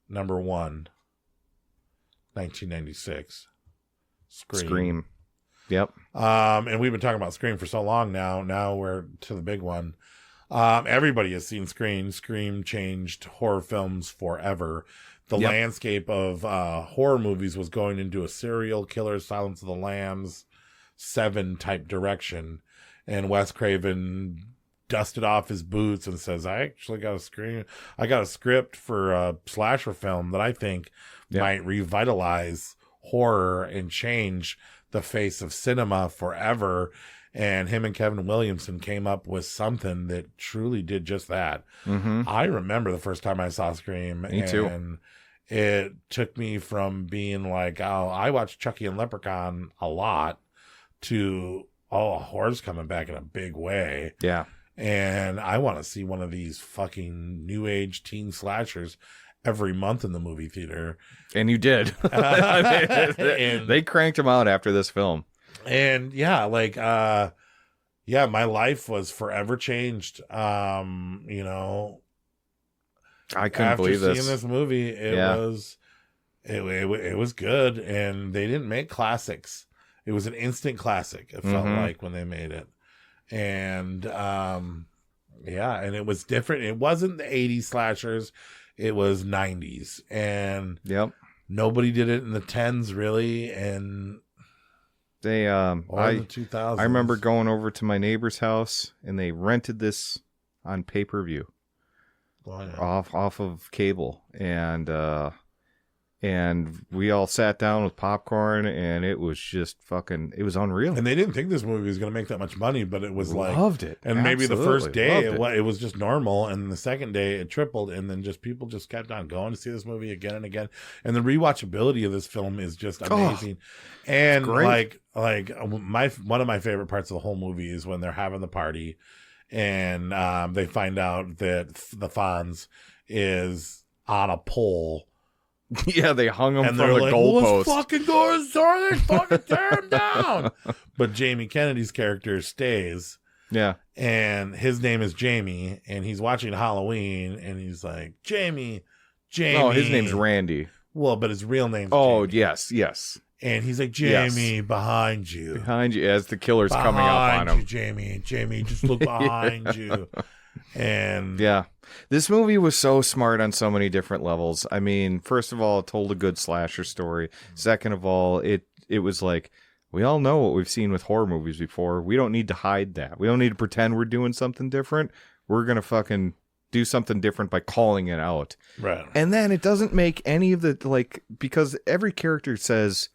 Number 1, 1996. Scream. Yep. And we've been talking about Scream for so long now. Now we're to the big one. Everybody has seen Scream. Scream changed horror films forever. The landscape of horror movies was going into a serial killer, Silence of the Lambs, 7 type direction. And Wes Craven dusted off his boots and says, I actually got a script for a slasher film that I think might revitalize horror and change the face of cinema forever. And him and Kevin Williamson came up with something that truly did just that. Mm-hmm. I remember the first time I saw Scream. Me too. And it took me from being like, oh, I watched Chucky and Leprechaun a lot, to, oh, horror's coming back in a big way. Yeah. And I want to see one of these fucking new age teen slashers every month in the movie theater. And you did. They cranked them out after this film. And my life was forever changed. I couldn't believe this. After seeing this movie, it was good, and they didn't make classics. It was an instant classic. It felt like when they made it, and Yeah, and it was different. It wasn't the 80s slashers. It was 90s. And Yep. nobody did it in the 10s, really. And They or in the 2000s. I remember going over to my neighbor's house and they rented this on pay-per-view. Oh, yeah. Off of cable, and we all sat down with popcorn, and it was just fucking, it was unreal. And they didn't think this movie was going to make that much money, but it was Loved it. And maybe the Absolutely. first day Loved it was just normal, and the second day it tripled, and then just people just kept on going to see this movie again and again. And the rewatchability of this film is just amazing. And great. like one of my favorite parts of the whole movie is when they're having the party, and they find out that the Fonz is on a pole. Yeah, they hung him And from they're the like, goalpost. let's fucking go to the store, let's fucking tear him down. But Jamie Kennedy's character stays. Yeah. And his name is Jamie, and he's watching Halloween, and he's like, Jamie. Oh, his name's Randy. Well, but his real name's Oh, Jamie. yes. And he's like, Jamie, behind you. Behind you, as the killer's coming up on him. Jamie, just look behind you. And yeah, this movie was so smart on so many different levels. I mean, first of all, it told a good slasher story. Second of all, it was like, we all know what we've seen with horror movies before. We don't need to hide that. We don't need to pretend we're doing something different. We're going to fucking do something different by calling it out. Right. And then it doesn't make any of the, like, because every character says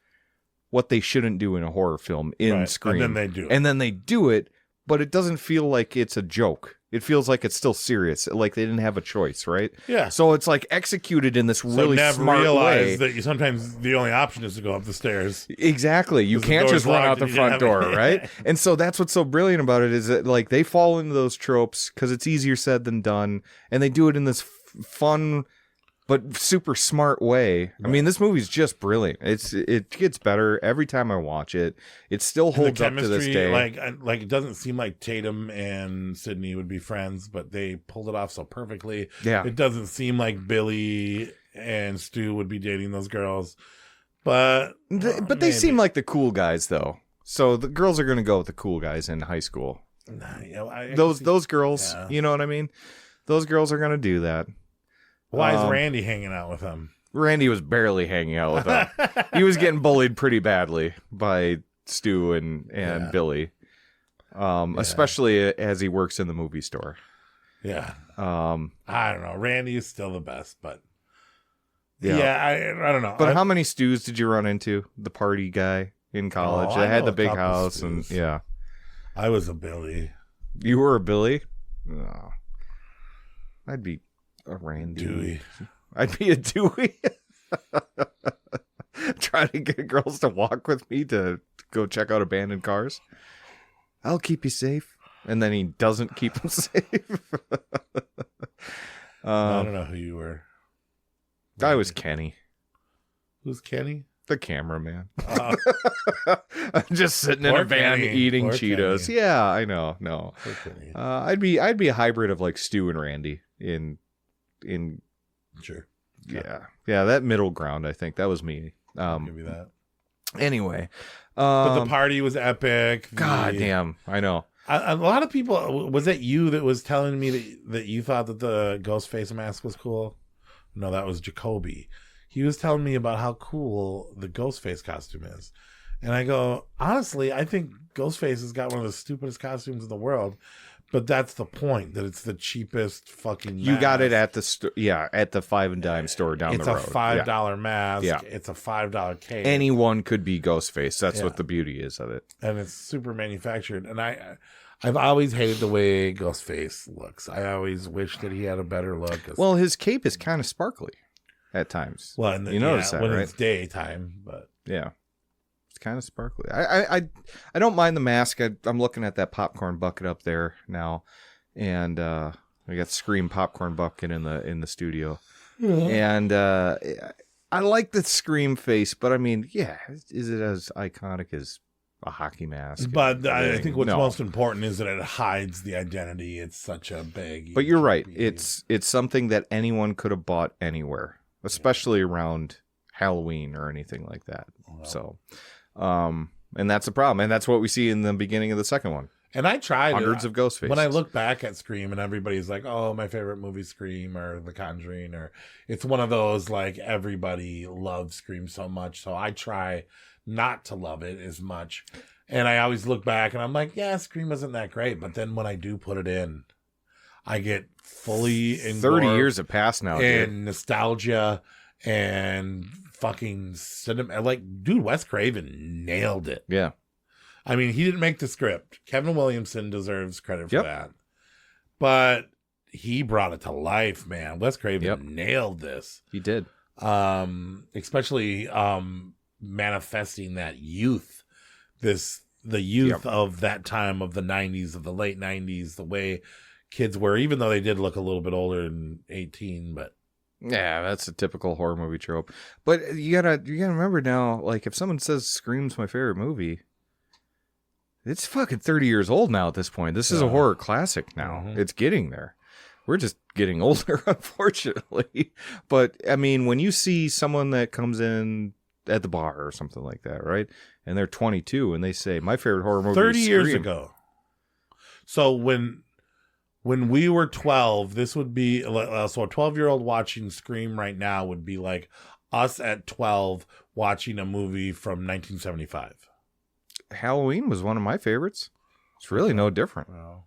what they shouldn't do in a horror film in Scream. And then they do it. And then they do it, but it doesn't feel like it's a joke. It feels like it's still serious, like they didn't have a choice, right? Yeah. So it's like executed in this really Nev smart realized way. that sometimes the only option is to go up the stairs. Exactly. You 'Cause the can't door's just run locked out the and you don't front have door, any- right? And so that's what's so brilliant about it is that like they fall into those tropes because it's easier said than done, and they do it in this fun but super smart way. I mean, this movie's just brilliant. It gets better every time I watch it. It still holds up to this day. Like it doesn't seem like Tatum and Sydney would be friends, but they pulled it off so perfectly. Yeah. It doesn't seem like Billy and Stu would be dating those girls, but But they seem like the cool guys, though. So the girls are going to go with the cool guys in high school. Those girls, yeah. you know what I mean? Those girls are going to do that. Why is Randy hanging out with him? Randy was barely hanging out with them. He was getting bullied pretty badly by Stu and Billy, especially as he works in the movie store. Yeah. I don't know. Randy is still the best, but yeah, I don't know. But how many Stews did you run into? The party guy in college that had the big house, and I was a Billy. You were a Billy? Oh. I'd be a Randy. Dewey. I'd be a Dewey. Trying to get girls to walk with me to go check out abandoned cars. I'll keep you safe. And then he doesn't keep them safe. I don't know who you were. I was Kenny. Who's Kenny? The cameraman. I'm just sitting in a van Kenny. eating Poor Cheetos. Kenny. Yeah, I know. No. Poor Kenny. I'd be a hybrid of like Stu and Randy in Sure. yeah that middle ground. I think that was me. I'll give you that. Anyway, But the party was epic. God damn, I know. A lot of people. Was it you that was telling me that you thought that the Ghostface mask was cool? No, that was Jacoby. He was telling me about how cool the Ghostface costume is. And I go, honestly, I think Ghostface has got one of the stupidest costumes in the world. But that's the point, that it's the cheapest fucking mask. You got it at the at the Five and Dime store down the road. It's a $5 mask. Yeah. It's a $5 cake. Anyone could be Ghostface. That's what the beauty is of it. And it's super manufactured. And I've always hated the way Ghostface looks. I always wish that he had a better look. Well, his cape is kind of sparkly at times. Well, and you notice that, when right? it's daytime, but yeah, it's kind of sparkly. I don't mind the mask. I'm looking at that popcorn bucket up there now, and we got Scream popcorn bucket in the studio, and I like the Scream face, but I mean, yeah, is it as iconic as a hockey mask? But I think what's most important is that it hides the identity. It's such a big. But you're right. It's something that anyone could have bought anywhere, especially around Halloween or anything like that. So, and that's the problem. And that's what we see in the beginning of the second one. And I tried hundreds of ghost faces. When I look back at Scream and everybody's like, oh, my favorite movie Scream or The Conjuring, or it's one of those like everybody loves Scream so much. So I try not to love it as much. And I always look back and I'm like, yeah, Scream isn't that great. But then when I do put it in, I get fully 30 years have passed now, and nostalgia and fucking cinema. Like, dude, Wes Craven nailed it. Yeah. I mean, he didn't make the script. Kevin Williamson deserves credit for that. But he brought it to life, man. Wes Craven nailed this. He did. Especially manifesting that youth. The youth of that time of the 90s, of the late 90s, the way kids were, even though they did look a little bit older than 18, but yeah, that's a typical horror movie trope. But you gotta remember now, like if someone says Scream's my favorite movie, it's fucking 30 years old now at this point. This is a horror classic now. Mm-hmm. It's getting there. We're just getting older, unfortunately. But I mean, when you see someone that comes in at the bar or something like that, right? And they're 22 and they say, my favorite horror movie 30 is years Scream. ago. So when we were 12, this would be, so a 12-year-old watching Scream right now would be like us at 12 watching a movie from 1975. Halloween was one of my favorites. It's really no different. Well,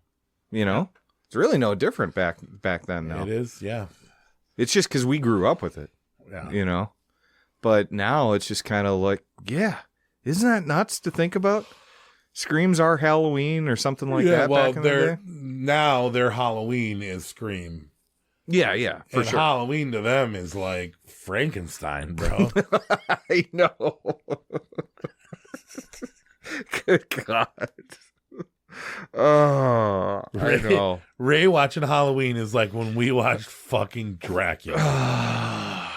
you know? It's really no different back then now. It is, yeah. It's just because we grew up with it. Yeah. You know? But now it's just kind of like, yeah, isn't that nuts to think about? Screams are Halloween or something like that back in the day? Now their Halloween is Scream. Yeah, for and sure. Halloween to them is like Frankenstein, bro. I know. Good God. Oh, I know. Ray watching Halloween is like when we watched fucking Dracula.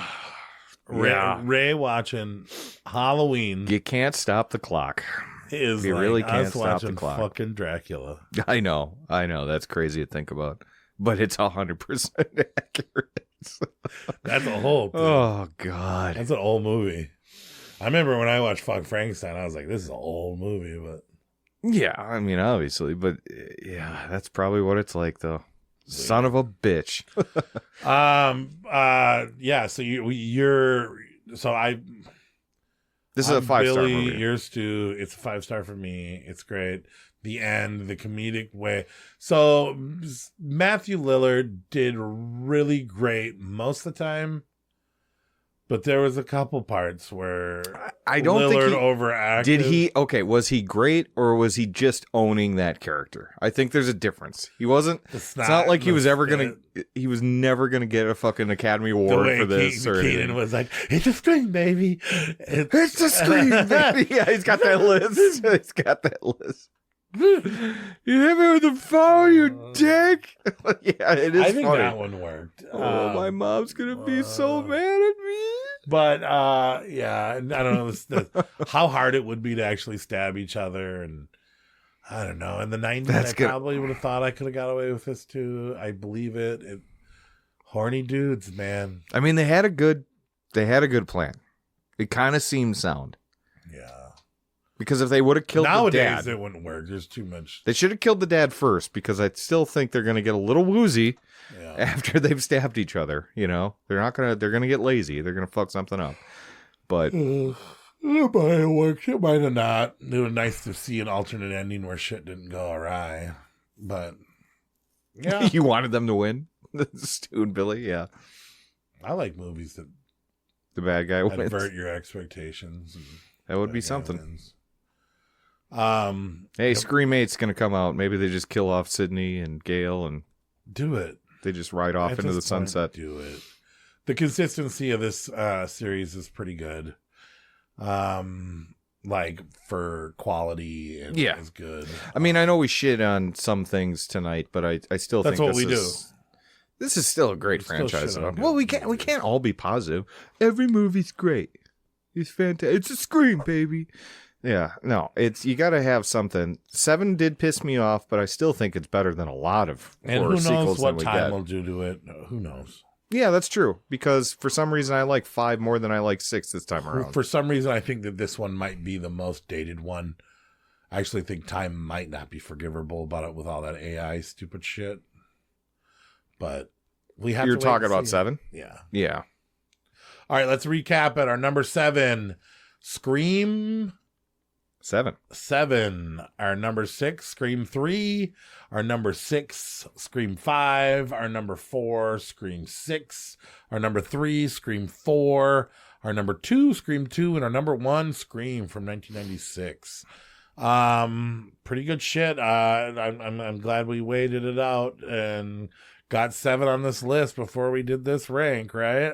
Ray watching Halloween. You can't stop the clock. Is you like really can't us stop watching the clock. Fucking Dracula. I know. That's crazy to think about, but it's 100% accurate. That's a whole thing. Oh God, that's an old movie. I remember when I watched Frankenstein, I was like, "This is an old movie," but yeah, I mean, obviously, but yeah, that's probably what it's like, though. Son of a bitch. Yeah. So you're. So I. This is a 5-star Billy, movie. Yours too. It's a 5-star for me. It's great. The end, the comedic way. So Matthew Lillard did really great most of the time, but there was a couple parts where I don't Lillard think he overacted. Did he? Okay, was he great or was he just owning that character? I think there's a difference. He wasn't. It's not like he was ever gonna. He was never gonna get a fucking Academy Award for this. Keenan was like, "It's a Scream, baby. It's a Scream, baby." Yeah, he's got that list. He's got that list. You hit me with the phone, you dick. Yeah, it is. I think funny. that one worked. Oh, my mom's gonna be so mad at me. But yeah, I don't know how hard it would be to actually stab each other, and I don't know. In the 90s, probably would have thought I could have got away with this too. I believe it. Horny dudes, man. I mean, they had a good plan. It kind of seemed sound. Yeah. Because if they would have killed the dad, nowadays it wouldn't work. There's too much. They should have killed the dad first, because I still think they're going to get a little woozy after they've stabbed each other. You know, they're going to get lazy. They're going to fuck something up. But it might have worked. It might have not. It would be nice to see an alternate ending where shit didn't go awry. But yeah, you wanted them to win, Stu and Billy. Yeah, I like movies that the bad guy wins. Invert your expectations. That would be something. Wins. Hey, Scream 8's gonna come out. Maybe they just kill off Sydney and Gail and do it. They just ride off into the sunset. Do it. The consistency of this series is pretty good. Like for quality and is good. I mean, I know we shit on some things tonight, but I still think that's what we do. This is still a great franchise. Well, we can't all be positive. Every movie's great. It's fantastic. It's a Scream, baby. Yeah, no, you got to have something. 7 did piss me off, but I still think it's better than a lot of horror sequels what than we time get. will do to it. Who knows? Yeah, that's true. Because for some reason, I like 5 more than I like 6 this time around. For some reason, I think that this one might be the most dated one I actually think time might not be forgivable about it with all that AI stupid shit. But we have You're to wait talking and about see. 7? Yeah. Yeah. All right, let's recap at our number 7. Scream 7. 7. Our number 6, Scream 3. Our number 6, Scream 5. Our number 4, Scream 6. Our number 3, Scream 4. Our number 2, Scream 2. And our number 1, Scream from 1996. Pretty good shit. I'm glad we waited it out and got 7 on this list before we did this rank, right?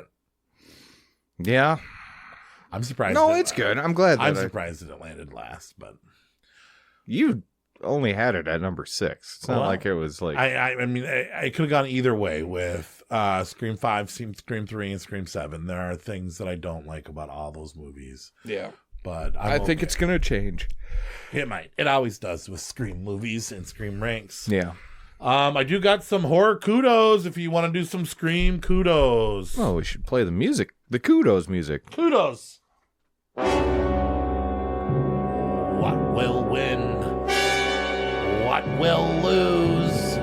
Yeah. I'm surprised. No, it's good. I'm glad that I'm surprised that it landed last, but you only had it at number 6. It's not like it was like I mean, I could have gone either way with Scream 5, Scream 3, and Scream 7. There are things that I don't like about all those movies. Yeah. But I think it's going to change. It might. It always does with Scream movies and Scream ranks. Yeah. I do got some horror kudos if you want to do some Scream kudos. Oh, we should play the music. The kudos music. Kudos. What will win? What will lose?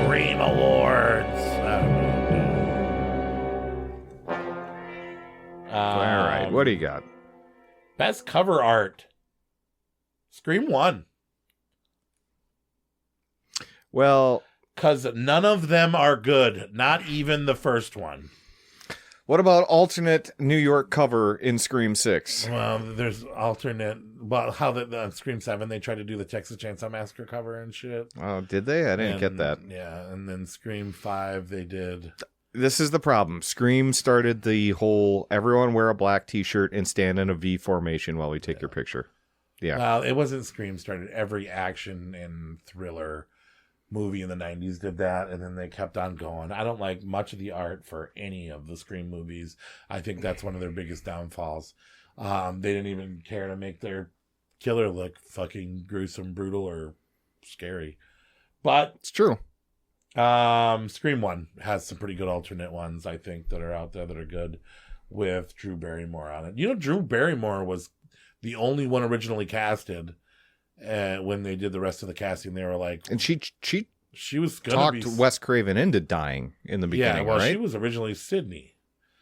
Scream Awards. I don't know. All right. What do you got? Best cover art. Scream 1. Well, because none of them are good. Not even the first one. What about alternate New York cover in Scream 6? Well, there's alternate. Well, how the Scream 7 they tried to do the Texas Chainsaw Massacre cover and shit. Oh, did they? I didn't get that. Yeah, and then Scream 5 they did. This is the problem. Scream started the whole everyone wear a black t-shirt and stand in a V formation while we take your picture. Yeah. Well, it wasn't Scream started. Every action and thriller movie in the 90s did that, and then they kept on going. I don't like much of the art for any of the Scream movies. I think that's one of their biggest downfalls. They didn't even care to make their killer look fucking gruesome, brutal, or scary. But it's true. Scream 1 has some pretty good alternate ones, I think, that are out there that are good with Drew Barrymore on it. You know, Drew Barrymore was the only one originally casted. When they did the rest of the casting, they were like, and she was gonna talked Wes Craven into dying in the beginning. Yeah, well, right? she was originally Sydney.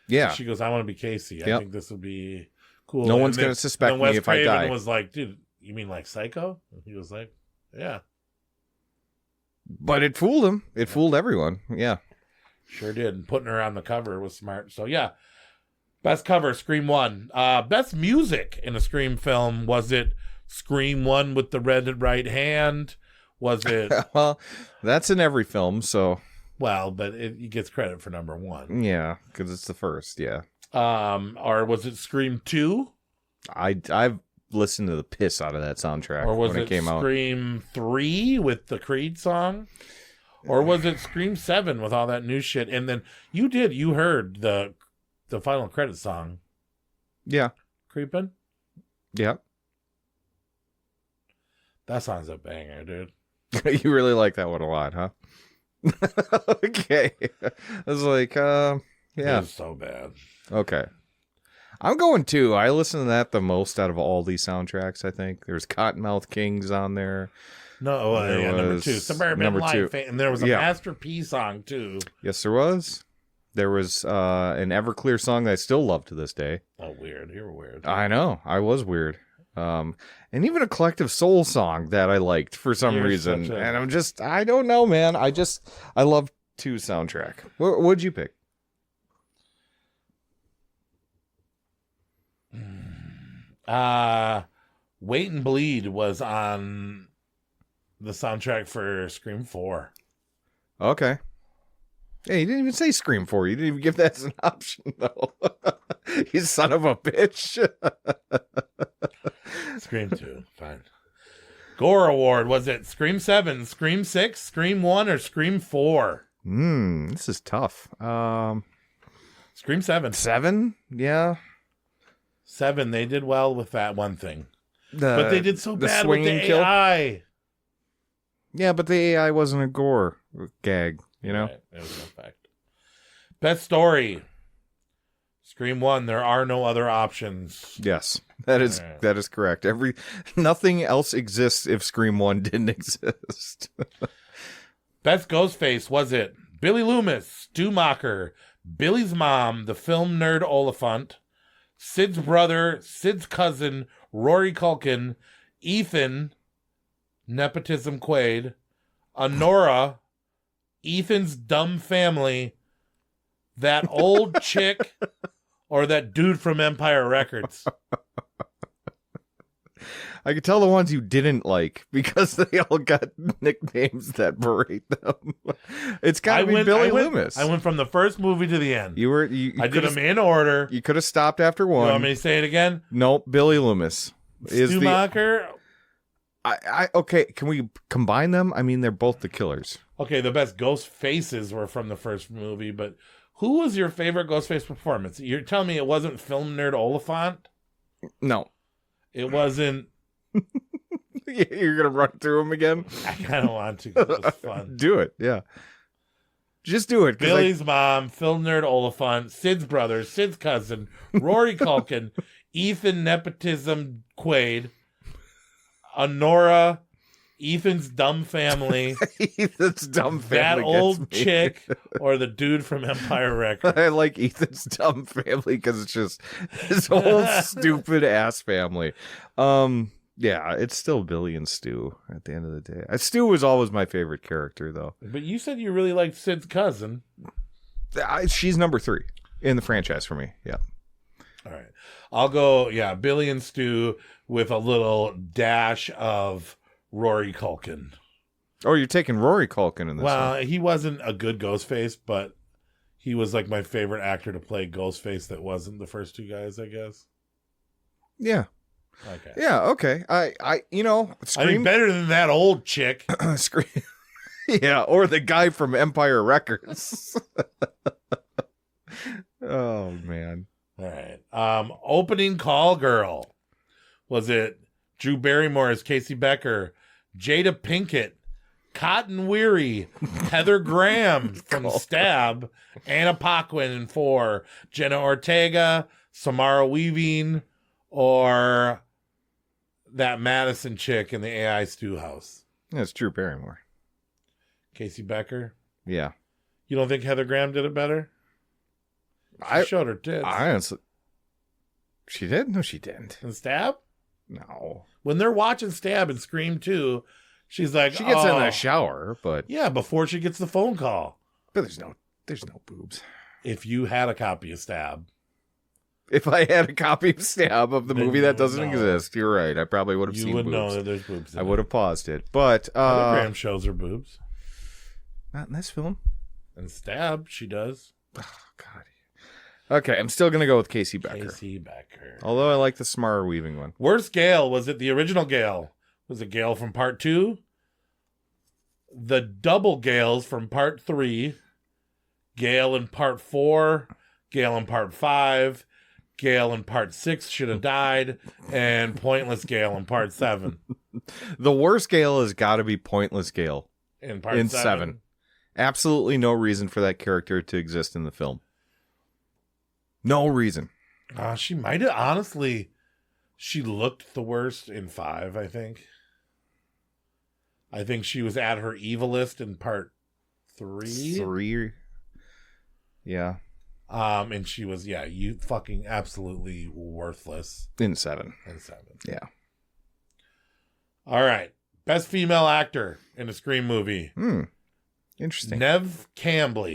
Yeah, she goes, I want to be Casey. I think this would be cool. No one's gonna suspect me if I die. Was like, dude, you mean like Psycho? And he was like, yeah. But it fooled him. It fooled everyone. Yeah, sure did. And putting her on the cover was smart. So yeah, best cover, Scream 1. Best music in a Scream film, was it Scream 1 with the red right hand? Was it? Well, that's in every film, so. Well, but it gets credit for number 1. Yeah, because it's the first, yeah. Or was it Scream 2? I've listened to the piss out of that soundtrack or was when it came out. Scream 3 with the Creed song? Or was it Scream 7 with all that new shit? And then you heard the final credit song. Yeah. Creepin'? Yeah. That song's a banger, dude. You really like that one a lot, huh? Okay. I was like, yeah. It was so bad. Okay. I'm going 2. I listen to that the most out of all these soundtracks, I think. There's Cottonmouth Kings on there. No, number 2. Suburban Life. And there was a Master P song, too. Yes, there was. There was an Everclear song that I still love to this day. Oh, weird. You were weird. I know. I was weird. And even a Collective Soul song that I liked for some reason. And I'm just, I don't know, man. I love 2 soundtrack. What'd you pick? Wait and Bleed was on the soundtrack for Scream 4. Okay. Hey, you didn't even say Scream 4. You didn't even give that as an option, though. You son of a bitch. Scream 2. Fine. Gore Award. Was it Scream 7, Scream 6, Scream 1, or Scream 4? This is tough. Scream 7. 7? Yeah. 7. They did well with that one thing. But they did so bad with the kill? AI. Yeah, but the AI wasn't a gore gag, you know? Right. It was no fact. Best story. Scream 1. There are no other options. Yes. That is correct. Nothing else exists if Scream 1 didn't exist. Best Ghostface, was it Billy Loomis, Stu Macher, Billy's mom, the film nerd Oliphant, Sid's brother, Sid's cousin, Rory Culkin, Ethan, nepotism Quaid, Honora, Ethan's dumb family, that old chick, or that dude from Empire Records? I could tell the ones you didn't like because they all got nicknames that berate them. It's got to be Billy Loomis. I went from the first movie to the end. I did them in order. You could have stopped after one. You want me to say it again? Nope, Billy Loomis. Schumacher. Okay, can we combine them? I mean, they're both the killers. Okay, the best ghost faces were from the first movie, but who was your favorite Ghostface performance? You're telling me it wasn't film nerd Oliphant? No. It wasn't. You're going to run through them again? I kind of want to because it was fun. Do it, yeah. Just do it. Billy's mom, film nerd Oliphant, Sid's brother, Sid's cousin, Rory Culkin, Ethan nepotism Quaid, Honora, Ethan's dumb family. Ethan's dumb family. That old chick or the dude from Empire Records. I like Ethan's dumb family because it's just his whole stupid ass family. Yeah, it's still Billy and Stu at the end of the day. Stu was always my favorite character, though. But you said you really liked Sid's cousin. She's number 3 in the franchise for me. Yeah. All right. I'll go, Billy and Stu with a little dash of Rory Culkin. Oh, you're taking Rory Culkin in this one. He wasn't a good Ghostface, but he was like my favorite actor to play Ghostface that wasn't the first two guys, I guess. Yeah. Okay. Yeah, okay. I mean, better than that old chick. Scream. Yeah, or the guy from Empire Records. Oh, man. All right. Opening call girl. Was it Drew Barrymore as Casey Becker, Jada Pinkett, Cotton Weary, Heather Graham from Stab, Anna Paquin in 4, Jenna Ortega, Samara Weaving, or that Madison chick in the AI Stew House? Yeah, it's Drew Barrymore. Casey Becker? Yeah. You don't think Heather Graham did it better? She showed her tits. She did? No, she didn't. In Stab? No. When they're watching Stab and Scream 2, she's like, she gets in the shower, but yeah, before she gets the phone call. But there's no boobs. If you had a copy of Stab. If I had a copy of Stab of the movie that doesn't exist, you're right. I probably would have seen boobs. You would know that there's boobs. I would have paused it. But Heather Graham shows her boobs. Not in this film. In Stab, she does. Oh, God. Okay, I'm still going to go with Casey Becker. Casey Becker. Although I like the Samara Weaving one. Worst Gale, was it the original Gale? Was it Gale from part 2? The double Gales from part 3? Gale in part 4? Gale in part 5? Gale in part 6 should have died, and Pointless Gale in part 7. The worst Gale has got to be Pointless Gale In part 7. Absolutely no reason for that character to exist in the film. No reason. She might have, honestly, she looked the worst in 5, I think. I think she was at her evilest in part 3. 3? Yeah. And she was, you fucking absolutely worthless. In 7. Yeah. All right. Best female actor in a Scream movie. Interesting. Neve Campbell.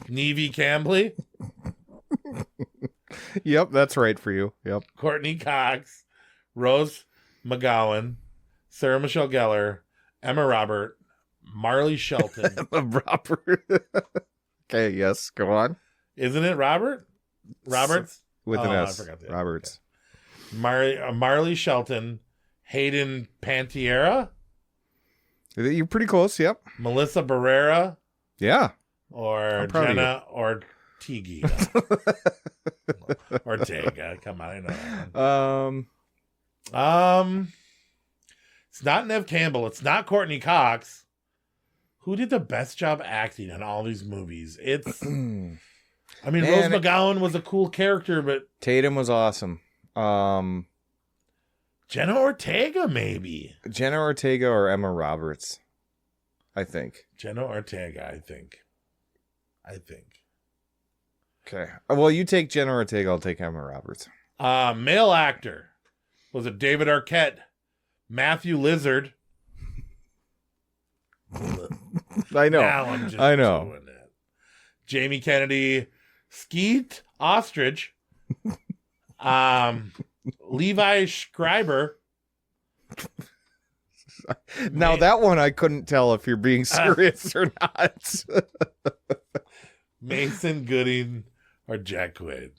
Neve Campbell. Yep, that's right for you. Yep. Courtney Cox. Rose McGowan. Sarah Michelle Gellar. Emma Robert. Marley Shelton. Robert. Okay, yes, go on. Isn't it Robert? Roberts? With an S. I forgot that. Roberts. Okay. Marley Shelton. Hayden Pantiera. You're pretty close, yep. Melissa Barrera. Yeah. Or Jenna Ortega. Ortega. Come on, I know. It's not Neve Campbell. It's not Courtney Cox. Who did the best job acting in all these movies? It's I mean, And Rose McGowan was a cool character, but Tatum was awesome. Jenna Ortega, maybe. Jenna Ortega or Emma Roberts, I think. Jenna Ortega, I think. Okay. Well, you take Jenna Ortega, I'll take Emma Roberts. Male actor. Was it David Arquette? Matthew Lizard? I know. Now I'm just I know. doing it. Jamie Kennedy. Skeet Ostrich. Levi Schreiber. Now that one I couldn't tell if you're being serious or not. Mason Gooding or Jack Quaid.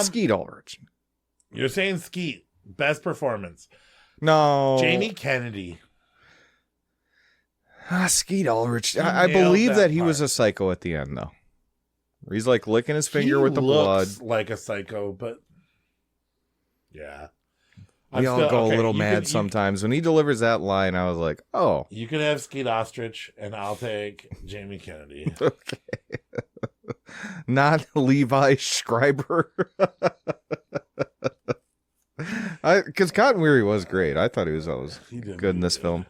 Skeet Ulrich. You're saying Skeet. Best performance. No. Jamie Kennedy. Skeet Ulrich. I believe that he was a psycho at the end, though. He's like licking his finger with the blood. Like a psycho, but yeah. We all go a little mad sometimes. When he delivers that line, I was like, oh. You can have Skeet Ostrich, and I'll take Jamie Kennedy. Okay. Not Levi Schreiber. Because Cotton Weary was great. I thought he was always good in this film.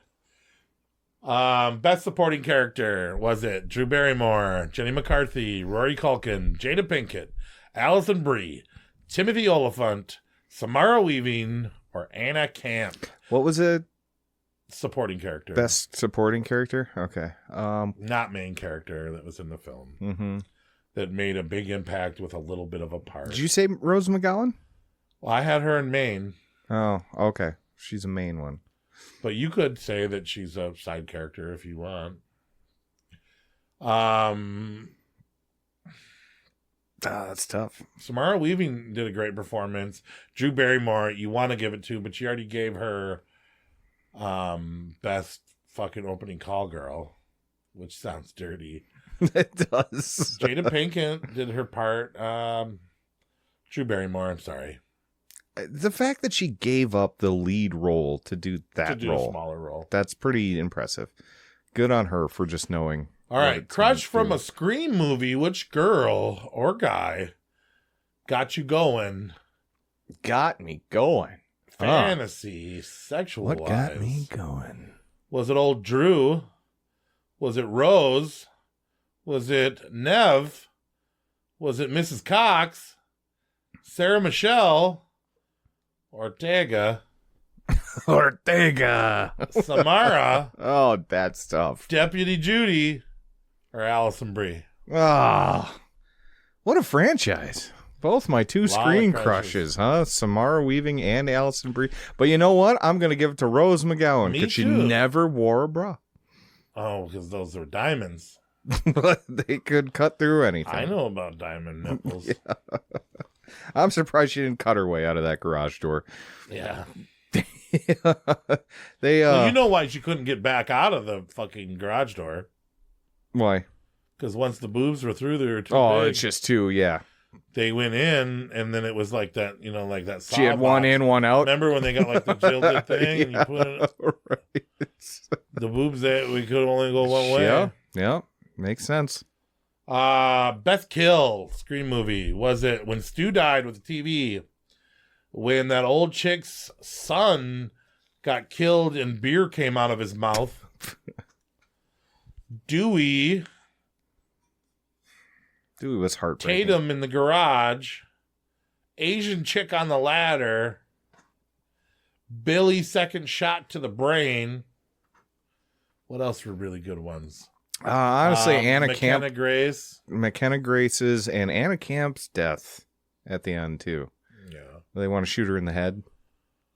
Best supporting character, was it Drew Barrymore, Jenny McCarthy, Rory Culkin, Jada Pinkett, Alison Brie, Timothy Olyphant, Samara Weaving, or Anna Camp? What was it? Supporting character. Best supporting character? Okay. Not main character that was in the film. Mm-hmm. That made a big impact with a little bit of a part. Did you say Rose McGowan? Well, I had her in main. Oh, okay. She's a main one. But you could say that she's a side character if you want. That's tough. Samara Weaving did a great performance. Drew Barrymore, you want to give it to, but you already gave her best fucking opening call girl, which sounds dirty. It does. Jada Pinkett did her part. Drew Barrymore, I'm sorry. The fact that she gave up the lead role to do that role, a smaller role, that's pretty impressive. Good on her for just knowing. All right, crush from a Scream movie. Which girl or guy got you going? Got me going. Fantasy, sexual. What got me going? Was it old Drew? Was it Rose? Was it Nev? Was it Mrs. Cox? Sarah Michelle? Ortega. Samara. Oh, that stuff. Deputy Judy. Or Alison Brie. Ah, what a franchise. Both my two screen crushes, huh? Samara Weaving and Alison Brie. But you know what? I'm going to give it to Rose McGowan because she never wore a bra. Oh, because those are diamonds. They could cut through anything. I know about diamond nipples. Yeah. I'm surprised she didn't cut her way out of that garage door. Yeah. Well, you know why she couldn't get back out of the fucking garage door? Why? Because once the boobs were through, they were too big. It's just two, yeah. They went in, and then it was like that, like that saw She had one in, one out. Remember when they got like the gilded thing? Yeah, and you put it, right. The boobs, that we could only go one way. Yeah, makes sense. Best kill, Scream movie. Was it when Stu died with the TV? When that old chick's son got killed and beer came out of his mouth? Dewey was heartbreaking. Tatum in the garage. Asian chick on the ladder. Billy's second shot to the brain. What else were really good ones? Honestly, Anna Camp. McKenna Grace's and Anna Camp's death at the end, too. Yeah. They want to shoot her in the head,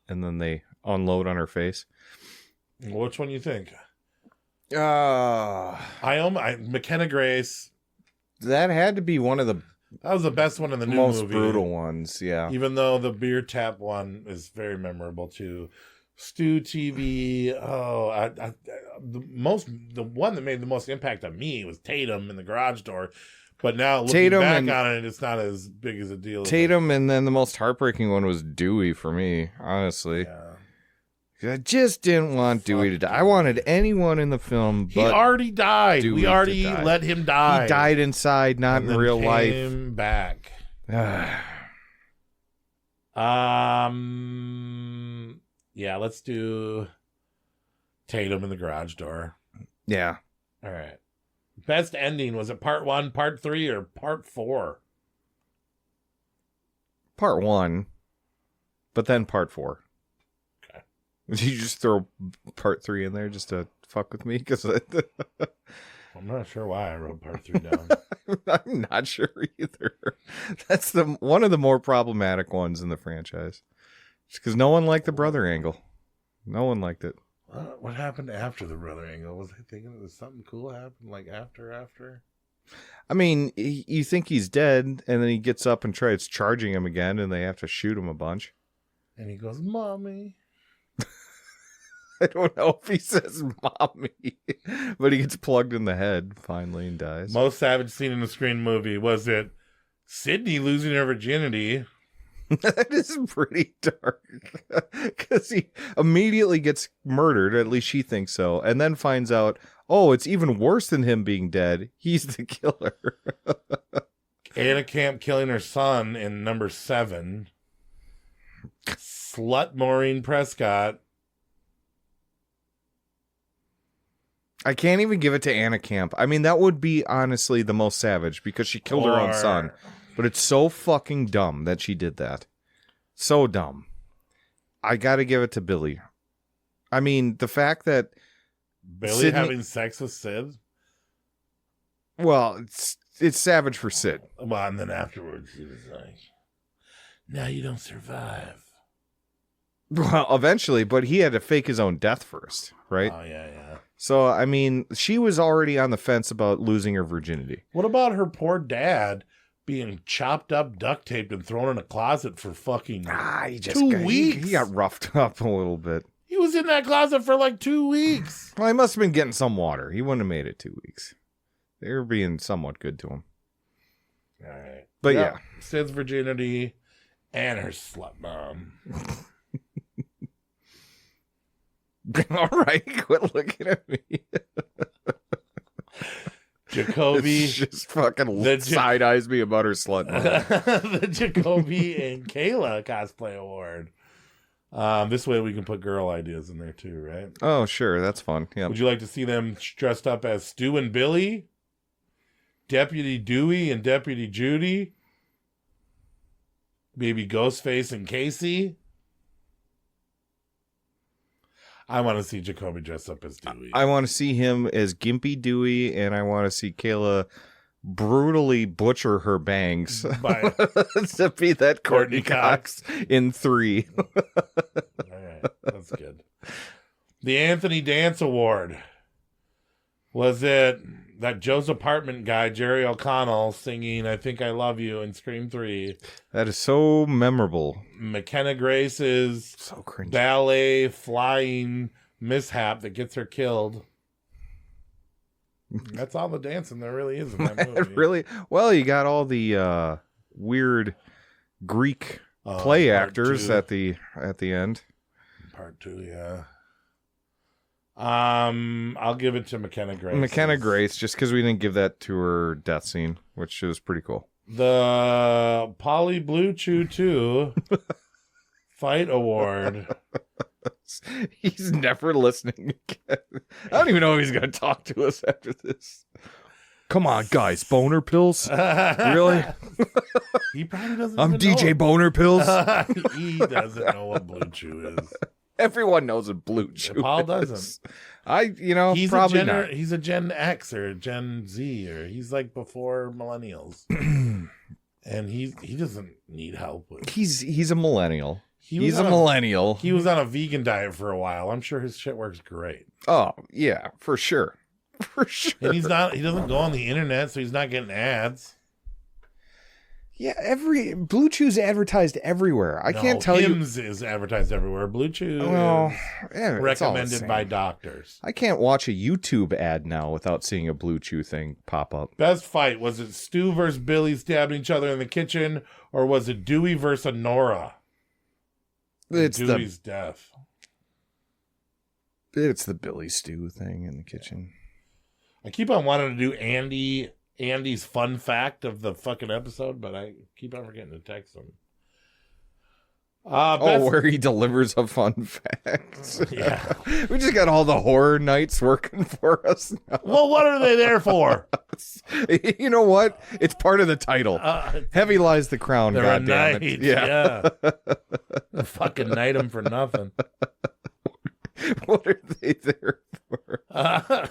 and then they unload on her face. Which one you think? McKenna Grace. That had to be one of the... That was the best one in the new most movie. brutal ones, yeah. Even though the beer tap one is very memorable, too. Stu TV. The one that made the most impact on me was Tatum in the garage door. But now looking back on it, it's not as big as a deal. Tatum, and then the most heartbreaking one was Dewey for me, honestly. Yeah. I just didn't want Dewey to die. I wanted anyone in the film, He but already died. Dewey We to already die. let him die. He died inside, not And in then real life. Came back. Yeah, let's do Tatum in the garage door. Yeah. All right. Best ending, was it part 1, part 3, or part 4? Part 1, but then part 4. Okay. Did you just throw part 3 in there just to fuck with me? Because I'm not sure why I wrote part 3 down. I'm not sure either. That's one of the more problematic ones in the franchise. Just because no one liked the brother angle. No one liked it. What happened after the brother angle? Was I thinking there was something cool happened, like after? I mean, you think he's dead, and then he gets up and tries charging him again, and they have to shoot him a bunch. And he goes, "Mommy." I don't know if he says mommy, but he gets plugged in the head finally and dies. Most savage scene in a Scream movie, was it Sydney losing her virginity? That is pretty dark, because he immediately gets murdered, at least she thinks so, and then finds out, oh, it's even worse than him being dead. He's the killer. Anna Camp killing her son in number 7. Slut Maureen Prescott. I can't even give it to Anna Camp. I mean, that would be honestly the most savage, because she killed her own son. But it's so fucking dumb that she did that. So dumb. I gotta give it to Billy. I mean, the fact that Billy having sex with Sid? Well, it's savage for Sid. Well, and then afterwards he was like, "Now you don't survive." Well, eventually, but he had to fake his own death first, right? Oh, yeah. So, I mean, she was already on the fence about losing her virginity. What about her poor dad being chopped up, duct taped, and thrown in a closet for fucking 2 weeks? He got roughed up a little bit. He was in that closet for like 2 weeks. Well, he must have been getting some water. He wouldn't have made it 2 weeks. They were being somewhat good to him. All right. But Yep. yeah. Sid's virginity and her slut mom. All right, quit looking at me. Jacoby It's just fucking side eyes me about her slut mom. The Jacoby and Kayla cosplay award. This way we can put girl ideas in there too, right? Oh, sure, that's fun. Yeah. Would you like to see them dressed up as Stu and Billy, Deputy Dewey and Deputy Judy, maybe Ghostface and Casey? I want to see Jacoby dressed up as Dewey. I want to see him as Gimpy Dewey, and I want to see Kayla brutally butcher her bangs to be that Courtney Cox in 3. All right, that's good. The Anthony Dance Award. Was it that Joe's Apartment guy, Jerry O'Connell, singing I Think I Love You in Scream 3? That is so memorable. McKenna Grace's so cringy ballet flying mishap that gets her killed. That's all the dancing there really is in that movie. Really? Well, you got all the weird Greek play actors 2. at the end. Part 2, yeah. I'll give it to McKenna Grace. McKenna Grace, just because we didn't give that to her death scene, which was pretty cool. The Polly Blue Chew 2 Fight Award. He's never listening again. I don't even know if he's going to talk to us after this. Come on, guys. Boner pills? Really? He probably doesn't I'm even DJ know. Boner pills. He doesn't know what Blue Chew is. Everyone knows what Blue Chew Paul is. doesn't. He's probably not. He's a Gen X or Gen Z, or he's like before millennials. And he doesn't need help with. He's a millennial. He's a millennial. He was on a vegan diet for a while. I'm sure his shit works great. Oh, yeah, for sure. For sure. And he doesn't go on the internet, so he's not getting ads. Yeah, Blue Chew's advertised everywhere. I can't tell you. Hims is advertised everywhere. Blue Chew is recommended by doctors. I can't watch a YouTube ad now without seeing a Blue Chew thing pop up. Best fight, was it Stu versus Billy stabbing each other in the kitchen, or was it Dewey versus Nora? It's Dewey's death. It's the Billy Stew thing in the kitchen. I keep on wanting to do Andy's fun fact of the fucking episode, but I keep on forgetting to text him. Where he delivers a fun fact. Yeah. We just got all the horror nights working for us now. Well, what are they there for? You know what? It's part of the title. Heavy lies the crown, They're a goddammit. knight. Yeah. Fucking knight them for nothing. What are they there for?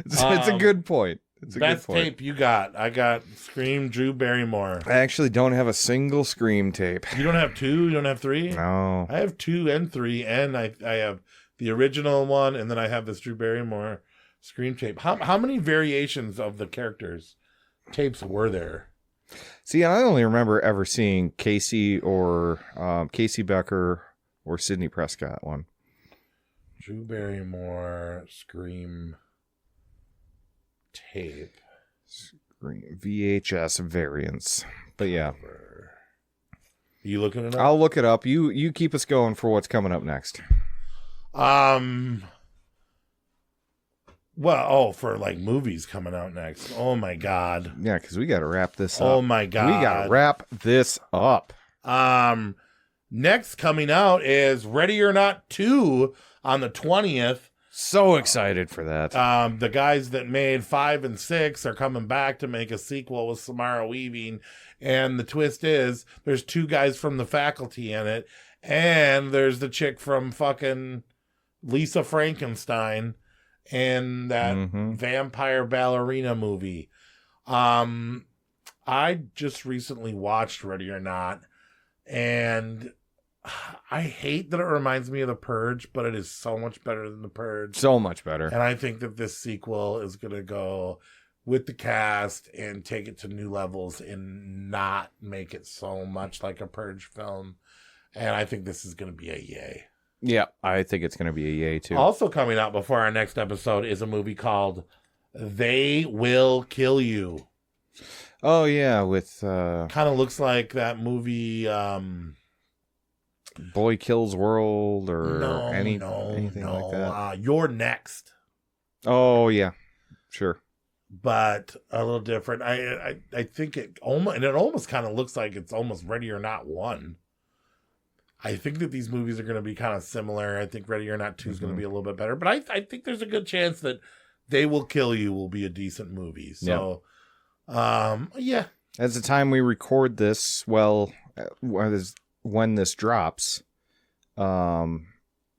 It's a good point. It's a best good point. tape you got? I got Scream, Drew Barrymore. I actually don't have a single Scream tape. You don't have 2? You don't have 3? No. I have 2 and 3, and I have the original one, and then I have this Drew Barrymore Scream tape. How many variations of the characters tapes were there? See, I only remember ever seeing Casey or Casey Becker or Sidney Prescott one. Drew Barrymore Scream tape. Scream VHS variants. But yeah. Are you looking it up? I'll look it up. You keep us going for what's coming up next. Well, for like movies coming out next. Oh my God. Yeah, because we got to wrap this up. Oh my God. We got to wrap this up. Next coming out is Ready or Not 2 on the 20th. So excited for that. The guys that made 5 and 6 are coming back to make a sequel with Samara Weaving. And the twist is there's 2 guys from The Faculty in it. And there's the chick from fucking Lisa Frankenstein and that vampire ballerina movie. I just recently watched Ready or Not. And I hate that it reminds me of The Purge, but it is so much better than The Purge. So much better. And I think that this sequel is going to go with the cast and take it to new levels and not make it so much like a Purge film. And I think this is going to be a yay. Yeah, I think it's going to be a yay too. Also coming out before our next episode is a movie called They Will Kill You. Oh, yeah, with... kind of looks like that movie... Boy Kills World or anything no. like that. You're Next. Oh, yeah, sure. But a little different. I think it almost kind of looks like it's almost Ready or Not 1. I think that these movies are going to be kind of similar. I think Ready or Not 2 is going to be a little bit better. But I think there's a good chance that They Will Kill You will be a decent movie. So, yeah. At the time we record this, when this drops, the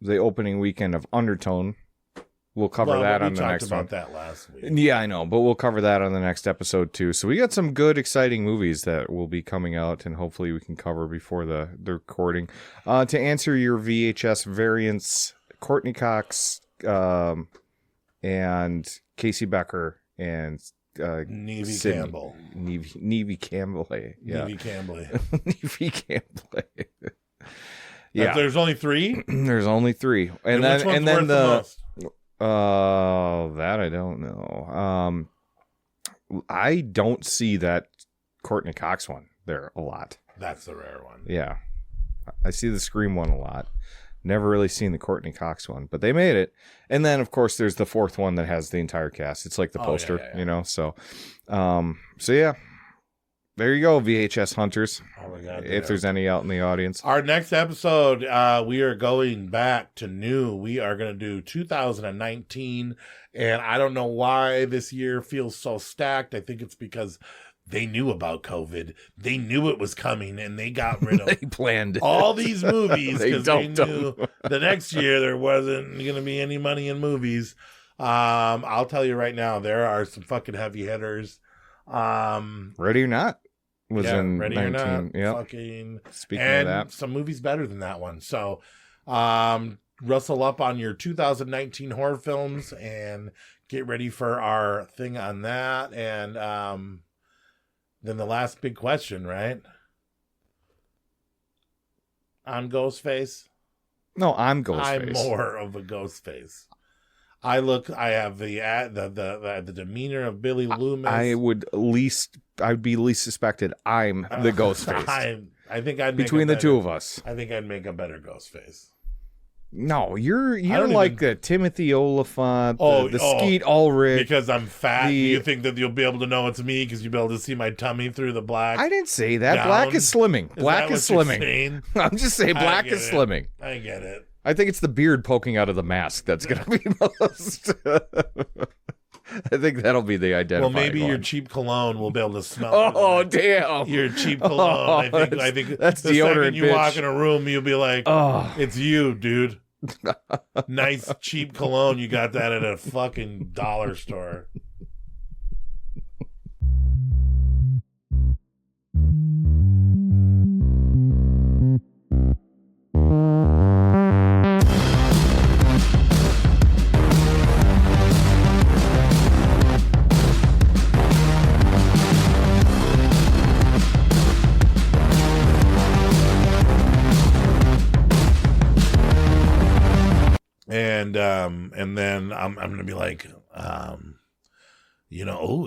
opening weekend of Undertone, we'll cover that on the next one. We talked about that last week. Yeah, I know, but we'll cover that on the next episode too. So we got some good, exciting movies that will be coming out, and hopefully we can cover before the recording. To answer your VHS variants, Courtney Cox and Casey Becker and Neve Campbell. Neve Campbell. Yeah. Neve Campbell. Neve Campbell. Yeah. There's only 3? There's only 3. And then most? That I don't know. I don't see that Courtney Cox one there a lot. That's the rare one. Yeah. I see the Scream one a lot. Never really seen the Courtney Cox one, but they made it. And then, of course, there's the 4th one that has the entire cast. It's like the poster, you know? So, yeah. There you go, VHS hunters. Oh my God, if there's any out in the audience. Our next episode, we are going back to new. We are going to do 2019. And I don't know why this year feels so stacked. I think it's because they knew about COVID. They knew it was coming, and they got rid of they planned all these movies because they knew them. the next year there wasn't going to be any money in movies. I'll tell you right now, there are some fucking heavy hitters. Ready or Not was in Ready 19. or Not. Yep. Fucking, Speaking and of that, some movies better than that one. So, rustle up on your 2019 horror films and get ready for our thing on that. And then the last big question, right? On Ghostface? No, I'm Ghostface. I'm more of a Ghostface. I have the demeanor of Billy Loomis. I'd be least suspected. I'm the Ghostface. I think I'd between the two of us. I think I'd make a better Ghostface. No, you're don't like even- the Timothy Oliphant, Oh, the Skeet Ulrich. Because I'm fat. the- You think that you'll be able to know it's me because you'll be able to see my tummy through the black? I didn't say that. Gown? Black is slimming. Black that is what you're slimming. saying? I'm just saying I black get is it. slimming. I get it. I think it's the beard poking out of the mask that's going to be most. I think that'll be the identifying Well, maybe one. your cheap cologne will be able to smell. Oh, damn. Your cheap cologne. Oh, I think that's the deodorant, second you walk bitch. in a room, you'll be like, Oh. it's you, dude. Nice cheap cologne. You got that at a fucking dollar store. And then I'm gonna be like, oh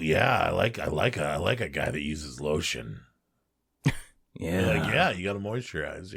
yeah, I like a guy that uses lotion. Yeah. Like, yeah, you gotta moisturize,